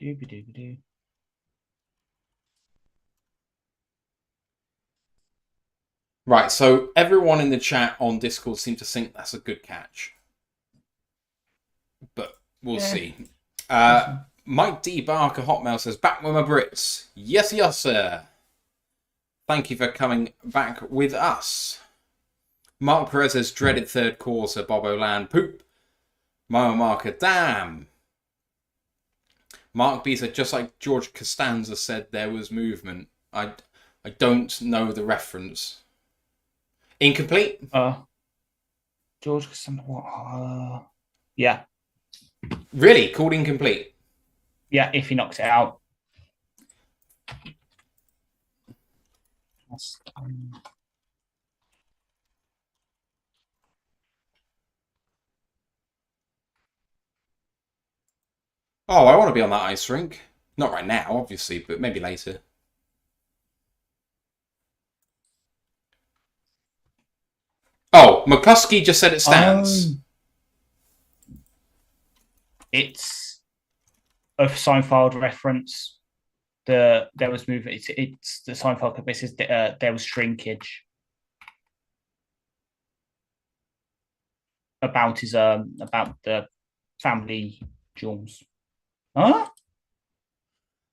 Speaker 2: Doobie-doobie-doo.
Speaker 1: Right, so everyone in the chat on Discord seemed to think that's a good catch. But we'll see. Mike D. Barker Hotmail says, back with my Brits. Yes, yes, sir. Thank you for coming back with us. Mark Perez says, dreaded third quarter, Bob O'Land. Poop. Mama Marker, damn. Mark B said, just like George Costanza said, there was movement. I don't know the reference. Incomplete?
Speaker 2: George Costanza, yeah.
Speaker 1: Really? Called incomplete?
Speaker 2: Yeah, if he knocks it out.
Speaker 1: Oh, I want to be on that ice rink. Not right now, obviously, but maybe later. Oh, McCluskey just said it stands.
Speaker 2: It's a Seinfeld reference. There was movement. It's the Seinfeld bit says there was shrinkage about his about the family jewels. Huh?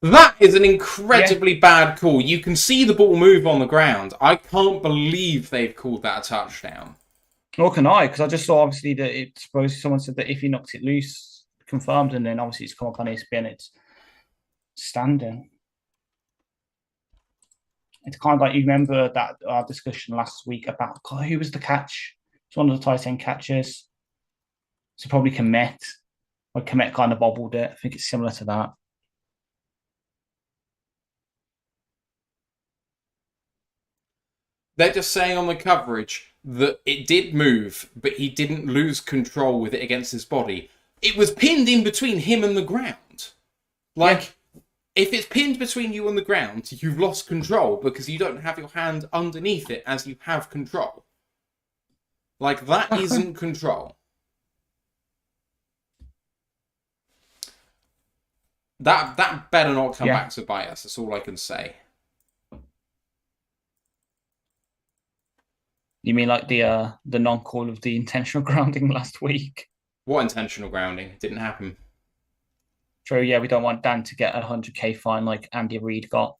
Speaker 1: That is an incredibly bad call. You can see the ball move on the ground. I can't believe they've called that a touchdown.
Speaker 2: Nor can I, because I just saw obviously that it's supposed someone said that if he knocks it loose, confirmed, and then obviously it's come up on ESPN, it's standing. It's kind of like, you remember that our discussion last week about who was the catch? It's one of the tight end catches. So probably Komet. Like Komet kind of bobbled it. I think it's similar to that.
Speaker 1: They're just saying on the coverage that it did move, but he didn't lose control with it against his body. It was pinned in between him and the ground. Like, if it's pinned between you and the ground, you've lost control because you don't have your hand underneath it as you have control. Like, that isn't control. That better not come back to bite us. That's all I can say.
Speaker 2: You mean like the non-call of the intentional grounding last week?
Speaker 1: What intentional grounding? It didn't happen.
Speaker 2: True, yeah, we don't want Dan to get a 100k fine like Andy Reid got.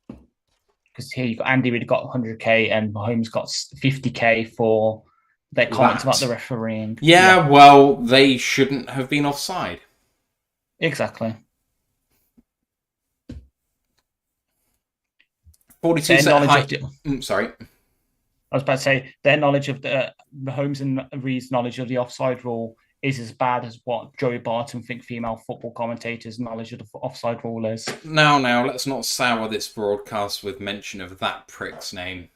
Speaker 2: Because here you got Andy Reid got 100k and Mahomes got 50k for their comments about the refereeing.
Speaker 1: Yeah, well, they shouldn't have been offside.
Speaker 2: Exactly.
Speaker 1: 42 set height. Sorry.
Speaker 2: I was about to say their knowledge of the Mahomes and Reid's knowledge of the offside rule is as bad as what Joey Barton think female football commentators' knowledge of the offside rule is.
Speaker 1: Now, let's not sour this broadcast with mention of that prick's name.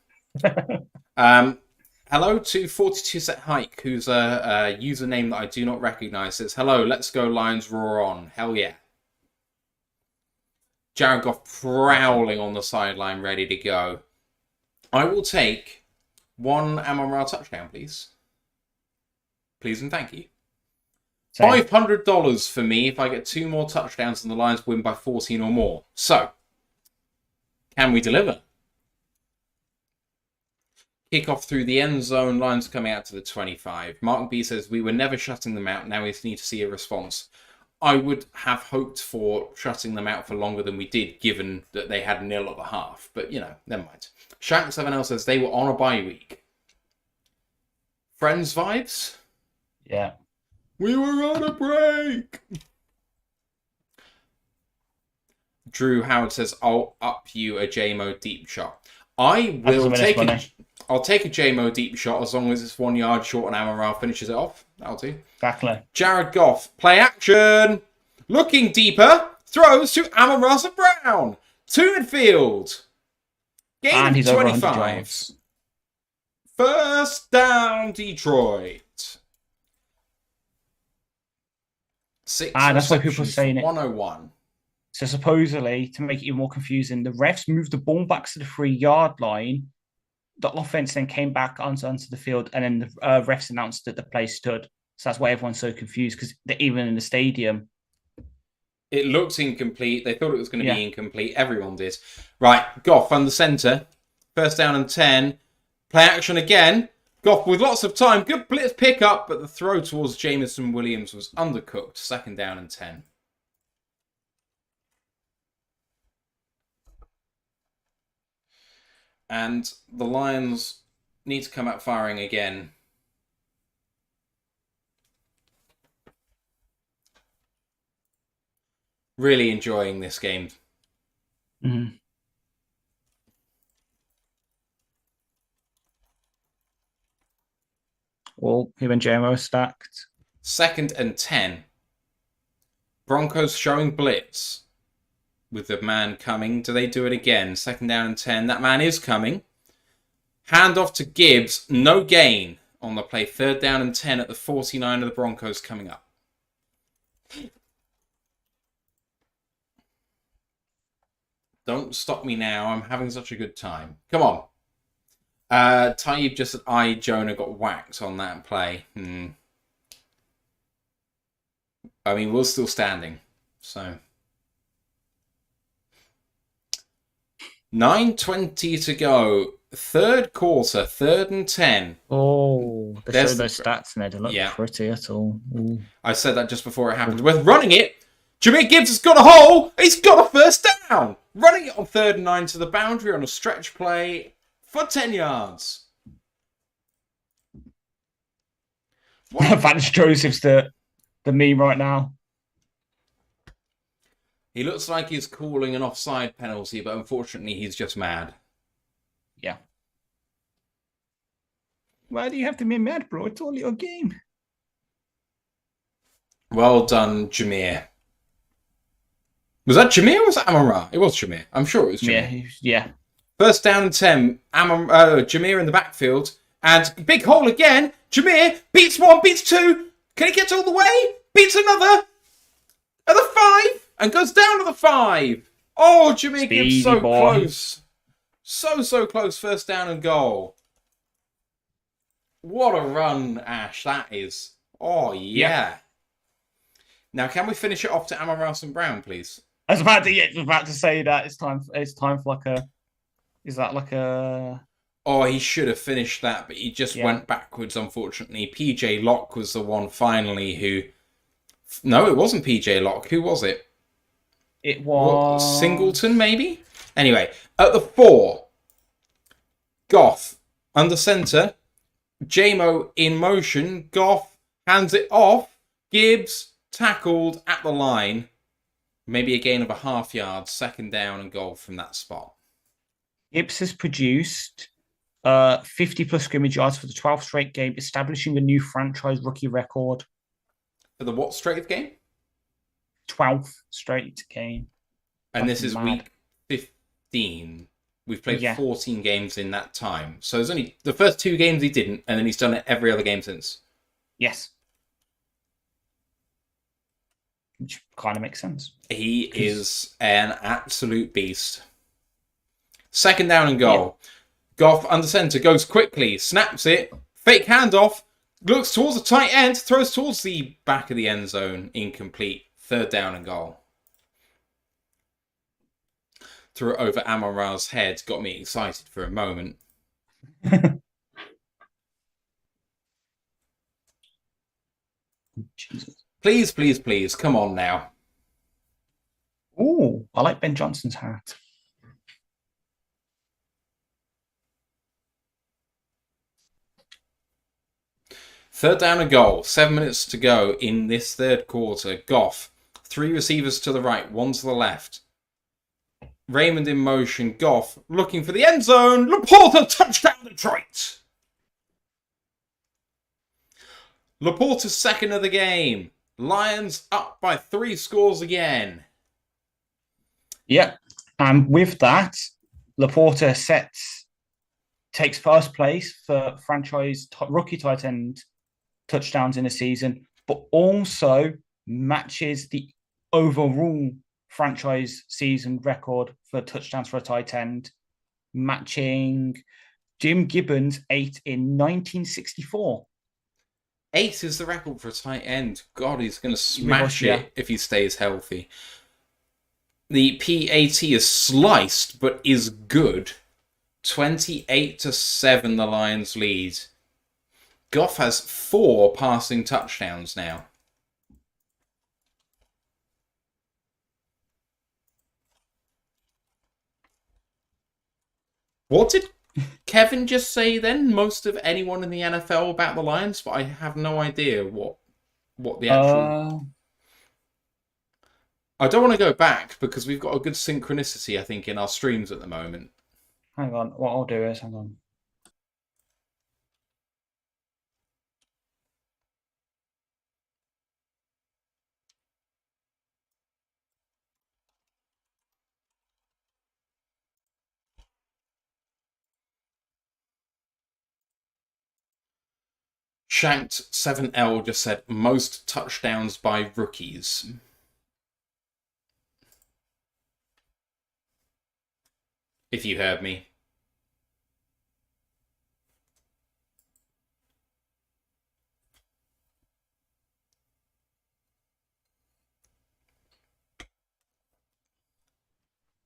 Speaker 1: Hello to 42 set hike, who's a username that I do not recognise. Says, hello, let's go Lions, roar on. Hell yeah. Jared Goff prowling on the sideline, ready to go. I will take one Amon-Ra touchdown, please. Please and thank you. $500 for me if I get 2 more touchdowns and the Lions win by 14 or more. So, can we deliver? Kickoff through the end zone. Lions coming out to the 25. Mark B says, we were never shutting them out. Now we need to see a response. I would have hoped for shutting them out for longer than we did, given that they had 0 at the half. But, you know, never mind. Shank7L says, they were on a bye week. Friends vibes?
Speaker 2: Yeah.
Speaker 1: We were on a break. Drew Howard says, I'll up you a JMO deep shot. I will take I'll take a JMO deep shot as long as it's 1 yard short and Amon-Ra finishes it off. That'll do.
Speaker 2: Exactly.
Speaker 1: Jared Goff, play action. Looking deeper. Throws to Amon-Ra St. Brown. To midfield. Game
Speaker 2: and he's
Speaker 1: 25. First down, Detroit. 6
Speaker 2: that's why people are saying it.
Speaker 1: 101.
Speaker 2: So supposedly, to make it even more confusing, the refs moved the ball back to the 3 yard line. The offense then came back onto the field, and then the refs announced that the play stood. So that's why everyone's so confused, because even in the stadium,
Speaker 1: it looked incomplete. They thought it was going to be incomplete. Everyone did. Right, Goff on the centre. First down and 10. Play action again. Goff with lots of time. Good blitz pickup, but the throw towards Jameson Williams was undercooked. Second down and 10. And the Lions need to come out firing again. Really enjoying this game.
Speaker 2: Mm-hmm. Well, him and JMO are stacked.
Speaker 1: Second and 10. Broncos showing blitz. With the man coming. Do they do it again? Second down and 10. That man is coming. Hand off to Gibbs. No gain on the play. Third down and 10 at the 49 of the Broncos coming up. Don't stop me now. I'm having such a good time. Come on. Taib just said, Jonah got whacked on that play. I mean, we're still standing. So 9:20 to go. Third quarter, 3rd and 10.
Speaker 2: Oh, they show those stats and they don't look pretty at all. Ooh.
Speaker 1: I said that just before it happened. We're running it. Jameer Gibbs has got a hole. He's got a first down. Running it on 3rd and 9 to the boundary on a stretch play for 10 yards.
Speaker 2: Vance Joseph's the meme right now.
Speaker 1: He looks like he's calling an offside penalty, but unfortunately he's just mad.
Speaker 2: Yeah. Why do you have to be mad, bro? It's only a game.
Speaker 1: Well done, Jameer. Was that Jameer or was that Amon-Ra? It was Jameer. I'm sure it was Jameer.
Speaker 2: Yeah.
Speaker 1: First down and 10. Jameer in the backfield. And big hole again. Jameer beats 1, beats 2. Can he get all the way? Beats another. At the 5. And goes down to the 5. Oh, Jameer Gibbs so close. So close. First down and goal. What a run, Ash. That is. Oh, yeah. Now, can we finish it off to Amon-Ra St. Brown, please?
Speaker 2: I was about to say that it's time for like a. Is that like a?
Speaker 1: Oh, he should have finished that, but he just went backwards. Unfortunately, PJ Locke was the one finally who No, it wasn't PJ Locke. Who was it?
Speaker 2: It
Speaker 1: What,
Speaker 2: was
Speaker 1: Singleton, maybe? Anyway, at the 4, Goff under centre. JMO in motion. Goff hands it off. Gibbs tackled at the line. Maybe a gain of a half yard. Second down and goal from that spot.
Speaker 2: Gibbs has produced 50 plus scrimmage yards for the 12th straight game, establishing a new franchise rookie record.
Speaker 1: For the what straight game?
Speaker 2: 12th straight game.
Speaker 1: And
Speaker 2: That's
Speaker 1: this is
Speaker 2: mad.
Speaker 1: week 15. We've played
Speaker 2: Yeah.
Speaker 1: 14 games in that time. So there's only the first 2 games he didn't, and then he's done it every other game since.
Speaker 2: Yes. Which kind of makes sense.
Speaker 1: He is an absolute beast. Second down and goal. Yeah. Goff under centre, goes quickly, snaps it, fake handoff, looks towards the tight end, throws towards the back of the end zone, incomplete. Third down and goal. Threw it over Amon-Ra's head, got me excited for a moment.
Speaker 2: Jesus.
Speaker 1: Please, please, please, come on now.
Speaker 2: Oh, I like Ben Johnson's hat.
Speaker 1: Third down and goal. 7 minutes to go in this third quarter. Goff, 3 receivers to the right, 1 to the left. Raymond in motion. Goff looking for the end zone. Laporta, touchdown Detroit. Laporta's second of the game. Lions up by 3 scores again.
Speaker 2: Yeah. And with that, Laporta takes first place for franchise rookie tight end touchdowns in a season, but also matches the overall franchise season record for touchdowns for a tight end, matching Jim Gibbons' 8 in 1964.
Speaker 1: 8 is the record for a tight end. God, he's going to smash it if he stays healthy. The PAT is sliced, but is good. 28-7, the Lions lead. Goff has 4 passing touchdowns now. What did Kevin just say then? Most of anyone in the NFL about the Lions, but I have no idea what the actual... I don't want to go back because we've got a good synchronicity, I think, in our streams at the moment.
Speaker 2: Hang on. What I'll do is, hang on.
Speaker 1: Shanked 7L just said most touchdowns by rookies. If you heard me.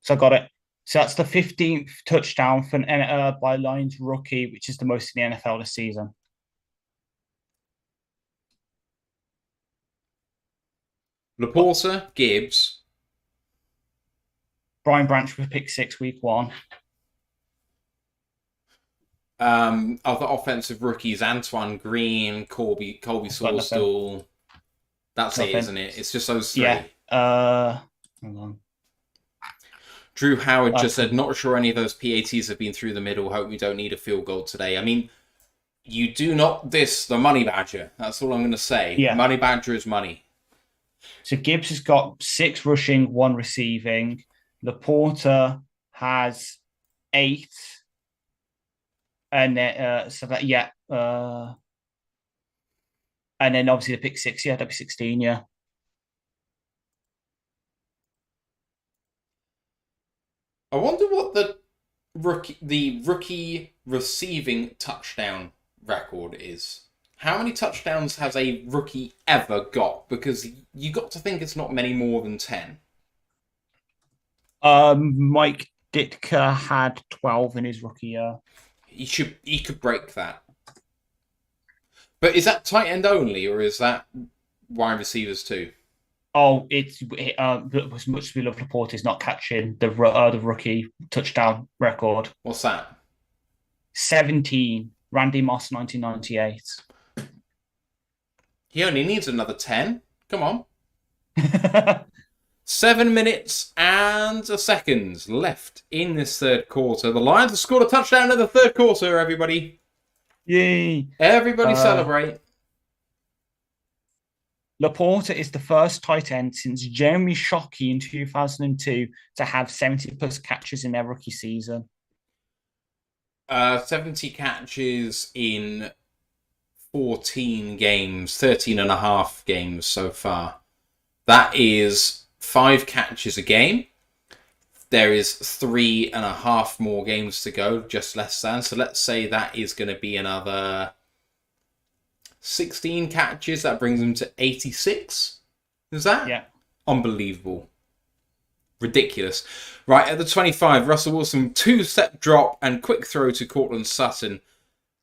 Speaker 2: So I got it. So that's the 15th touchdown for by Lions rookie, which is the most in the NFL this season.
Speaker 1: Laporta, Gibbs.
Speaker 2: Brian Branch with pick 6 week 1.
Speaker 1: Other offensive rookies, Antoine Green, Colby Sawstall. That's it, isn't it? It's just those 3.
Speaker 2: Yeah. Hang on.
Speaker 1: Drew Howard just said, not sure any of those PATs have been through the middle. Hope we don't need a field goal today. I mean, you do not diss the money badger. That's all I'm going to say.
Speaker 2: Yeah.
Speaker 1: Money badger is money.
Speaker 2: So Gibbs has got 6 rushing, 1 receiving. Laporta has 8. And then, and then obviously the pick 6, that'd be 16, yeah.
Speaker 1: I wonder what the rookie receiving touchdown record is. How many touchdowns has a rookie ever got? Because you got to think it's not many more than 10.
Speaker 2: Mike Ditka had 12 in his rookie year.
Speaker 1: He could break that. But is that tight end only, or is that wide receivers too.
Speaker 2: Oh, as much as we love Laporte is not catching the rookie touchdown record.
Speaker 1: What's that?
Speaker 2: 17. Randy Moss, 1998.
Speaker 1: He only needs another 10. Come on. 7 minutes and a second left in this third quarter. The Lions have scored a touchdown in the third quarter, everybody.
Speaker 2: Yay.
Speaker 1: Everybody celebrate.
Speaker 2: Laporte is the first tight end since Jeremy Shockey in 2002 to have 70-plus catches in their rookie season.
Speaker 1: 70 catches in 14 games, 13 and a half games so far. That is 5 catches a game. There is 3.5 more games to go, just less than. So let's say that is going to be another 16 catches. That brings him to 86. Is that?
Speaker 2: Yeah.
Speaker 1: Unbelievable. Ridiculous. Right, at the 25, Russell Wilson, 2-step drop and quick throw to Cortland Sutton.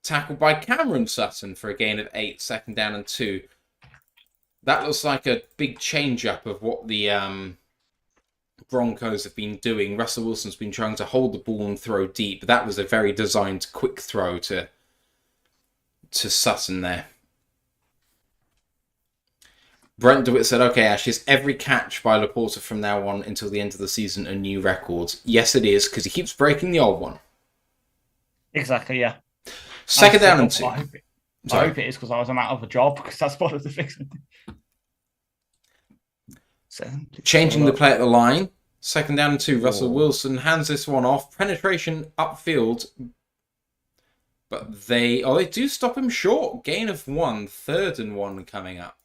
Speaker 1: Tackled by Cameron Sutton for a gain of 8, 2nd down and 2. That looks like a big change-up of what the Broncos have been doing. Russell Wilson's been trying to hold the ball and throw deep. That was a very designed quick throw to Sutton there. Brent DeWitt said, okay, Ash, is every catch by Laporte from now on until the end of the season a new record? Yes, it is, because he keeps breaking the old one.
Speaker 2: Exactly, yeah.
Speaker 1: 2nd down and 2.
Speaker 2: I hope it is because I was out of a job because that's part of the fix.
Speaker 1: Changing the play at the line. 2nd down and 2. Russell Wilson hands this one off. Penetration upfield. But they do stop him short. Gain of 1. 3rd and 1 coming up.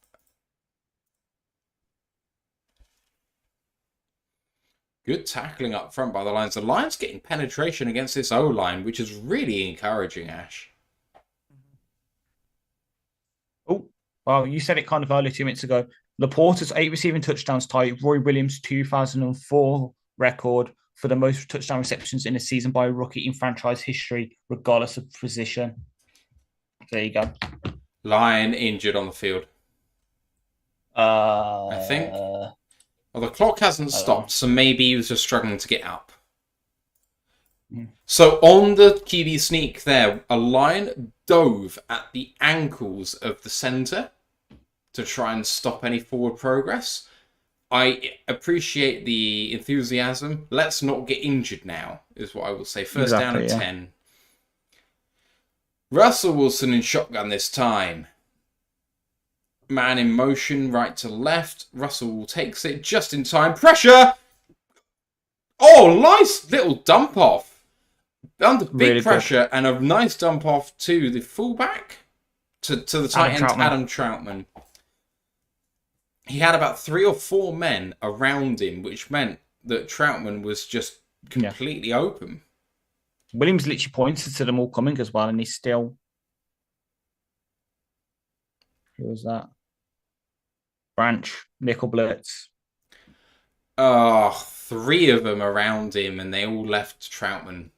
Speaker 1: Good tackling up front by the Lions. The Lions getting penetration against this O-line, which is really encouraging, Ash.
Speaker 2: Oh, well, you said it kind of earlier 2 minutes ago. Laporte's 8 receiving touchdowns tie Roy Williams' 2004 record for the most touchdown receptions in a season by a rookie in franchise history, regardless of position. There you go.
Speaker 1: Lion injured on the field. I think. Well, the clock hasn't stopped, so maybe he was just struggling to get up. So on the QB sneak there, a Lion dove at the ankles of the center to try and stop any forward progress. I appreciate the enthusiasm. Let's not get injured now, is what I will say. First down and 10. Russell Wilson in shotgun this time. Man in motion, right to left. Russell takes it just in time. Pressure! Oh, nice little dump off. Under big really pressure, and a nice dump off to the fullback. To the tight end, Adam Troutman. He had about 3 or 4 men around him, which meant that Troutman was just completely open.
Speaker 2: Williams literally pointed to them all coming as well, and he's still... Who was that? Branch, nickel blitz.
Speaker 1: 3 of them around him, and they all left Troutman.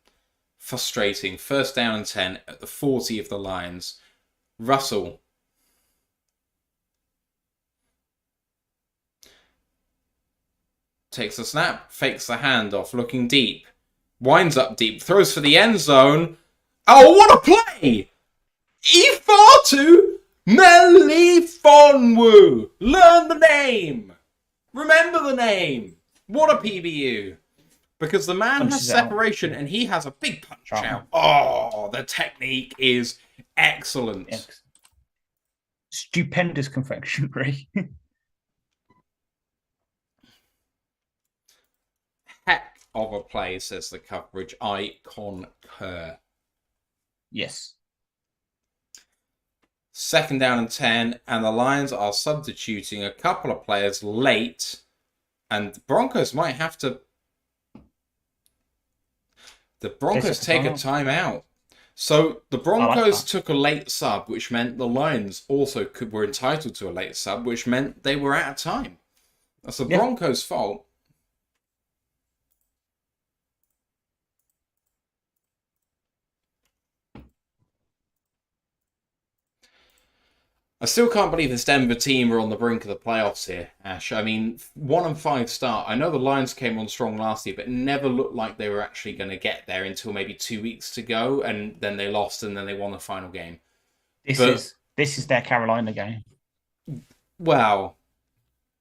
Speaker 1: Frustrating. First down and 10 at the 40 of the Lions. Russell. Takes the snap, fakes the handoff, looking deep. Winds up deep, throws for the end zone. Oh, what a play! Ifatu Melifonwu. Learn the name. Remember the name. What a PBU. Because the man has separation and he has a big punch out. Oh, the technique is excellent.
Speaker 2: Stupendous confectionery.
Speaker 1: Heck of a play, says the coverage. I concur.
Speaker 2: Yes.
Speaker 1: 2nd down and 10, and the Lions are substituting a couple of players late, and the Broncos might have to... The Broncos take a timeout. So the Broncos took a late sub, which meant the Lions also were entitled to a late sub, which meant they were out of time. That's the Broncos' fault. I still can't believe this Denver team are on the brink of the playoffs here, Ash. I mean, 1-5 start. I know the Lions came on strong last year, but it never looked like they were actually going to get there until maybe 2 weeks to go, and then they lost, and then they won the final game.
Speaker 2: This is their Carolina game.
Speaker 1: Well,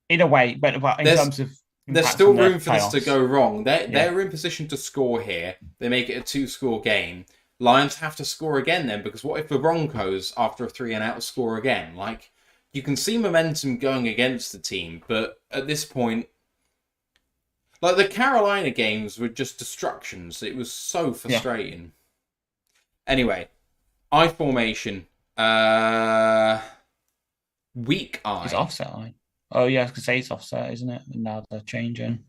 Speaker 2: in a way, but in terms of
Speaker 1: there's still room for this to go wrong. They're in position to score here. They make it a 2-score game. Lions have to score again then, because what if the Broncos, after a 3-and-out, score again? Like, you can see momentum going against the team, but at this point, like the Carolina games were just destructions. It was so frustrating. Yeah. Anyway, I formation. Weak eye.
Speaker 2: It's offset eye. Oh yeah, I was gonna say it's offset, isn't it? And now they're changing.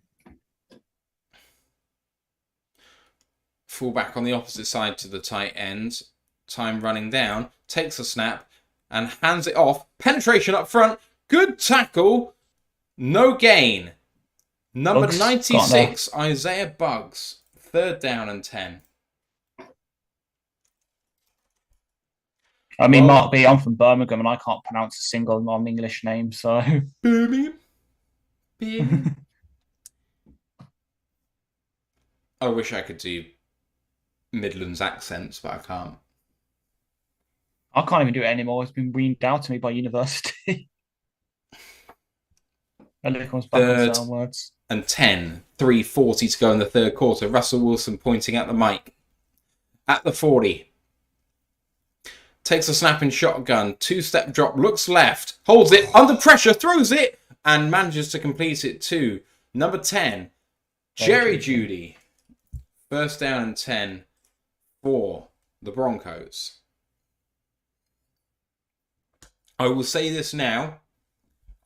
Speaker 1: Fullback on the opposite side to the tight end. Time running down. Takes a snap and hands it off. Penetration up front. Good tackle. No gain. Number 96, Isaiah Buggs. 3rd down and 10.
Speaker 2: I mean, Mark B, I'm from Birmingham and I can't pronounce a single non-English name, so...
Speaker 1: Birmingham. I wish I could do Midlands accents, but I can't.
Speaker 2: I can't even do it anymore. It's been weaned out to me by university. Comes back on sound words.
Speaker 1: And 10. 3:40 to go in the third quarter. Russell Wilson pointing at the mic. At the 40. Takes a snapping shotgun. 2-step drop. Looks left. Holds it. Under pressure. Throws it. And manages to complete it to number 10. Jerry Jeudy. 1st down and 10 for the Broncos. I will say this now.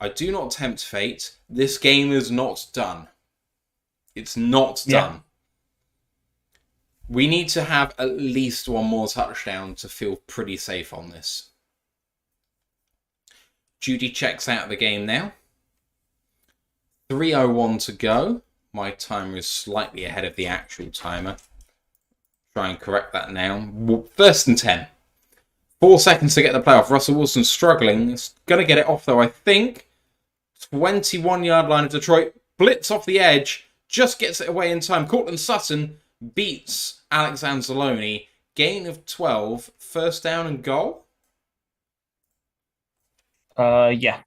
Speaker 1: I do not tempt fate. This game is not done. It's not done. We need to have at least one more touchdown to feel pretty safe on this. Jeudy checks out of the game now. 3:01 to go. My timer is slightly ahead of the actual timer. Try and correct that now. 1st and 10. 4 seconds to get the playoff. Russell Wilson struggling. He's going to get it off though, I think. 21-yard line of Detroit. Blitz off the edge. Just gets it away in time. Cortland Sutton beats Alex Anzalone. Gain of 12. 1st down and goal?
Speaker 2: Yeah.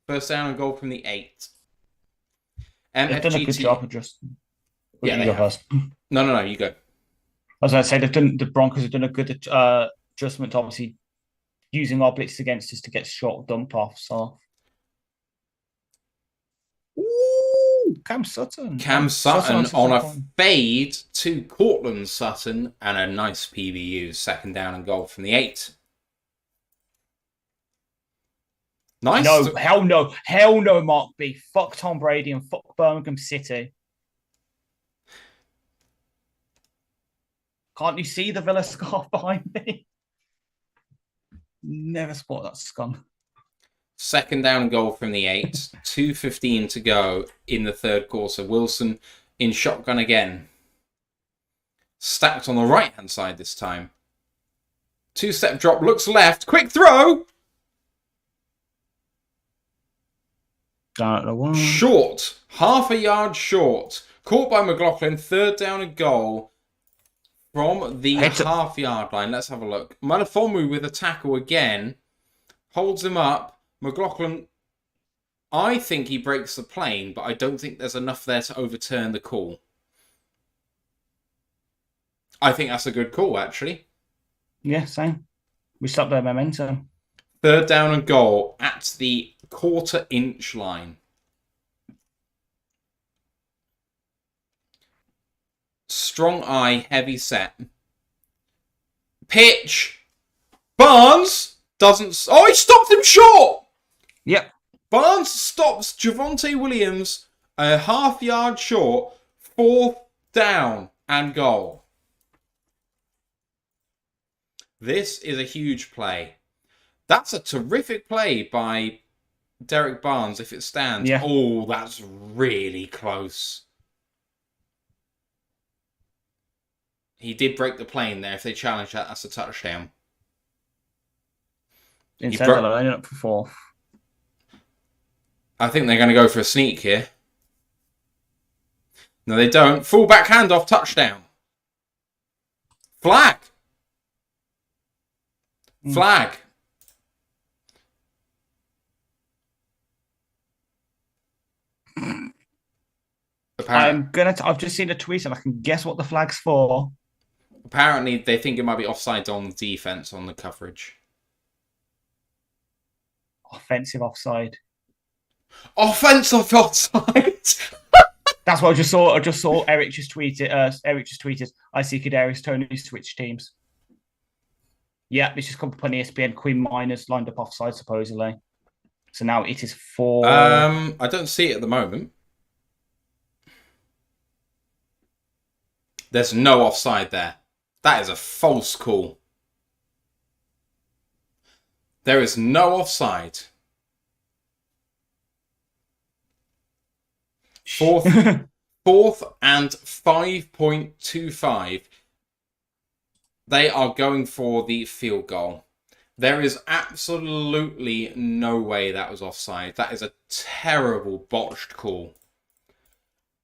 Speaker 1: 1st down and goal from the 8.
Speaker 2: They've done a good job adjusting.
Speaker 1: Yeah, they have. No, you go.
Speaker 2: I was going to say, the Broncos have done a good adjustment to obviously using our blitz against us to get short dump offs off. Ooh, Cam Sutton
Speaker 1: on a fade to Cortland Sutton and a nice PBU. 2nd down and goal from the 8. Nice.
Speaker 2: No, hell no, Mark B. Fuck Tom Brady and fuck Birmingham City. Can't you see the Villa scarf behind me? Never spot that scum.
Speaker 1: 2nd down and goal from the 8. 2:15 to go in the third quarter. Wilson in shotgun again. Stacked on the right-hand side this time. 2-step drop, looks left. Quick throw! Short. 1/2 yard short. Caught by McLaughlin. 3rd down and goal from the 1/2 yard line. Let's have a look. Malifomu with a tackle again. Holds him up. McLaughlin, I think he breaks the plane, but I don't think there's enough there to overturn the call. I think that's a good call, actually.
Speaker 2: Yeah, same. We stopped their momentum.
Speaker 1: 3rd down and goal at the 1/4 inch line. Strong eye, heavy set. Pitch. Barnes doesn't... Oh, he stopped him short!
Speaker 2: Yep.
Speaker 1: Barnes stops Javonte Williams a 1/2 yard short. 4th down and goal. This is a huge play. That's a terrific play by Derek Barnes if it stands.
Speaker 2: Yeah.
Speaker 1: Oh, that's really close. He did break the plane there. If they challenge that, that's a touchdown.
Speaker 2: Instead, they're lining up for fourth.
Speaker 1: I think they're going to go for a sneak here. No, they don't. Full back handoff, touchdown. Flag. Flag.
Speaker 2: I've just seen a tweet and I can guess what the flag's for.
Speaker 1: Apparently, they think it might be offside on the defense on the coverage.
Speaker 2: Offensive offside.
Speaker 1: Offensive offside.
Speaker 2: That's what I just saw. Eric just tweeted. I see Kadarius Toney switch teams. Yeah, this just come up on ESPN. Queen Miners lined up offside supposedly. So now it is for.
Speaker 1: I don't see it at the moment. There's no offside there. That is a false call. There is no offside. Fourth and 5.25. They are going for the field goal. There is absolutely no way that was offside. That is a terrible botched call.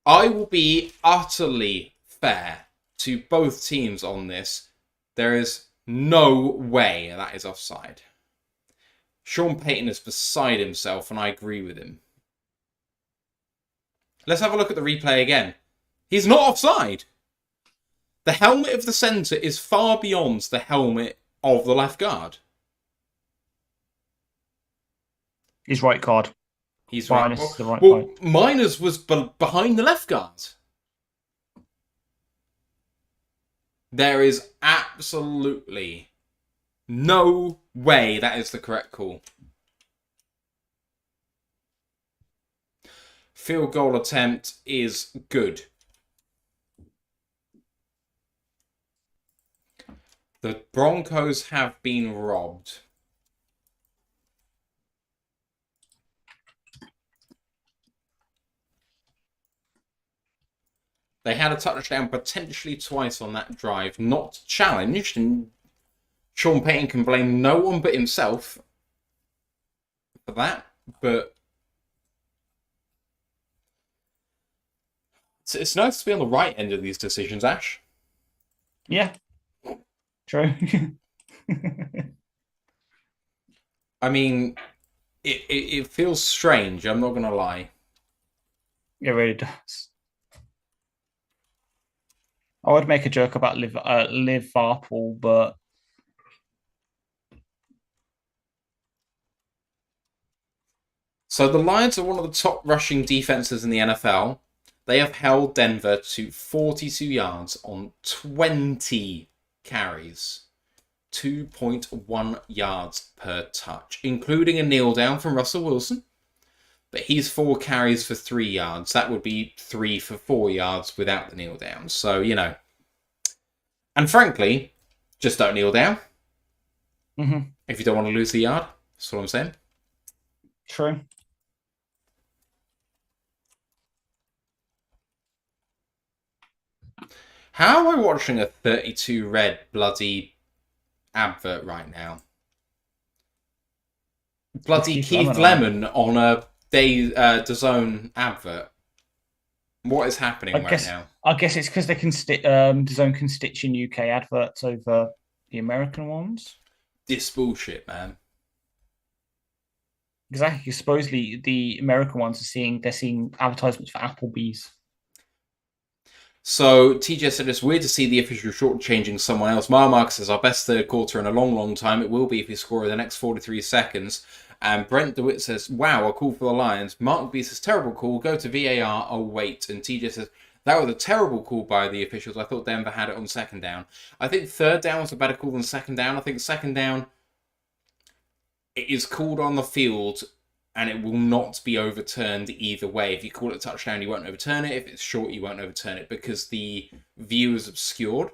Speaker 1: I will be utterly fair to both teams on this. There is no way that is offside. Sean Payton is beside himself, and I agree with him. Let's have a look at the replay again. He's not offside. The helmet of the centre is far beyond the helmet of the left guard.
Speaker 2: His right guard.
Speaker 1: He's right.
Speaker 2: Well,
Speaker 1: Miners was behind the left guard. There is absolutely no way that is the correct call. Field goal attempt is good. The Broncos have been robbed. They had a touchdown potentially twice on that drive, not challenged, and Sean Payton can blame no one but himself for that, but it's nice to be on the right end of these decisions, Ash.
Speaker 2: Yeah, true.
Speaker 1: I mean, it feels strange, I'm not going to lie.
Speaker 2: It really does. I would make a joke about Liverpool, but
Speaker 1: so the Lions are one of the top rushing defenses in the NFL. They have held Denver to 42 yards on 20 carries. 2.1 yards per touch, including a kneel down from Russell Wilson. But he's 4 carries for 3 yards. That would be 3 for 4 yards without the kneel down. So, you know. And frankly, just don't kneel down.
Speaker 2: Mm-hmm.
Speaker 1: If you don't want to lose the yard. That's what I'm saying.
Speaker 2: True.
Speaker 1: How am I watching a 32 red bloody advert right now? Bloody Keith Lemon on a DAZN advert. What is happening right now?
Speaker 2: I guess it's because they can DAZN can stitch in UK adverts over the American ones.
Speaker 1: This bullshit, man.
Speaker 2: Exactly. Supposedly the American ones they're seeing advertisements for Applebee's.
Speaker 1: So TJ said it's weird to see the official shortchanging someone else. Mark says our best third quarter in a long, long time. It will be if we score in the next 43 seconds. And Brent DeWitt says, wow, a call for the Lions. Mark B says, terrible call. Go to VAR. Oh, wait. And TJ says, that was a terrible call by the officials. I thought Denver had it on second down. I think third down was a better call than second down. I think second down, it is called on the field and it will not be overturned either way. If you call it a touchdown, you won't overturn it. If it's short, you won't overturn it because the view is obscured.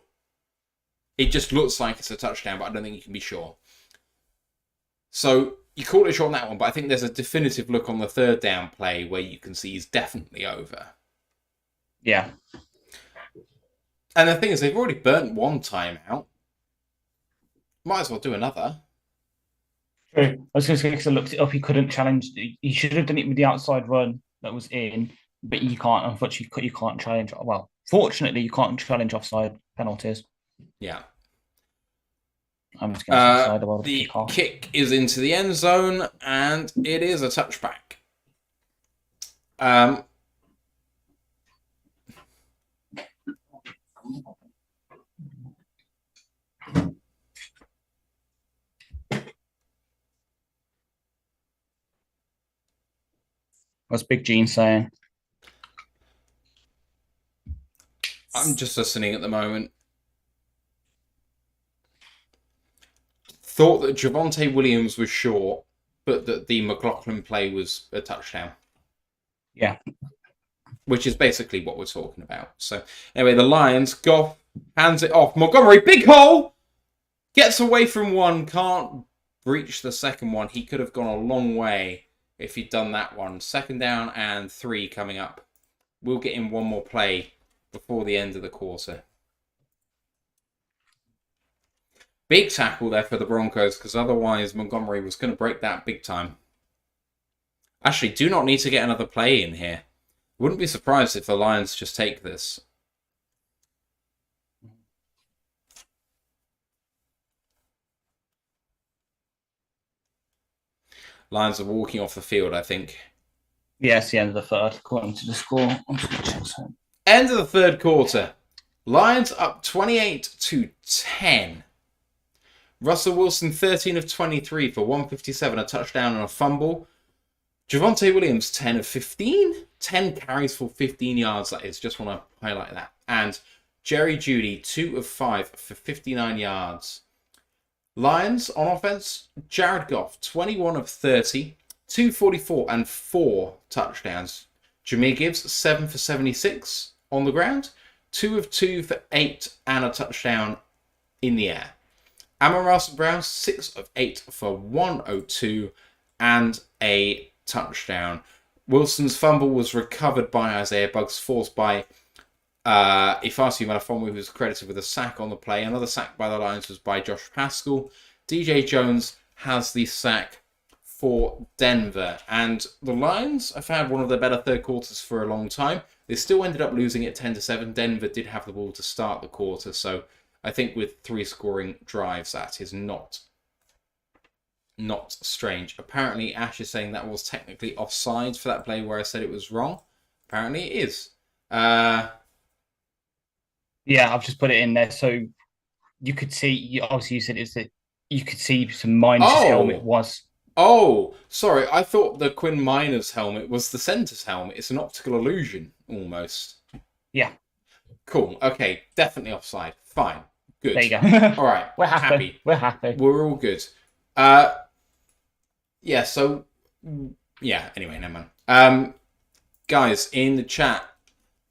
Speaker 1: It just looks like it's a touchdown, but I don't think you can be sure. So you call it short on that one, but I think there's a definitive look on the third down play where you can see he's definitely over.
Speaker 2: Yeah.
Speaker 1: And the thing is, they've already burnt one timeout. Might as well do another.
Speaker 2: I was going to say, because I looked it up, he couldn't challenge. He should have done it with the outside run that was in, but you can't. Unfortunately, you can't challenge. Well, fortunately, you can't challenge offside penalties.
Speaker 1: Yeah.
Speaker 2: I'm just going to offside about the
Speaker 1: The
Speaker 2: kick off.
Speaker 1: kick is into the end zone, and it is a touchback.
Speaker 2: What's Big Gene saying?
Speaker 1: I'm just listening at the moment. Thought that Javonte Williams was short, but that the McLaughlin play was a touchdown.
Speaker 2: Yeah.
Speaker 1: Which is basically what we're talking about. So, anyway, the Lions, Goff hands it off. Montgomery, big hole! Gets away from one, can't reach the second one. He could have gone a long way if he'd done that one. 2nd down and 3 coming up. We'll get in one more play before the end of the quarter. Big tackle there for the Broncos, because otherwise Montgomery was going to break that big time. Actually, do not need to get another play in here. Wouldn't be surprised if the Lions just take this. Lions are walking off the field, I think.
Speaker 2: Yes, the end of the third, according to the score. I'm just going to check something.
Speaker 1: End of the third quarter. Lions up 28-10. Russell Wilson 13 of 23 for 157, a touchdown and a fumble. Javonte Williams 10 of 15. 10 carries for 15 yards, that is. Just want to highlight that. And Jerry Jeudy 2 of 5 for 59 yards. Lions on offense, Jared Goff 21 of 30, 244 and 4 touchdowns. Jahmyr Gibbs 7 for 76 on the ground, 2 of 2 for 8 and a touchdown in the air. Amon-Ra St. Brown 6 of 8 for 102 and a touchdown. Wilson's fumble was recovered by Isaiah Buggs, forced by Ifeatu Melifonwu, who was credited with a sack on the play. Another sack by the Lions was by Josh Pascal. DJ Jones has the sack for Denver. And the Lions have had one of their better third quarters for a long time. They still ended up losing it 10-7. Denver did have the ball to start the quarter. So I think with 3 scoring drives, that is not strange. Apparently, Ash is saying that was technically offside for that play where I said it was wrong. Apparently it is.
Speaker 2: Yeah, I've just put it in there. So you could see, obviously you said it's that you could see some minus helmet was.
Speaker 1: Oh, sorry. I thought the Quinn Miners helmet was the center's helmet. It's an optical illusion, almost.
Speaker 2: Yeah.
Speaker 1: Cool. Okay. Definitely offside. Fine. Good.
Speaker 2: There you go.
Speaker 1: All right.
Speaker 2: We're happy. We're happy.
Speaker 1: We're all good. Yeah, so... Yeah, anyway, never mind. Guys, in the chat,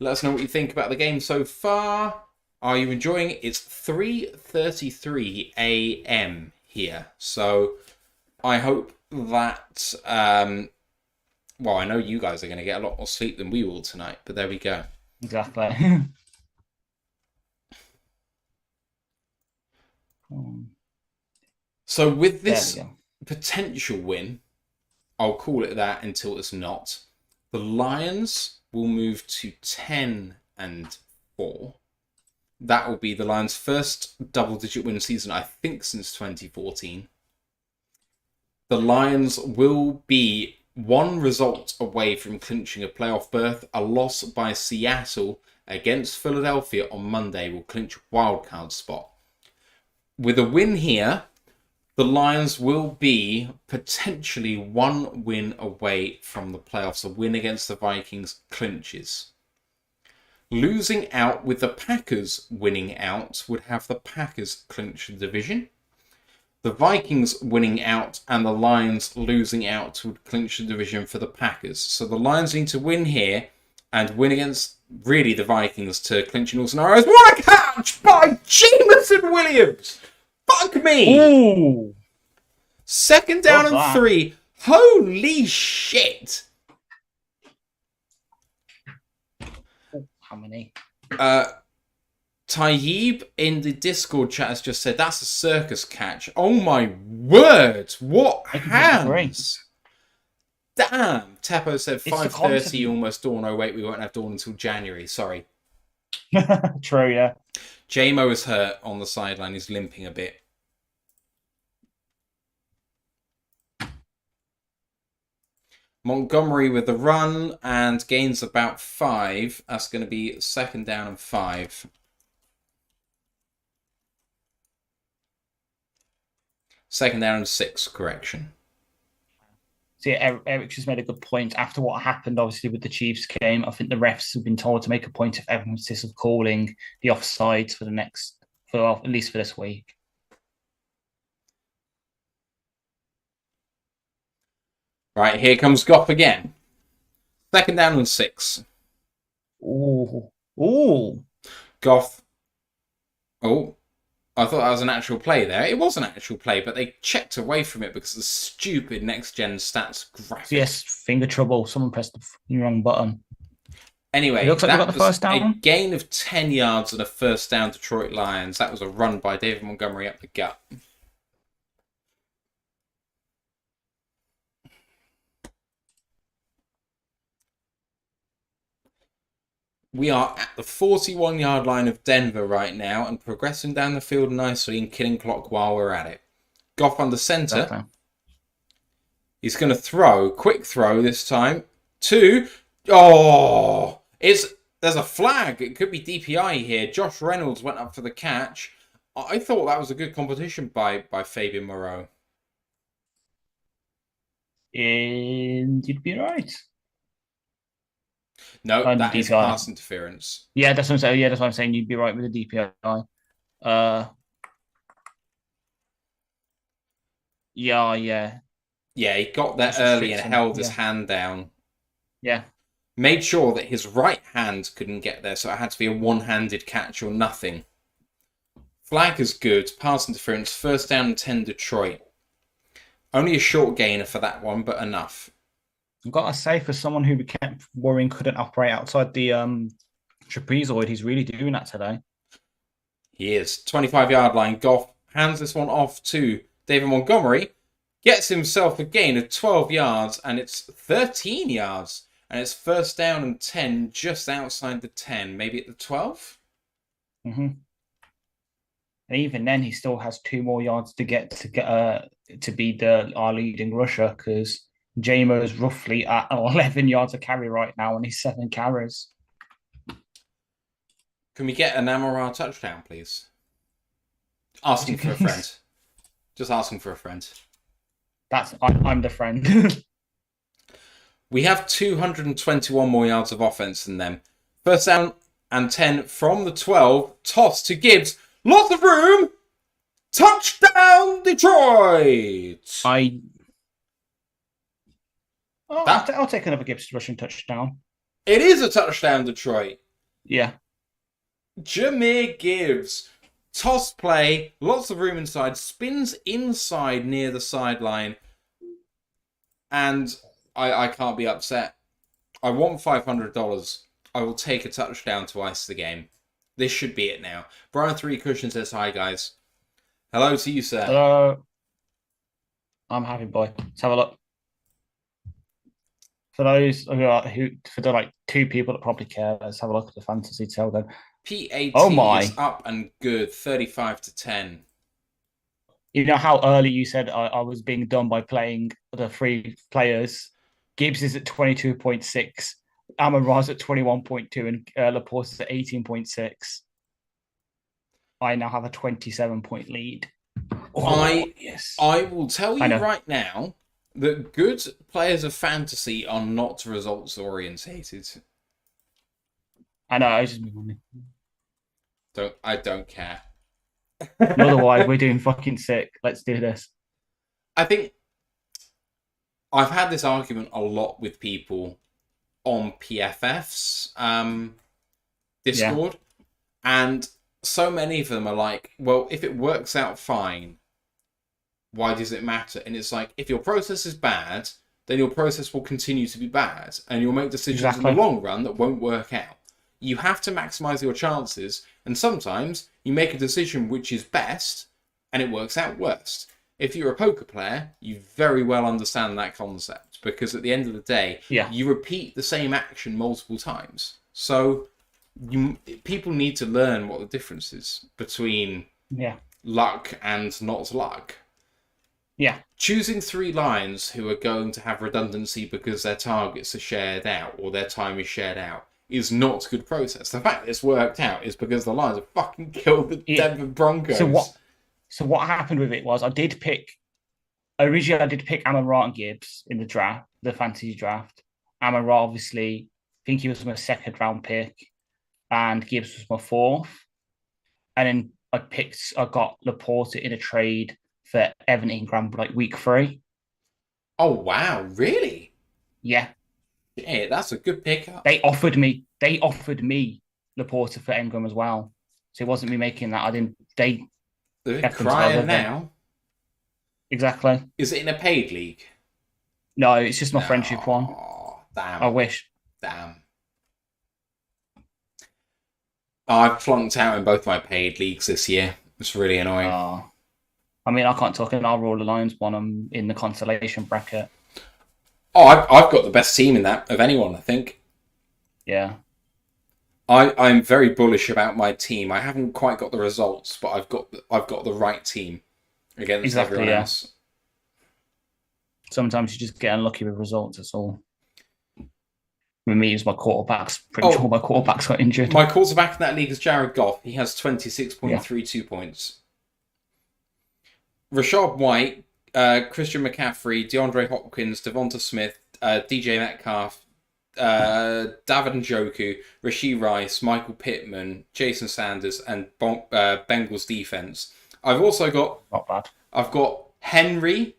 Speaker 1: let us know what you think about the game so far. Are you enjoying it? It's 3:33 a.m. here. So I hope that... well, I know you guys are going to get a lot more sleep than we will tonight, but there we go.
Speaker 2: Exactly.
Speaker 1: So with this potential win, I'll call it that until it's not, the Lions will move to 10-4. That will be the Lions' first double-digit win season, I think, since 2014. The Lions will be one result away from clinching a playoff berth. A loss by Seattle against Philadelphia on Monday will clinch wildcard spot. With a win here, the Lions will be potentially one win away from the playoffs. A win against the Vikings clinches. Losing out with the Packers winning out would have the Packers clinch the division. The Vikings winning out and the Lions losing out would clinch the division for the Packers. So the Lions need to win here and win against, really, the Vikings to clinch in all scenarios. What a catch by Jameson Williams! Fuck me!
Speaker 2: Ooh.
Speaker 1: 2nd down and 3. Holy shit!
Speaker 2: How many?
Speaker 1: Tayyib in the Discord chat has just said that's a circus catch. Oh my word! What
Speaker 2: I completely agree.
Speaker 1: hands! Damn! Teppo said
Speaker 2: It's the
Speaker 1: 5:30 almost dawn. Oh wait, we won't have dawn until January. Sorry.
Speaker 2: True, yeah.
Speaker 1: JMO is hurt on the sideline. He's limping a bit. Montgomery with the run and gains about 5. That's going to be 2nd down and 5. 2nd down and 6, correction.
Speaker 2: See, Eric just made a good point. After what happened, obviously, with the Chiefs game, I think the refs have been told to make a point of emphasis of calling the offsides for the next, for at least for this week.
Speaker 1: Right, here comes Goff again. 2nd down and 6.
Speaker 2: Ooh. Ooh.
Speaker 1: Goff. Oh, I thought that was an actual play there. It was an actual play, but they checked away from it because of the stupid next-gen stats graphic.
Speaker 2: Yes, finger trouble. Someone pressed the wrong button.
Speaker 1: Anyway,
Speaker 2: it looks like
Speaker 1: that
Speaker 2: got the first down.
Speaker 1: A gain of 10 yards and a 1st down Detroit Lions. That was a run by David Montgomery up the gut. We are at the 41-yard line of Denver right now and progressing down the field nicely and killing clock while we're at it. Goff under center.
Speaker 2: Okay.
Speaker 1: He's going to throw. Quick throw this time. 2. Oh! There's a flag. It could be DPI here. Josh Reynolds went up for the catch. I thought that was a good competition by Fabian Moreau.
Speaker 2: And you'd be right.
Speaker 1: No, that is pass interference.
Speaker 2: Yeah, that's what I'm saying. Yeah, that's what I'm saying. You'd be right with the DPI. Yeah.
Speaker 1: Yeah, he got there early and held his hand down.
Speaker 2: Yeah.
Speaker 1: Made sure that his right hand couldn't get there, so it had to be a one-handed catch or nothing. Flag is good. Pass interference. 1st down and 10 Detroit. Only a short gainer for that one, but enough.
Speaker 2: I've got to say, for someone who we kept worrying couldn't operate outside the trapezoid, he's really doing that today.
Speaker 1: He is. 25-yard line. Goff hands this one off to David Montgomery. Gets himself a gain of 12 yards, and it's 13 yards. And it's 1st down and 10, just outside the 10, maybe at the 12?
Speaker 2: Mm-hmm. And even then, he still has 2 more yards to get to be our leading rusher, because JMO is roughly at 11 yards a carry right now, and he's 7 carries.
Speaker 1: Can we get an Amara touchdown, please? Asking for a friend. Just asking for a friend.
Speaker 2: I'm the friend.
Speaker 1: We have 221 more yards of offense than them. 1st down and 10 from the 12. Toss to Gibbs. Lots of room. Touchdown, Detroit!
Speaker 2: I'll take another Gibbs rushing touchdown.
Speaker 1: It is a touchdown, Detroit.
Speaker 2: Yeah.
Speaker 1: Jahmyr Gibbs. Toss play. Lots of room inside. Spins inside near the sideline. And I can't be upset. I want $500. I will take a touchdown to ice the game. This should be it now. Brian 3 Cushion says, hi, guys. Hello to you, sir.
Speaker 2: Hello. I'm happy, boy. Let's have a look. For those for the 2 people that probably care, let's have a look at the fantasy tell then.
Speaker 1: PAT is up and good, 35 to 10.
Speaker 2: You know how early you said I was being done by playing the 3 players? Gibbs is at 22.6, Amon-Ra's at 21.2, and Laporte is at 18.6. I now have a 27-point lead.
Speaker 1: Yes. I will tell you right now that good players of fantasy are not results orientated.
Speaker 2: I know.
Speaker 1: I don't care.
Speaker 2: Otherwise, we're doing fucking sick. Let's do this.
Speaker 1: I think I've had this argument a lot with people on PFF's Discord, and so many of them are like, well, if it works out fine, why does it matter? And it's like, if your process is bad, then your process will continue to be bad, and you'll make decisions in the long run that won't work out. You have to maximize your chances, and sometimes you make a decision which is best, and it works out worst. If you're a poker player, you very well understand that concept, because at the end of the day, you repeat the same action multiple times. So people need to learn what the difference is between luck and not luck.
Speaker 2: Yeah.
Speaker 1: Choosing 3 lions who are going to have redundancy because their targets are shared out or their time is shared out is not a good process. The fact that it's worked out is because the Lions have fucking killed the Denver Broncos.
Speaker 2: So what happened with it was originally I did pick Amon-Ra and Gibbs in the draft, the fantasy draft. Amon-Ra, obviously, I think he was my 2nd round pick, and Gibbs was my 4th. And then I got Laporta in a trade for Evan Ingram like week 3.
Speaker 1: Oh wow, really?
Speaker 2: Yeah.
Speaker 1: Yeah, that's a good pickup.
Speaker 2: They offered me Laporta for Ingram as well. So it wasn't me making that.
Speaker 1: They're crying now.
Speaker 2: Exactly.
Speaker 1: Is it in a paid league?
Speaker 2: No, it's just my friendship one.
Speaker 1: Damn.
Speaker 2: I wish.
Speaker 1: Damn. I've flunked out in both my paid leagues this year. It's really annoying.
Speaker 2: I mean, I can't talk, and I'll roll the Lions one. I'm in the consolation bracket.
Speaker 1: Oh, I've got the best team in that of anyone, I think.
Speaker 2: Yeah.
Speaker 1: I'm very bullish about my team. I haven't quite got the results, but I've got the right team against everyone else.
Speaker 2: Sometimes you just get unlucky with results. That's all. With me, my quarterbacks. Pretty sure my quarterbacks got injured.
Speaker 1: My quarterback in that league is Jared Goff. He has 26.32 points. Rashad White, Christian McCaffrey, DeAndre Hopkins, Devonta Smith, DJ Metcalf, David Njoku, Rashee Rice, Michael Pittman, Jason Sanders, and Bengals defense. I've also got...
Speaker 2: Not bad.
Speaker 1: I've got Henry,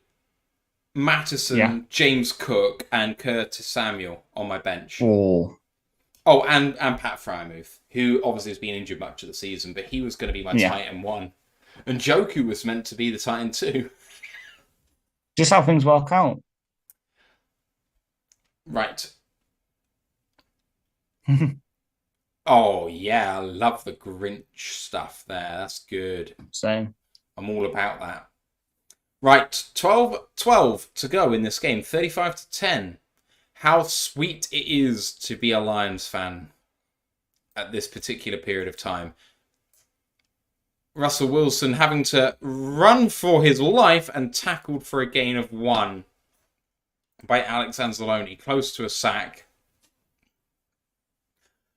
Speaker 1: Mattison, James Cook, and Curtis Samuel on my bench.
Speaker 2: Oh,
Speaker 1: and Pat Freiermuth, who obviously has been injured much of the season, but he was going to be my Titan 1. And Njoku was meant to be the Titan 2.
Speaker 2: Just how things work out.
Speaker 1: Right. Oh, yeah, I love the Grinch stuff there. That's good.
Speaker 2: Same.
Speaker 1: I'm all about that. Right, 12 to go in this game. 35-10. How sweet it is to be a Lions fan at this particular period of time. Russell Wilson having to run for his life and tackled for a gain of 1 by Alex Anzalone, close to a sack.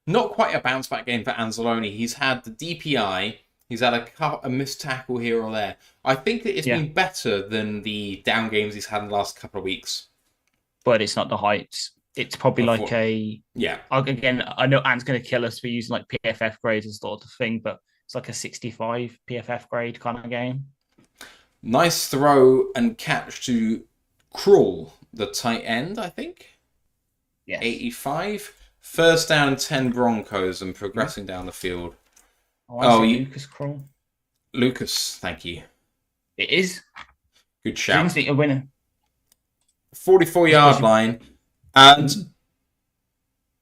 Speaker 1: Not quite a bounce back game for Anzalone. He's had the DPI. He's had a missed tackle here or there. I think that it's been better than the down games he's had in the last couple of weeks.
Speaker 2: But it's not the heights. It's probably like a...
Speaker 1: Yeah.
Speaker 2: Again, I know Ant's going to kill us for using like PFF grades and sort of thing, but it's like a 65 PFF grade kind of game.
Speaker 1: Nice throw and catch to Crawl, the tight end, I think.
Speaker 2: Yes.
Speaker 1: 85. First down and 10 Broncos and progressing down the field.
Speaker 2: Lucas Crawl.
Speaker 1: Lucas, thank you.
Speaker 2: It is.
Speaker 1: Good shout.
Speaker 2: A winner.
Speaker 1: 44-yard line. And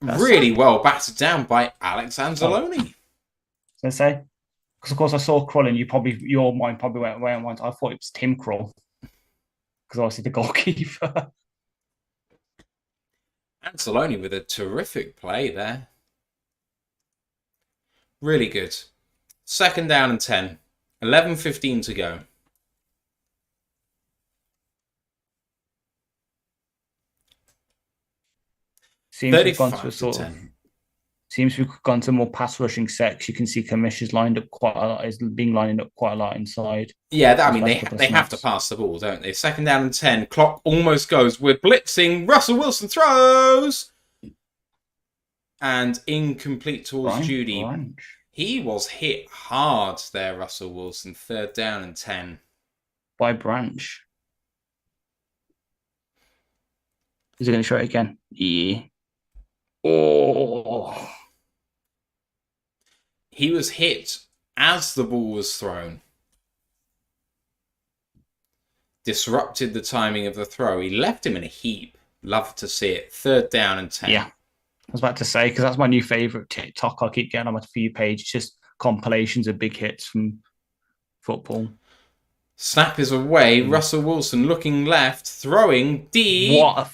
Speaker 1: really well battered down by Alex Anzalone.
Speaker 2: I say, because of course I saw Crawl and your mind probably went away and went, I thought it was Tim Crawl. Because obviously the goalkeeper.
Speaker 1: Anzalone with a terrific play there. Really good. Second down and 10. 11:15 to go.
Speaker 2: Seems we've gone to a sort of... Seems we've gone to more pass rushing sets. You can see Kamish is lined up quite a lot. Is being lined up quite a lot inside.
Speaker 1: Yeah, I mean they have to pass the ball, don't they? Second down and 10. Clock almost goes. We're blitzing. Russell Wilson throws, and incomplete towards Judy. He was hit hard there, Russell Wilson. Third down and 10
Speaker 2: by Branch. Is he going to show it again? Yeah. Oh.
Speaker 1: He was hit as the ball was thrown. Disrupted the timing of the throw. He left him in a heap. Love to see it. Third down and 10.
Speaker 2: Yeah. was about to say, because that's my new favorite TikTok. I keep getting on my For You page. It's just compilations of big hits from football.
Speaker 1: Snap is away. Russell Wilson looking left, throwing deep.
Speaker 2: What a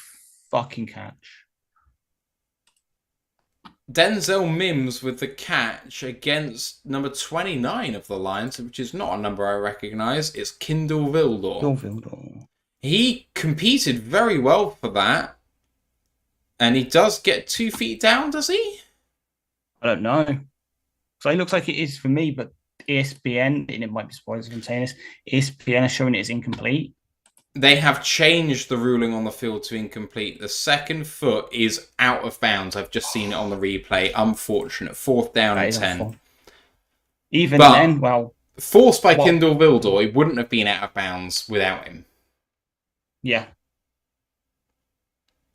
Speaker 2: fucking catch.
Speaker 1: Denzel Mims with the catch against number 29 of the Lions, which is not a number I recognise. It's Kindle Vildor. He competed very well for that. And he does get 2 feet down, does he?
Speaker 2: I don't know. So it looks like it is for me, but ESPN, and it might be spoilers if I'm saying this, ESPN is showing it as incomplete.
Speaker 1: They have changed the ruling on the field to incomplete. The second foot is out of bounds. I've just seen it on the replay. Unfortunate. 4th down and 10.
Speaker 2: Awful. Even then, well...
Speaker 1: Forced by Kindle Vildor, he wouldn't have been out of bounds without him.
Speaker 2: Yeah.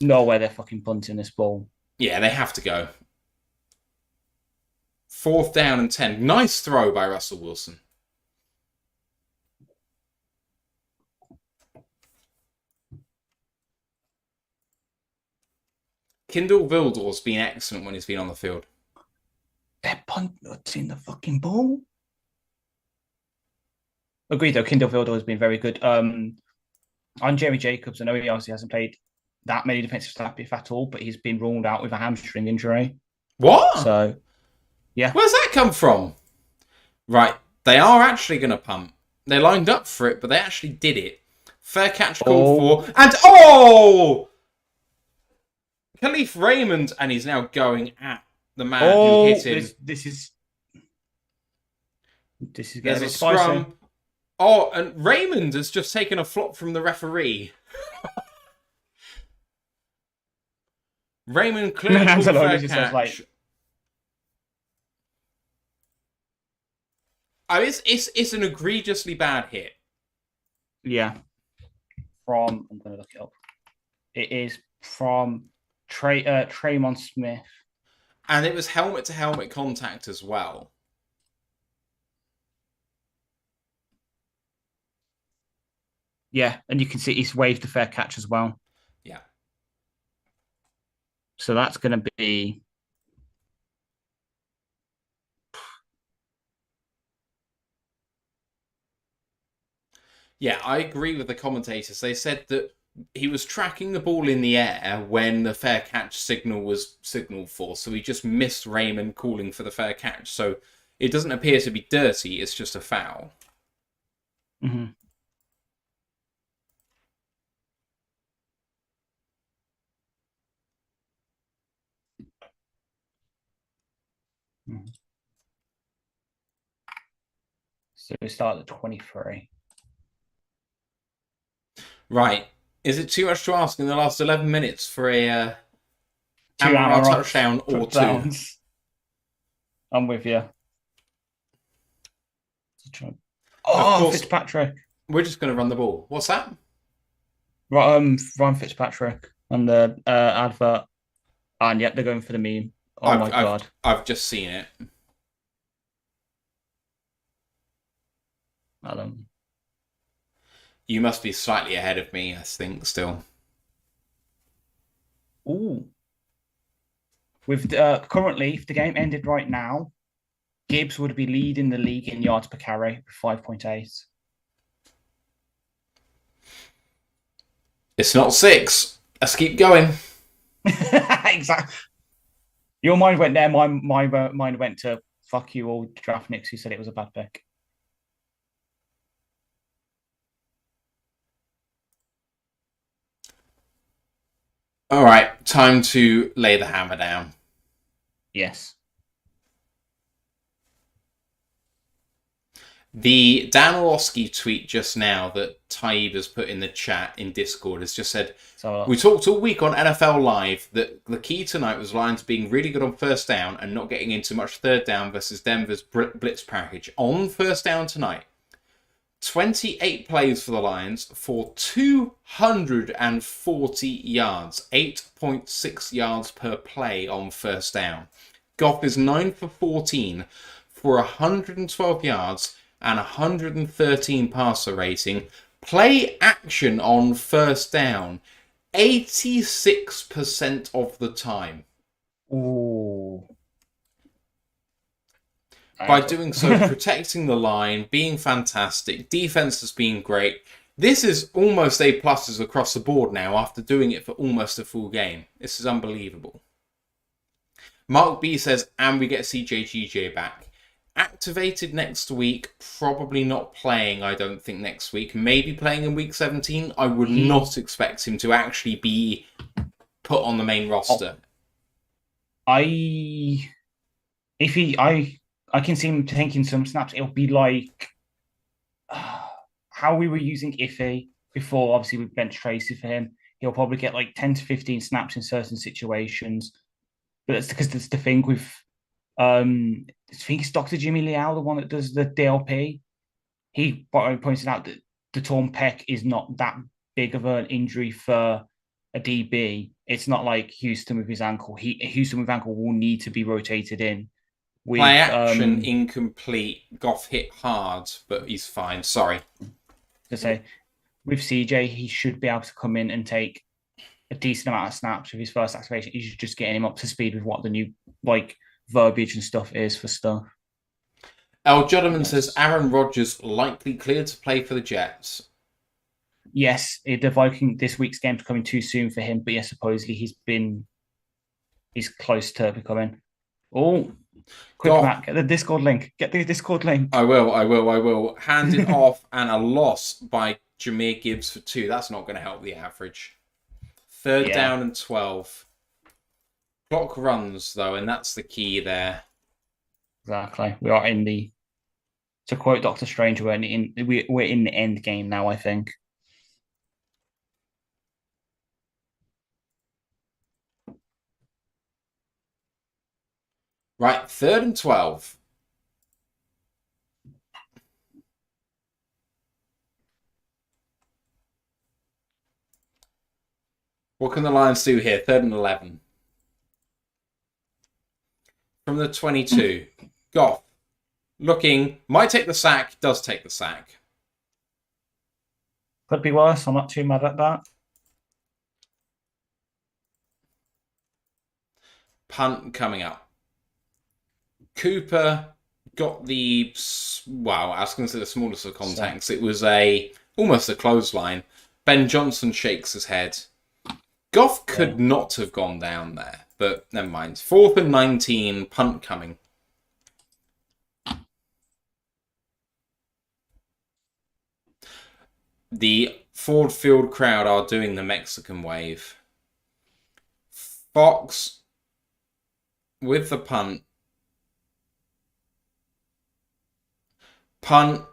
Speaker 2: No way they're fucking punting this ball.
Speaker 1: Yeah, they have to go. 4th down and 10. Nice throw by Russell Wilson. Kindle Vildor's been excellent when he's been on the field.
Speaker 2: They're punting the fucking ball. Agreed, though. Kindle Vildor has been very good. On Jerry Jacobs, I know he obviously hasn't played that many defensive snaps, if at all, but he's been ruled out with a hamstring injury.
Speaker 1: What?
Speaker 2: So, yeah.
Speaker 1: Where's that come from? Right, they are actually going to punt. They lined up for it, but they actually did it. Fair catch called for. And, Khalif Raymond, and he's now going at the man who hit him.
Speaker 2: This is getting
Speaker 1: There's
Speaker 2: a bit
Speaker 1: a
Speaker 2: spicy.
Speaker 1: scrum. Oh, and Raymond has just taken a flop from the referee. Raymond clearly called fair catch. It's an egregiously bad hit.
Speaker 2: Yeah. I'm going to look it up. It is from Tremon Smith.
Speaker 1: And it was helmet-to-helmet contact as well.
Speaker 2: Yeah, and you can see he's waved the fair catch as well.
Speaker 1: Yeah.
Speaker 2: So that's going to be...
Speaker 1: Yeah, I agree with the commentators. They said that he was tracking the ball in the air when the fair catch signal was signaled for, so he just missed Raymond calling for the fair catch. So it doesn't appear to be dirty, it's just a foul.
Speaker 2: Mm-hmm. So we start at 23.
Speaker 1: Right. Is it too much to ask in the last 11 minutes for a
Speaker 2: Hammer
Speaker 1: touchdown or two?
Speaker 2: I'm with you. Oh, Fitzpatrick.
Speaker 1: We're just going to run the ball. What's that?
Speaker 2: Ryan Fitzpatrick on the advert. And yet they're going for the meme. Oh my God.
Speaker 1: I've just seen it.
Speaker 2: Adam.
Speaker 1: You must be slightly ahead of me, I think, still.
Speaker 2: Ooh. With currently, if the game ended right now, Gibbs would be leading the league in yards per carry with 5.8.
Speaker 1: It's not 6. Let's keep going.
Speaker 2: Exactly. Your mind went there. My mind went to fuck you all draft nicks who said it was a bad pick.
Speaker 1: All right, time to lay the hammer down.
Speaker 2: Yes.
Speaker 1: The Dan Orlowski tweet just now that Taib has put in the chat in Discord has just said, we talked all week on NFL Live that the key tonight was Lions being really good on first down and not getting into much third down versus Denver's blitz package. On first down tonight, 28 plays for the Lions for 240 yards, 8.6 yards per play on first down. Goff is 9 for 14 for 112 yards and 113 passer rating. Play action on first down 86% of the time.
Speaker 2: Oh.
Speaker 1: By doing so, protecting the line, being fantastic, defense has been great. This is almost A pluses across the board now after doing it for almost a full game. This is unbelievable. Mark B says, and we get CJGJ back. Activated next week, probably not playing, I don't think, next week. Maybe playing in week 17. I would not expect him to actually be put on the main roster.
Speaker 2: I can see him taking some snaps. It'll be like how we were using Iffy before. Obviously, we bench Tracy for him. He'll probably get like 10 to 15 snaps in certain situations. But that's because that's the thing with I think it's Dr. Jimmy Liao, the one that does the DLP. He pointed out that the torn pec is not that big of an injury for a DB. It's not like Houston with his ankle. Houston with ankle will need to be rotated in. With,
Speaker 1: play action incomplete. Goff hit hard, but he's fine. Sorry.
Speaker 2: To say, with CJ, he should be able to come in and take a decent amount of snaps with his first activation. He's just getting him up to speed with what the new verbiage and stuff is for stuff.
Speaker 1: Al Juddman says Aaron Rodgers likely cleared to play for the Jets.
Speaker 2: Yes, the Viking this week's game's coming too soon for him, but yes, supposedly he's close to becoming. Oh, quick, Matt, get the Discord link. Get the Discord link.
Speaker 1: I will. Handed off and a loss by Jameer Gibbs for 2. That's not going to help the average. Third down and 12. Clock runs, though, and that's the key there.
Speaker 2: Exactly. We are in the... To quote Doctor Strange, we're in the end game now, I think.
Speaker 1: Right, 3rd and 12. What can the Lions do here? 3rd and 11. From the 22. Goff. Looking. Might take the sack. Does take the sack.
Speaker 2: Could be worse. I'm not too mad at that.
Speaker 1: Punt coming up. Cooper got the... Wow, I was going to say the smallest of contacts. It was almost a clothesline. Ben Johnson shakes his head. Goff could not have gone down there, but never mind. 4th and 19, punt coming. The Ford Field crowd are doing the Mexican wave. Fox with the punt. Punt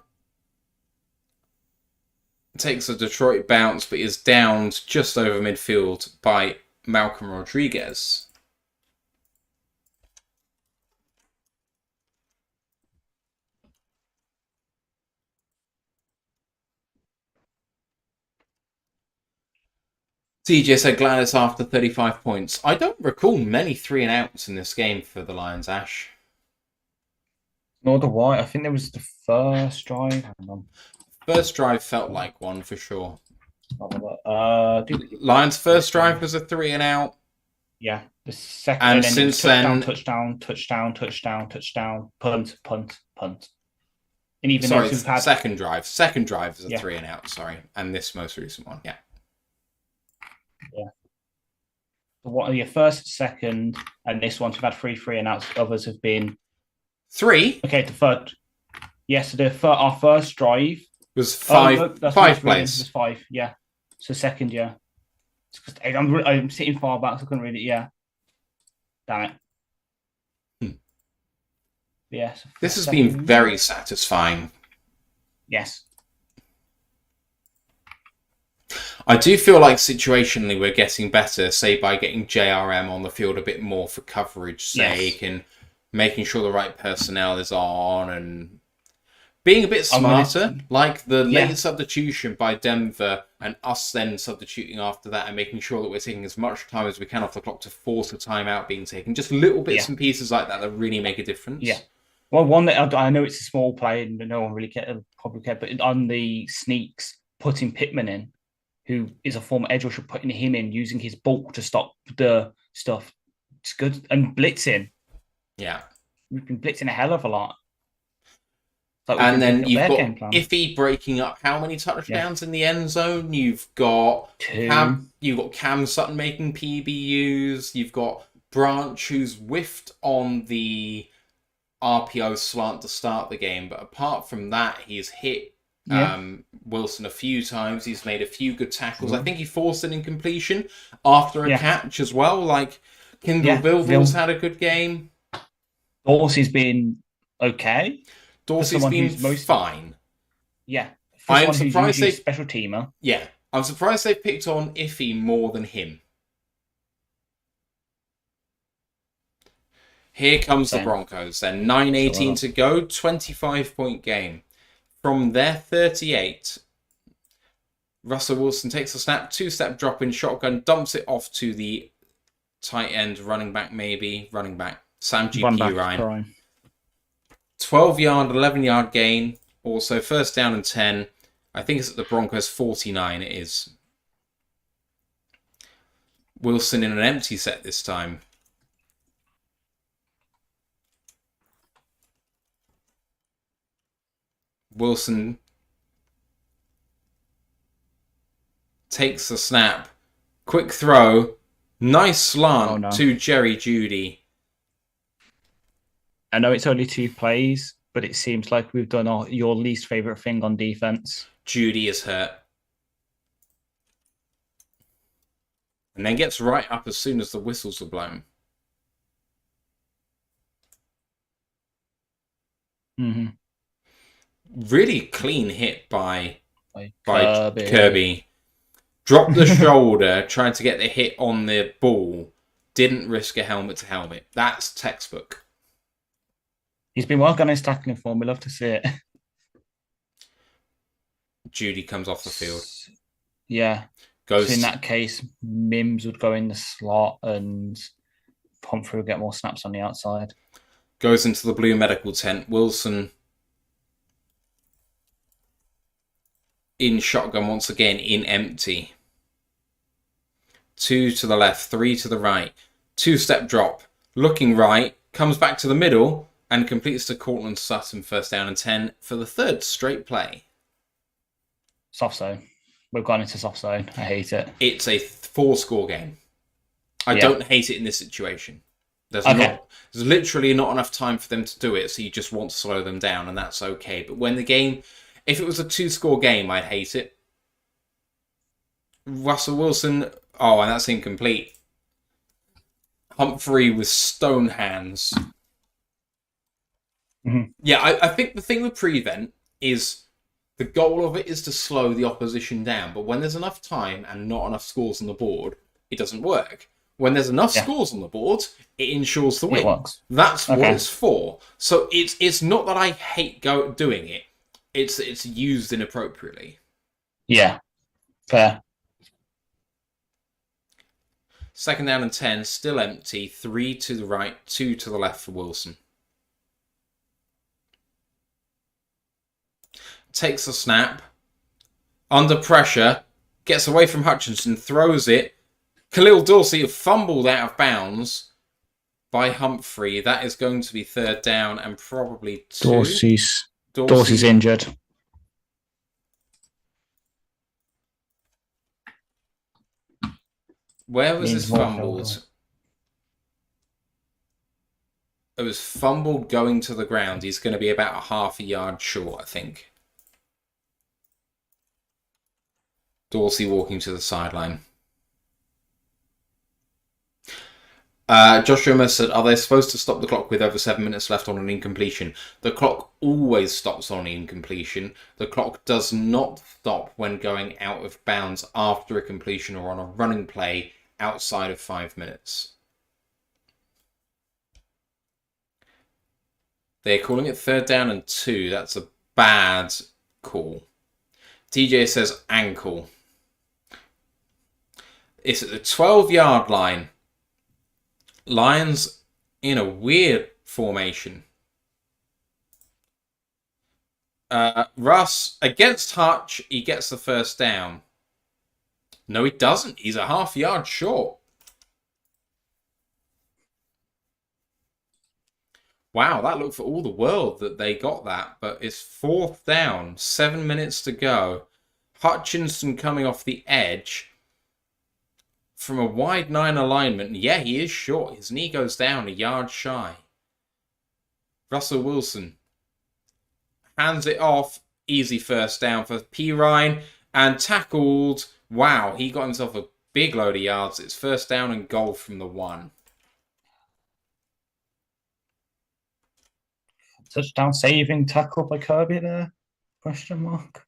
Speaker 1: takes a Detroit bounce, but is downed just over midfield by Malcolm Rodriguez. TJ said Gladys after 35 points. I don't recall many 3 and outs in this game for the Lions, Ash.
Speaker 2: Nor do I. I think there was the first drive. Hang on.
Speaker 1: First drive felt like one for sure.
Speaker 2: Lions'
Speaker 1: first drive was a 3 and out.
Speaker 2: Yeah. The second,
Speaker 1: and since then,
Speaker 2: touchdown, punt. And even
Speaker 1: sorry, second drive. Second drive is a 3 and out. Sorry, and this most recent one, yeah.
Speaker 2: What are your first, second, and this one? We've had 3 and outs. Others have been
Speaker 1: 3.
Speaker 2: Okay, the third. Yes, our first drive
Speaker 1: was 5. 5 plays.
Speaker 2: Was 5. Yeah. So second, yeah. I'm sitting far back, so I couldn't read it. Yeah. Damn it. Yes.
Speaker 1: This has been very satisfying.
Speaker 2: Yes.
Speaker 1: I do feel like situationally we're getting better, say by getting JRM on the field a bit more for coverage sake and making sure the right personnel is on and being a bit smarter, like the late substitution by Denver and us then substituting after that and making sure that we're taking as much time as we can off the clock to force a timeout being taken. Just little bits and pieces like that really make a difference.
Speaker 2: Yeah. Well, one that I know it's a small play and no one really probably cared, but on the sneaks, putting Pittman in, who is a former edge rusher, putting him in, using his bulk to stop the stuff, It's good. And blitzing.
Speaker 1: Yeah.
Speaker 2: We've been blitzing a hell of a lot. Like
Speaker 1: And then you've got
Speaker 2: game plan.
Speaker 1: Iffy breaking up how many touchdowns in the end zone? You've got
Speaker 2: 2.
Speaker 1: You've got Cam Sutton making PBUs. You've got Branch, who's whiffed on the RPO slant to start the game, but apart from that, he's hit Wilson a few times. He's made a few good tackles. I think he forced an incompletion after a catch as well. Like, Kindle Billville's had a good game.
Speaker 2: Dorsey's been okay.
Speaker 1: Dorsey's been fine.
Speaker 2: Yeah.
Speaker 1: I'm surprised they
Speaker 2: special teamer.
Speaker 1: Yeah. I'm surprised they picked on Iffy more than him. Here comes the Broncos. Then 9:18 to go, 25-point game. From their 38, Russell Wilson takes a snap, 2-step drop in shotgun, dumps it off to the tight end, running back, Sam GP Ryan. 12-yard, 11-yard gain. Also, first down and 10. I think it's at the Broncos 49, it is. Wilson in an empty set this time. Wilson takes the snap. Quick throw. Nice slant to Jerry Jeudy.
Speaker 2: I know it's only 2 plays, but it seems like we've done your least favourite thing on defense.
Speaker 1: Jeudy is hurt. And then gets right up as soon as the whistles are blown.
Speaker 2: Mm-hmm.
Speaker 1: Really clean hit by Kirby. Dropped the shoulder, tried to get the hit on the ball. Didn't risk a helmet to helmet. That's textbook.
Speaker 2: He's been working on his tackling form. We love to see it.
Speaker 1: Jeudy comes off the field.
Speaker 2: Yeah. So in that case, Mims would go in the slot and Humphrey would get more snaps on the outside.
Speaker 1: Goes into the blue medical tent. Wilson in shotgun once again, in empty. 2 to the left, 3 to the right. 2-step drop. Looking right. Comes back to the middle and completes to Cortland Sutton, first down and 10 for the 3rd straight play.
Speaker 2: Soft zone. We've gone into soft zone. I hate it.
Speaker 1: It's a 4-score game. I don't hate it in this situation. There's literally not enough time for them to do it, so you just want to slow them down, and that's okay. But when the game... If it was a 2-score game, I'd hate it. Russell Wilson... Oh, and that's incomplete. Humphrey with stone hands.
Speaker 2: Mm-hmm.
Speaker 1: Yeah, I think the thing with prevent is the goal of it is to slow the opposition down. But when there's enough time and not enough scores on the board, it doesn't work. When there's enough scores on the board, it ensures the win.
Speaker 2: It works.
Speaker 1: That's what it's for. So it's not that I hate doing it. It's used inappropriately.
Speaker 2: Yeah. Fair.
Speaker 1: 2nd down and 10, still empty. 3 to the right, 2 to the left for Wilson. Takes a snap. Under pressure. Gets away from Hutchinson. Throws it. Khalil Dorsey fumbled out of bounds by Humphrey. That is going to be 3rd down and probably 2.
Speaker 2: Dorsey's injured.
Speaker 1: Where was this fumbled? It was fumbled going to the ground. He's going to be about a half a yard short, I think. Dorsey walking to the sideline. Josh Rimmer said, are they supposed to stop the clock with over 7 minutes left on an incompletion? The clock always stops on an incompletion. The clock does not stop when going out of bounds after a completion or on a running play outside of 5 minutes. They're calling it 3rd down and 2. That's a bad call. TJ says ankle. It's at the 12-yard line. Lions in a weird formation. Russ, against Hutch, he gets the first down. No, he doesn't. He's a half yard short. Wow, that looked for all the world that they got that, but it's fourth down, 7 minutes to go. Hutchinson coming off the edge from a wide 9 alignment. Yeah, he is short. His knee goes down a yard shy. Russell Wilson hands it off. Easy first down for Pirine and tackled. Wow, he got himself a big load of yards. It's first down and goal from the 1.
Speaker 2: Touchdown saving tackle by Kirby there? Question mark.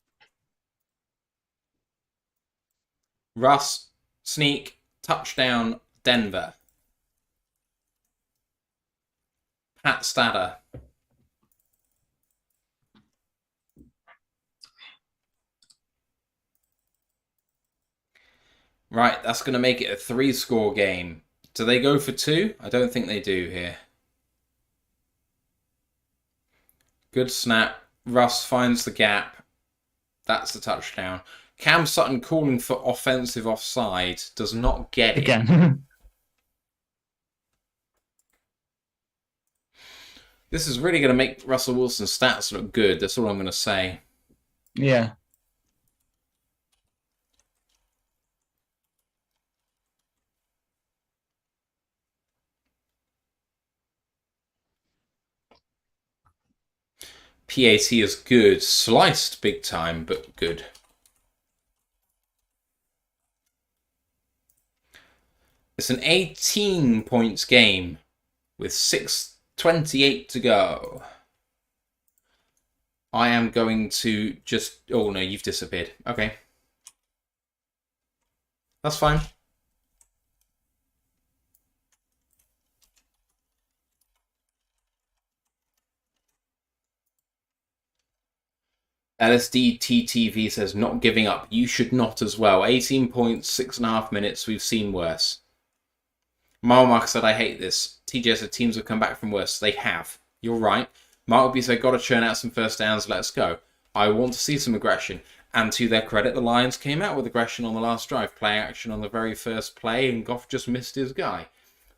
Speaker 1: Russ, sneak, touchdown, Denver. Pat Statter. Right, that's going to make it a 3-score game. Do they go for 2? I don't think they do here. Good snap. Russ finds the gap. That's the touchdown. Cam Sutton calling for offensive offside. Does not get it.
Speaker 2: Again.
Speaker 1: This is really going to make Russell Wilson's stats look good. That's all I'm going to say.
Speaker 2: Yeah.
Speaker 1: PAT is good. Sliced big time, but good. It's an 18 points game with 6:28 to go. I am going to just... Oh, no, you've disappeared. Okay. That's fine. LSD TTV says, not giving up. You should not as well. 18 points, 6.5 minutes. We've seen worse. Mark said, I hate this. TJ said, teams have come back from worse. They have. You're right. Mark B said, got to churn out some first downs. Let's go. I want to see some aggression. And to their credit, the Lions came out with aggression on the last drive. Play action on the very first play, and Goff just missed his guy.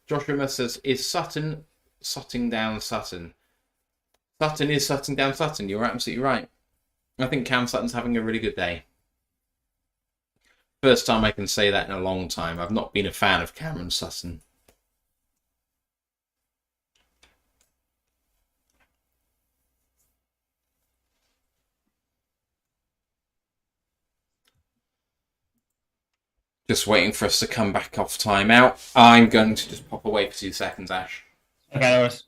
Speaker 1: Josh Rimmer says, is Sutton sutting down Sutton? Sutton is sutting down Sutton. You're absolutely right. I think Cam Sutton's having a really good day. First time I can say that in a long time. I've not been a fan of Cameron Sutton. Just waiting for us to come back off timeout. I'm going to just pop away for 2 seconds, Ash.
Speaker 2: Okay, Norris.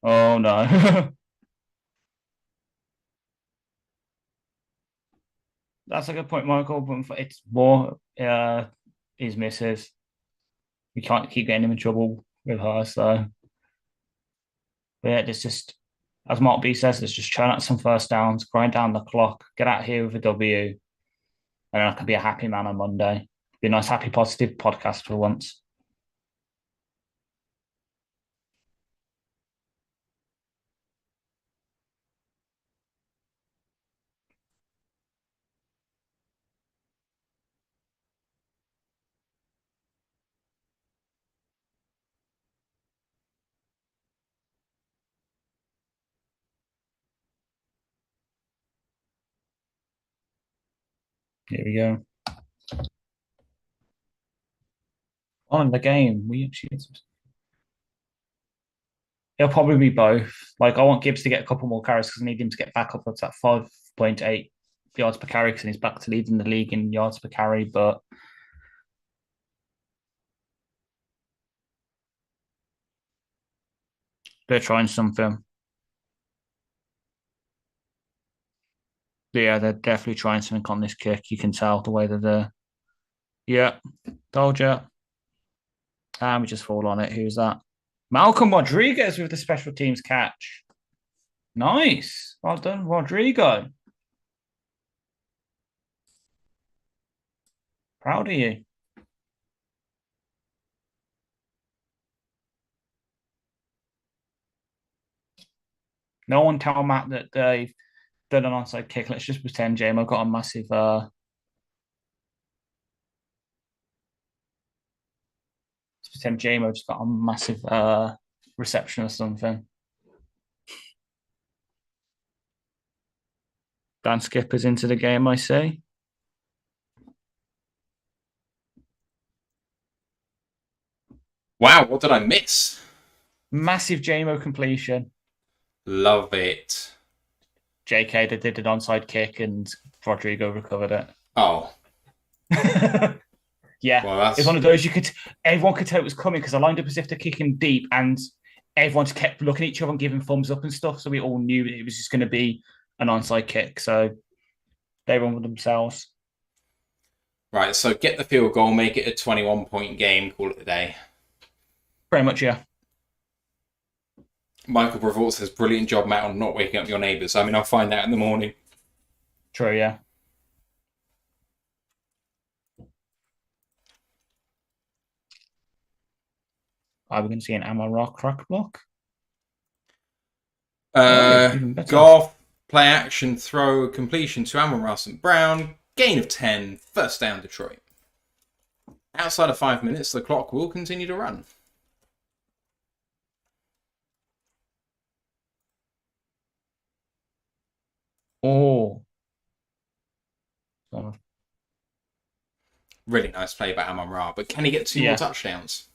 Speaker 2: Oh, no. That's a good point, Michael. But it's more his misses. We can't keep getting him in trouble with her. So, but yeah, it's just, as Mark B says, let's just churn out some first downs, grind down the clock, get out here with a W, and then I can be a happy man on Monday. Be a nice, happy, positive podcast for once. Here we go. On the game, we actually. It'll probably be both. Like, I want Gibbs to get a couple more carries because I need him to get back up to that 5.8 yards per carry because he's back to leading the league in yards per carry. But they're trying something. But yeah, they're definitely trying something on this kick. You can tell the way that they're. Yeah, told you. And we just fall on it. Who's that? Malcolm Rodriguez with the special teams catch. Nice. Well done, Rodrigo. Proud of you. No one tell Matt that they've done an onside kick. Let's just pretend JMO got a massive. Let's pretend JMO just got a massive reception or something. Dan Skipper's into the game, I say.
Speaker 1: Wow, what did I miss?
Speaker 2: Massive JMO completion.
Speaker 1: Love it.
Speaker 2: JK that did an onside kick and Rodrigo recovered it.
Speaker 1: Oh.
Speaker 2: Yeah,
Speaker 1: Well,
Speaker 2: it's one of those everyone could tell it was coming because I lined up as if they're kicking deep and everyone just kept looking at each other and giving thumbs up and stuff. So we all knew it was just going to be an onside kick. So they run with themselves.
Speaker 1: Right, so get the field goal, make it a 21-point game, call it a day.
Speaker 2: Pretty much, yeah.
Speaker 1: Michael Brevort says, brilliant job, Matt, on not waking up your neighbours. I mean, I'll find out in the morning.
Speaker 2: True, yeah. Are we going to see an Amon-Ra crack block?
Speaker 1: Goff, play action, throw, completion to Amon-Ra St. Brown, gain of 10, first down Detroit. Outside of 5 minutes, the clock will continue to run.
Speaker 2: Oh.
Speaker 1: Really nice play by Amon-Ra, but can he get two more touchdowns?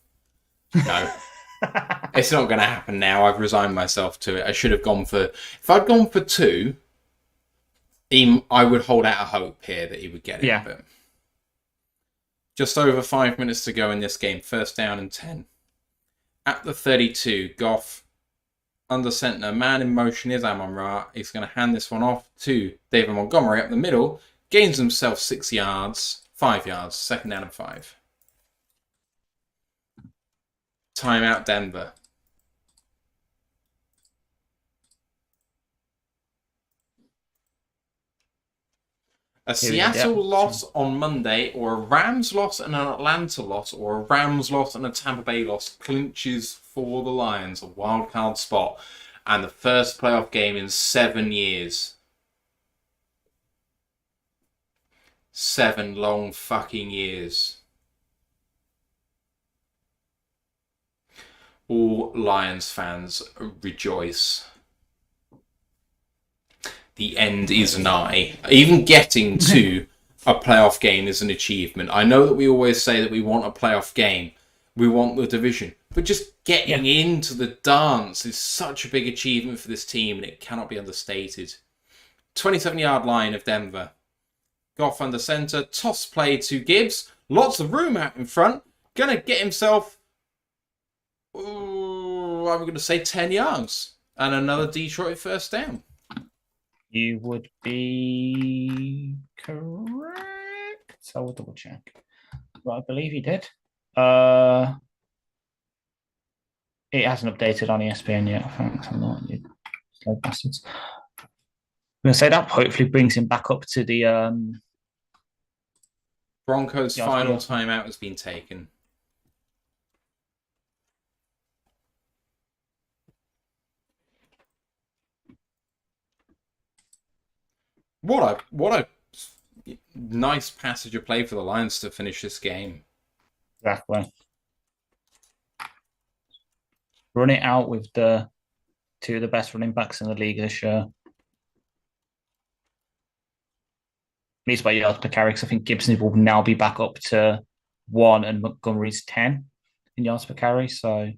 Speaker 1: No. It's not going to happen now. I've resigned myself to it. I should have gone for... If I'd gone for 2, I would hold out a hope here that he would get it.
Speaker 2: Yeah.
Speaker 1: But just over 5 minutes to go in this game. First down and 10. At the 32, Goff under center. Man in motion is Amon-Ra. He's going to hand this one off to David Montgomery up the middle. Gains himself 6 yards. 5 yards. Second down and 5. Timeout Denver. A Seattle loss on Monday, or a Rams loss and an Atlanta loss, or a Rams loss and a Tampa Bay loss clinches for the Lions a wildcard spot and the first playoff game in 7 years. 7 long fucking years. All Lions fans rejoice. The end is nigh. Even getting to a playoff game is an achievement. I know that we always say that we want a playoff game. We want the division. But just getting into the dance is such a big achievement for this team, and it cannot be understated. 27-yard line of Denver. Goff under center. Toss play to Gibbs. Lots of room out in front. Gonna get himself... I'm going to say 10 yards. And another Detroit first down.
Speaker 2: You would be correct. So we'll double check. Well, I believe he did. It hasn't updated on ESPN yet. Thanks a lot, you slow bastards. I'm going to say that hopefully brings him back up to the...
Speaker 1: Broncos' final timeout has been taken. What a nice passage of play for the Lions to finish this game.
Speaker 2: Exactly. Run it out with the 2 of the best running backs in the league this year. At least by yards per carry, because I think Gibson will now be back up to 1 and Montgomery's 10 in yards per carry. So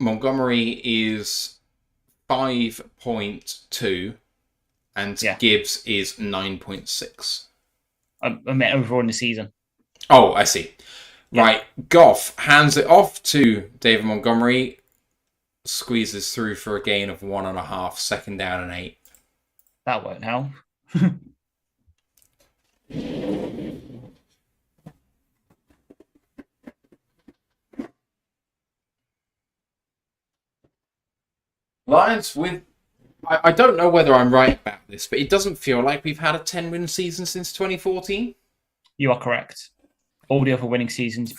Speaker 1: Montgomery is 5.2. And Gibbs is 9.6.
Speaker 2: I meant overall in the season.
Speaker 1: Oh, I see. Yeah. Right. Goff hands it off to David Montgomery. Squeezes through for a gain of 1.5. Second down and 8.
Speaker 2: That won't help.
Speaker 1: Lions with... I don't know whether I'm right about this, but it doesn't feel like we've had a 10-win season since 2014.
Speaker 2: You are correct. All the other winning seasons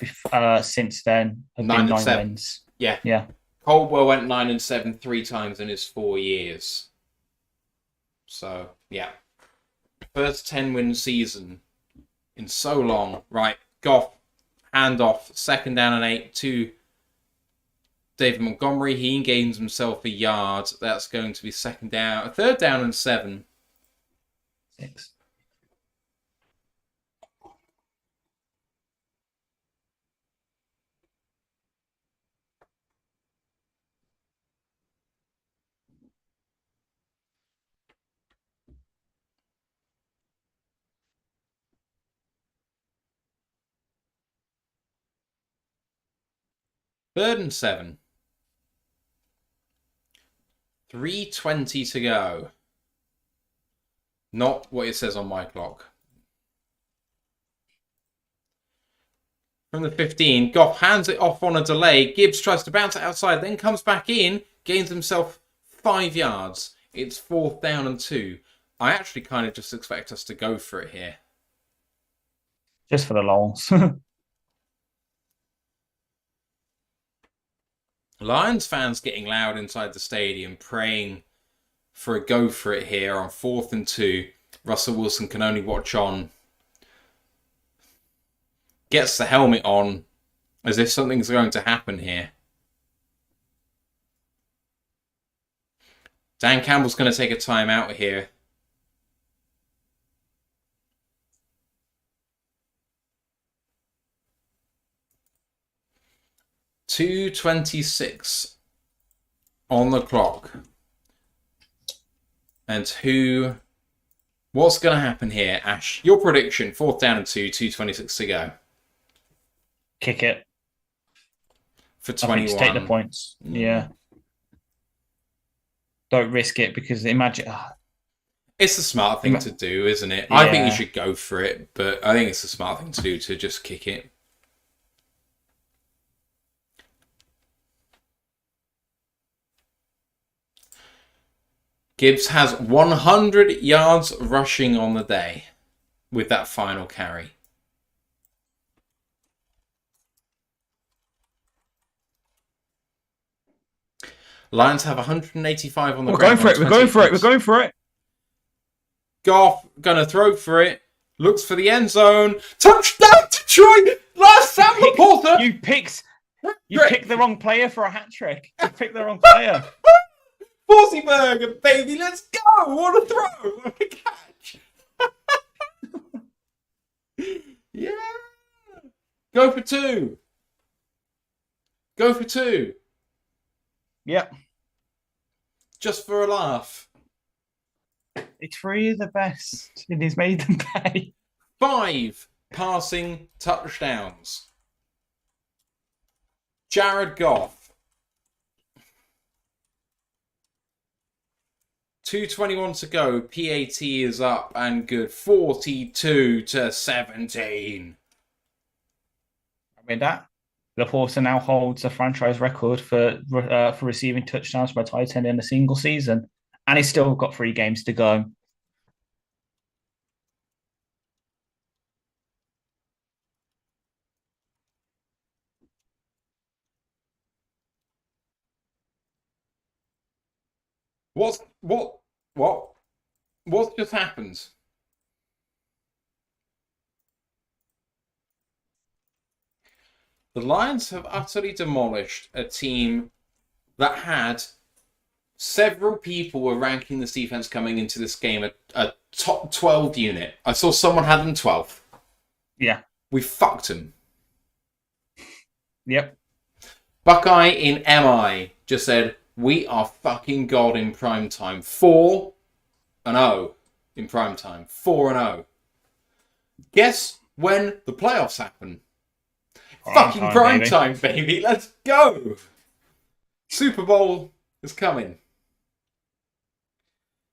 Speaker 2: since then have been 9 wins.
Speaker 1: Yeah.
Speaker 2: Yeah.
Speaker 1: Caldwell went 9-7 3 times in his 4 years. So, yeah. First 10-win season in so long. Right, Goff, hand off, 2nd down and 8 to David Montgomery. He gains himself a yard. That's going to be 3rd down and 7.
Speaker 2: 6.
Speaker 1: Third and 7. 3:20 to go. Not what it says on my clock. From the 15, Goff hands it off on a delay. Gibbs tries to bounce it outside, then comes back in, gains himself 5 yards. It's 4th down and 2. I actually kind of just expect us to go for it here.
Speaker 2: Just for the lols.
Speaker 1: Lions fans getting loud inside the stadium, praying for a go for it here on 4th and 2. Russell Wilson can only watch on. Gets the helmet on as if something's going to happen here. Dan Campbell's going to take a timeout here. .226 on the clock. And what's going to happen here, Ash? Your prediction, 4th down and 2, 2:26 to go.
Speaker 2: Kick it.
Speaker 1: For 21.
Speaker 2: Just take the points. Yeah. Don't risk it because imagine...
Speaker 1: It's the smart thing to do, isn't it?
Speaker 2: Yeah.
Speaker 1: I think you should go for it, but I think it's the smart thing to do to just kick it. Gibbs has 100 yards rushing on the day with that final carry. Lions have 185 on the ground.
Speaker 2: We're going for it.
Speaker 1: Goff gonna throw for it. Looks for the end zone. Touchdown, Detroit! Last Sam Laporta.
Speaker 2: You picked the wrong player for a hat trick. You picked the wrong player.
Speaker 1: Forsberg, baby, let's go! What a throw! What a catch! Yeah! Go for 2. Go for 2.
Speaker 2: Yep.
Speaker 1: Just for a laugh.
Speaker 2: It's free the best. It is made them pay.
Speaker 1: 5 passing touchdowns. Jared Goff. 2:21 to go. PAT is up and good. 42-17.
Speaker 2: With that, Laporta now holds a franchise record for receiving touchdowns by a tight end in a single season, and he's still got 3 games to go.
Speaker 1: What just happened? The Lions have utterly demolished a team that had several people were ranking this defense coming into this game a top 12 unit. I saw someone had them 12th.
Speaker 2: Yeah.
Speaker 1: We fucked them.
Speaker 2: Yep.
Speaker 1: Buckeye in MI just said, we are fucking God in prime time. 4-0 in prime time. 4-0. Guess when the playoffs happen? Fucking prime time, baby. Let's go. Super Bowl is coming.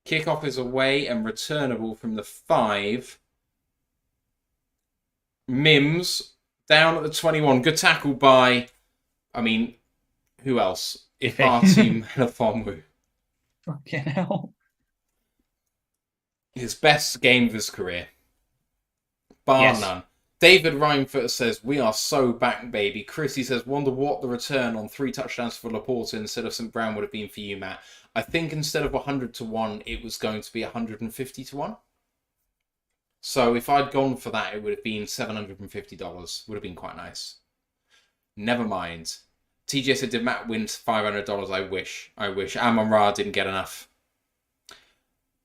Speaker 1: Kickoff is away and returnable from the 5. Mims down at the 21. Good tackle by, who else? Ifeatu Melifonwu.
Speaker 2: Fucking hell.
Speaker 1: His best game of his career. Bar none. David Reinfoot says, we are so back, baby. Chrissy says, wonder what the return on 3 touchdowns for Laporta instead of St. Brown would have been for you, Matt. I think instead of 100 to 1, it was going to be 150 to 1. So if I'd gone for that, it would have been $750. Would have been quite nice. Never mind. TJ said, did Matt win $500? I wish. Amon-Ra didn't get enough.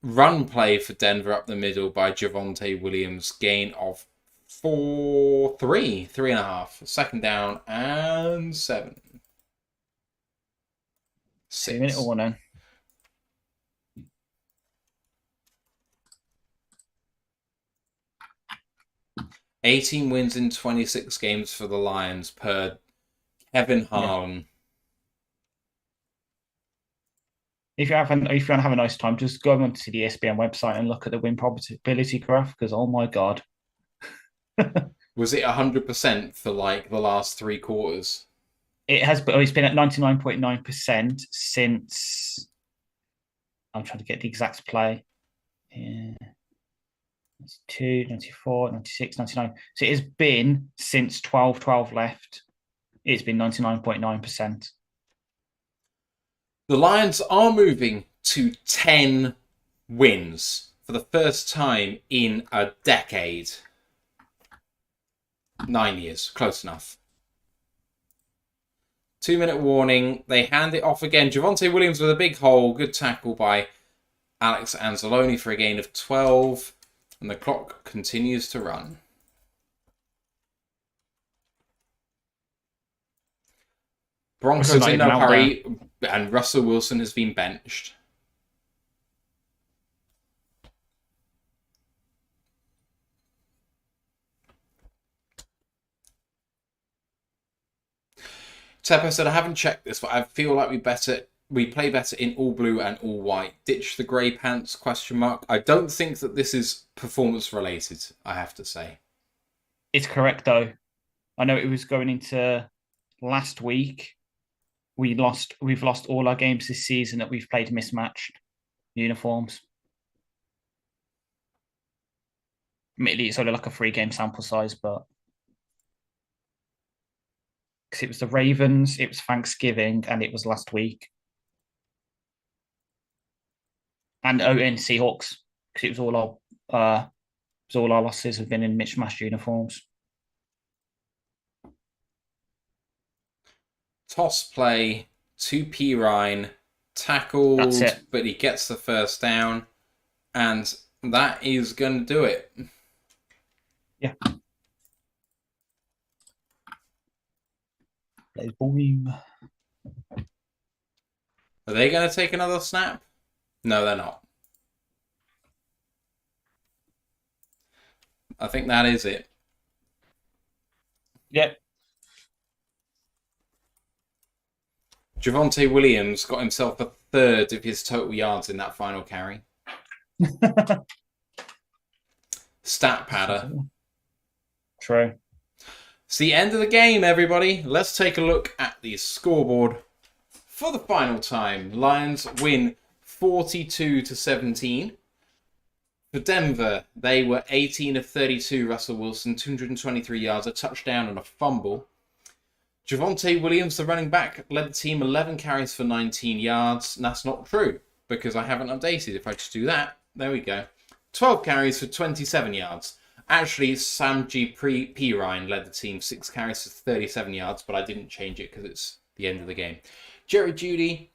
Speaker 1: Run play for Denver up the middle by Javonte Williams. Gain of 3.5. Second down and 7. 6.
Speaker 2: 2-minute warning.
Speaker 1: $18 wins in 26 games for the Lions per Kevin Harlan.
Speaker 2: Yeah. If you want to have a nice time, just go onto the ESPN website and look at the win probability graph, because oh my god.
Speaker 1: Was it 100% for like the last 3 quarters?
Speaker 2: It's been at 99.9% since. I'm trying to get the exact play. Yeah. 92, 94, 96, 99. So it has been since 12 left. It's been 99.9%.
Speaker 1: The Lions are moving to 10 wins for the first time in a decade. 9 years, close enough. 2-minute warning. They hand it off again. Javonte Williams with a big hole. Good tackle by Alex Anzalone for a gain of 12. And the clock continues to run. Broncos in no hurry, and Russell Wilson has been benched. Tepper said, I haven't checked this, but I feel like we play better in all blue and all white. Ditch the grey pants, ? I don't think that this is performance related, I have to say.
Speaker 2: It's correct, though. I know it was going into last week. We've lost all our games this season that we've played mismatched uniforms. Admittedly, it's only like a 3-game sample size, but because it was the Ravens, it was Thanksgiving, and it was last week. And Seahawks, because it was all our losses have been in mismatched uniforms.
Speaker 1: Toss play to Pirine, tackled,
Speaker 2: That's it.
Speaker 1: But he gets the first down, and that is going to do it.
Speaker 2: Yeah. Boom.
Speaker 1: Are they going to take another snap? No, they're not. I think that is it.
Speaker 2: Yep.
Speaker 1: Javonte Williams got himself a third of his total yards in that final carry. Stat padder.
Speaker 2: True.
Speaker 1: It's the end of the game, everybody. Let's take a look at the scoreboard for the final time. Lions win 42-17. For Denver, they were 18 of 32. Russell Wilson, 223 yards, a touchdown and a fumble. Javonte Williams, the running back, led the team 11 carries for 19 yards. And that's not true because I haven't updated. If I just do that, there we go. 12 carries for 27 yards. Actually, Sam G. Pirine led the team 6 carries for 37 yards, but I didn't change it because it's the end of the game. Jerry Jeudy,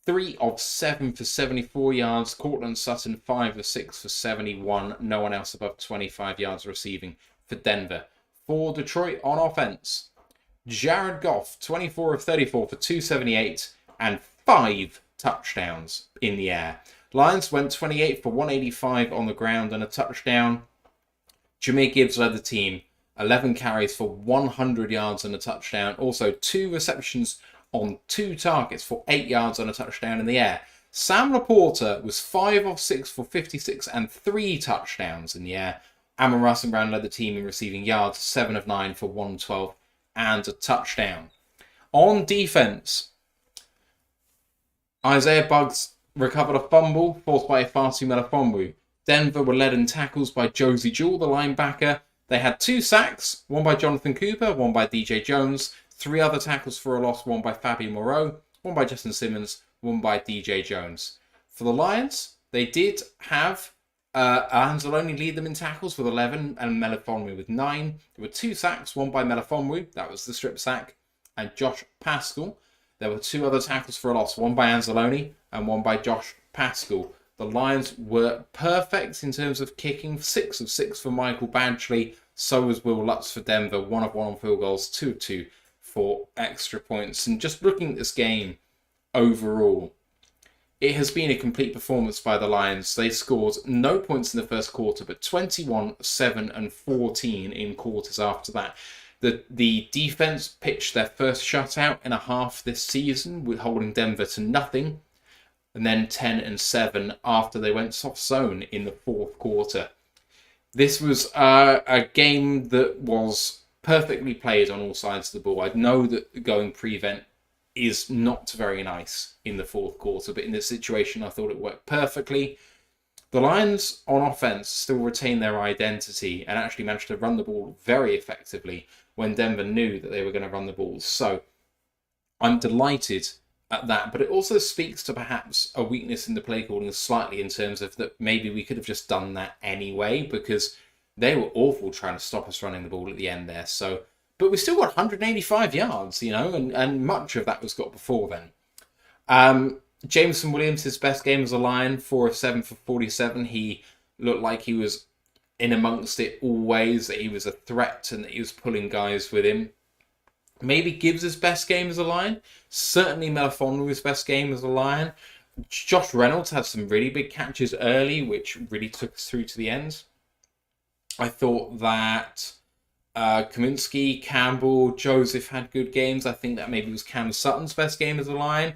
Speaker 1: 3 of 7 for 74 yards. Cortland Sutton, 5 of 6 for 71. No one else above 25 yards receiving for Denver. For Detroit on offense, Jared Goff, 24 of 34 for 278 and 5 touchdowns in the air. Lions went 28 for 185 on the ground and a touchdown. Jahmyr Gibbs led the team, 11 carries for 100 yards and a touchdown. Also 2 receptions on 2 targets for 8 yards and a touchdown in the air. Sam Laporta was 5 of 6 for 56 and 3 touchdowns in the air. Amon-Ra St. Brown led the team in receiving yards, 7 of 9 for 112 and a touchdown. On defense, Isaiah Buggs recovered a fumble forced by Ifeatu Melifonwu. Denver were led in tackles by Josie Jewell, the linebacker. They had 2 sacks, one by Jonathan Cooper, one by DJ Jones, 3 other tackles for a loss, one by Fabio Moreau, one by Justin Simmons, one by DJ Jones. For the Lions, they did have Anzalone lead them in tackles with 11 and Melifonwu with 9. There were 2 sacks, one by Melifonwu, that was the strip sack, and Josh Pascal. There were 2 other tackles for a loss, one by Anzalone and one by Josh Pascal. The Lions were perfect in terms of kicking, 6 of 6 for Michael Badgley, so was Will Lutz for Denver, 1 of 1 on field goals, 2 of 2 for extra points. And just looking at this game overall, it has been a complete performance by the Lions. They scored no points in the first quarter, but 21, 7, and 14 in quarters after that. The defense pitched their first shutout in a half this season, with holding Denver to nothing, and then 10 and 7 after they went soft zone in the fourth quarter. This was a game that was perfectly played on all sides of the ball. I know that going prevent is not very nice in the fourth quarter, but in this situation, I thought it worked perfectly. The Lions on offense still retain their identity and actually managed to run the ball very effectively when Denver knew that they were going to run the ball. So I'm delighted at that, but it also speaks to perhaps a weakness in the play calling slightly in terms of that maybe we could have just done that anyway, because they were awful trying to stop us running the ball at the end there. So, but we still got 185 yards, and much of that was got before then. Jameson Williams, his best game as a Lion, 4 of 7 for 47. He looked like he was in amongst it always, that he was a threat and that he was pulling guys with him. Maybe Gibbs' his best game as a Lion. Certainly Melifonwu's best game as a Lion. Josh Reynolds had some really big catches early, which really took us through to the end. I thought that Kaminsky, Campbell, Joseph had good games. I think that maybe was Cam Sutton's best game as a Lion.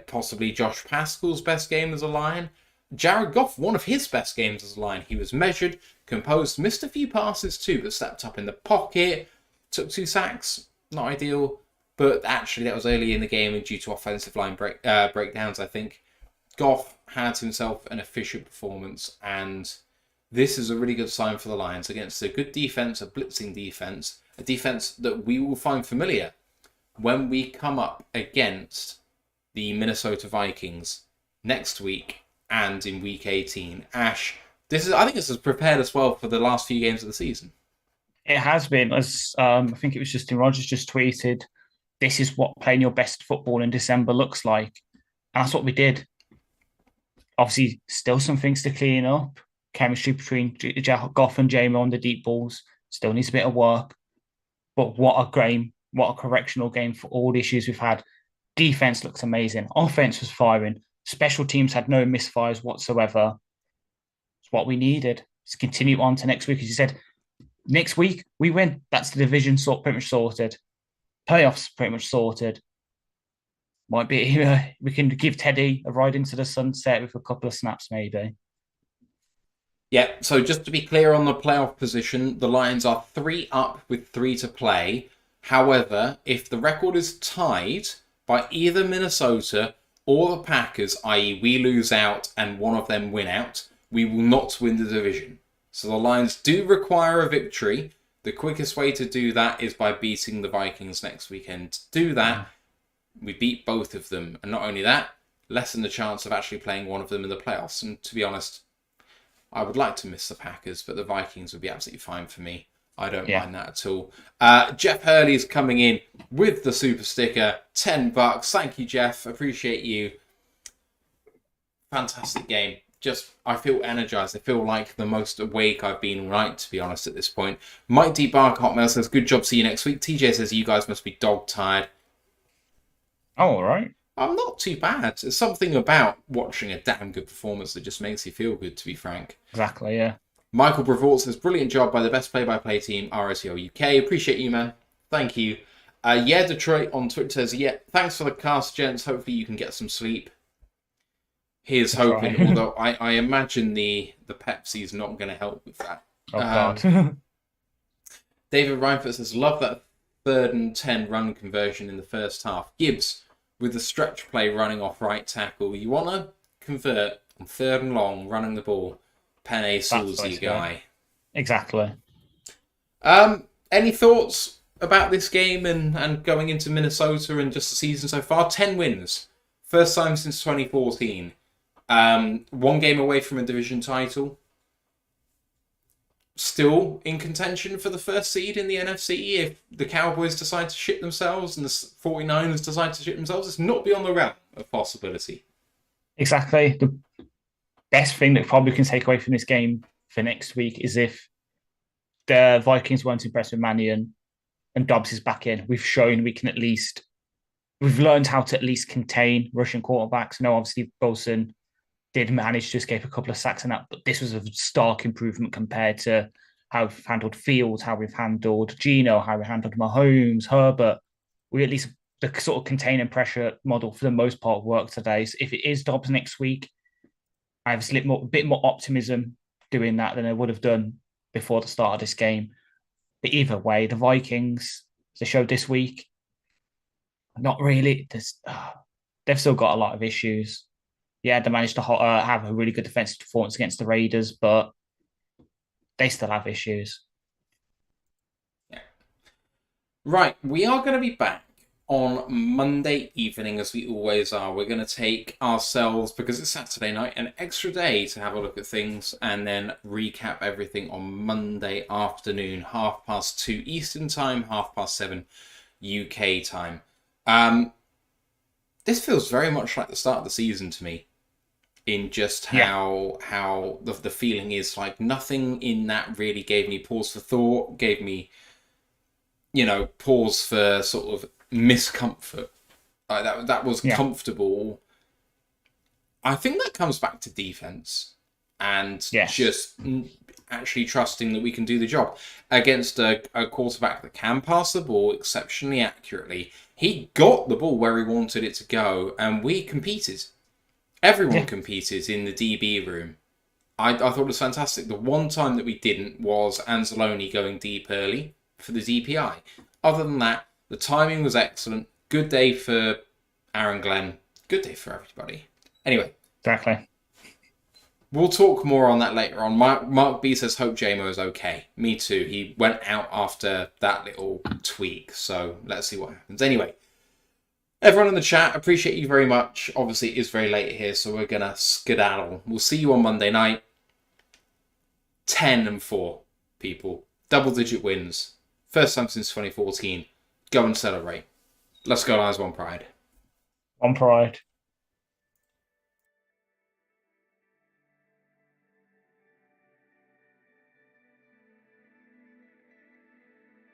Speaker 1: Possibly Josh Pascal's best game as a Lion. Jared Goff, one of his best games as a Lion. He was measured, composed, missed a few passes too, but stepped up in the pocket, took 2 sacks. Not ideal, but actually that was early in the game and due to offensive line breakdowns, I think. Goff had himself an efficient performance, and this is a really good sign for the Lions against a good defense, a blitzing defense, a defense that we will find familiar when we come up against the Minnesota Vikings next week and in week 18. Ash, I think this has prepared us well for the last few games of the season.
Speaker 2: It has been, as I think it was Justin Rogers just tweeted, this is what playing your best football in December looks like. And that's what we did. Obviously, still some things to clean up. Chemistry between Goff and Jamie on the deep balls still needs a bit of work. But what a game, what a correctional game for all the issues we've had. Defense looks amazing. Offense was firing. Special teams had no misfires whatsoever. It's what we needed. Let's continue on to next week. As you said, next week, we win. That's the division pretty much sorted. Playoffs pretty much sorted. Might be we can give Teddy a ride into the sunset with a couple of snaps, maybe.
Speaker 1: Yeah, so just to be clear on the playoff position, the Lions are 3 up with 3 to play. However, if the record is tied by either Minnesota or the Packers, i.e. we lose out and one of them win out, we will not win the division. So the Lions do require a victory. The quickest way to do that is by beating the Vikings next weekend. To do that, we beat both of them. And not only that, lessen the chance of actually playing one of them in the playoffs. And to be honest, I would like to miss the Packers, but the Vikings would be absolutely fine for me. I don't mind that at all. Jeff Hurley's coming in with the super sticker, $10. Thank you, Jeff. Appreciate you. Fantastic game. I feel energized. I feel like the most awake I've been right, to be honest, at this point. Mike D. Bark Hotmail says, good job, see you next week. TJ says, you guys must be dog tired.
Speaker 2: Oh, all right.
Speaker 1: I'm not too bad. There's something about watching a damn good performance that just makes you feel good, to be frank.
Speaker 2: Exactly, yeah.
Speaker 1: Michael Bravort says, brilliant job by the best play-by-play team, ROTL UK. Appreciate you, man. Thank you. Detroit on Twitter says, thanks for the cast, gents. Hopefully you can get some sleep. Here's hoping, right. Although I imagine the Pepsi is not going to help with that.
Speaker 2: Oh, God.
Speaker 1: David Reinfeld says, love that 3rd and 10 run conversion in the first half. Gibbs, with the stretch play running off right tackle. You want to convert on 3rd and long, running the ball. Penny Sewell's your guy.
Speaker 2: Exactly.
Speaker 1: Any thoughts about this game and going into Minnesota and just the season so far? 10 wins. First time since 2014. One game away from a division title. Still in contention for the first seed in the NFC. If the Cowboys decide to shit themselves and the 49ers decide to shit themselves, it's not beyond the realm of possibility.
Speaker 2: Exactly. The best thing that probably can take away from this game for next week is if the Vikings weren't impressed with Mannion and Dobbs is back in. We've shown we can at least, we've learned how to at least contain Russian quarterbacks. No, obviously Wilson did manage to escape a couple of sacks and that, but this was a stark improvement compared to how we've handled Fields, how we've handled Gino, how we handled Mahomes, Herbert. We at least, the sort of contain and pressure model for the most part worked today. So if it is Dobbs next week, I have a bit more optimism doing that than I would have done before the start of this game. But either way, the Vikings, they showed this week, not really. They've still got a lot of issues. Yeah, they managed to have a really good defensive performance against the Raiders, but they still have issues.
Speaker 1: Yeah. Right, we are going to be back on Monday evening, as we always are. We're going to take ourselves, because it's Saturday night, an extra day to have a look at things and then recap everything on Monday afternoon, 2:30 Eastern Time, 7:30 UK time. This feels very much like the start of the season to me, in just how the feeling is. Like, nothing in that really gave me pause for thought, gave me, pause for sort of miscomfort. That was comfortable. I think that comes back to defense and just actually trusting that we can do the job against a quarterback that can pass the ball exceptionally accurately. He got the ball where he wanted it to go, and we competed. Everyone competed in the DB room. I thought it was fantastic. The one time that we didn't was Anzalone going deep early for the DPI. Other than that, the timing was excellent. Good day for Aaron Glenn. Good day for everybody. Anyway.
Speaker 2: Exactly.
Speaker 1: We'll talk more on that later on. Mark B says, hope JMO is okay. Me too. He went out after that little tweak. So let's see what happens. Anyway. Everyone in the chat, appreciate you very much. Obviously, it is very late here, so we're going to skedaddle. We'll see you on Monday night. 10-4, people. Double-digit wins. First time since 2014. Go and celebrate. Let's go, Lions. One Pride.
Speaker 2: One Pride.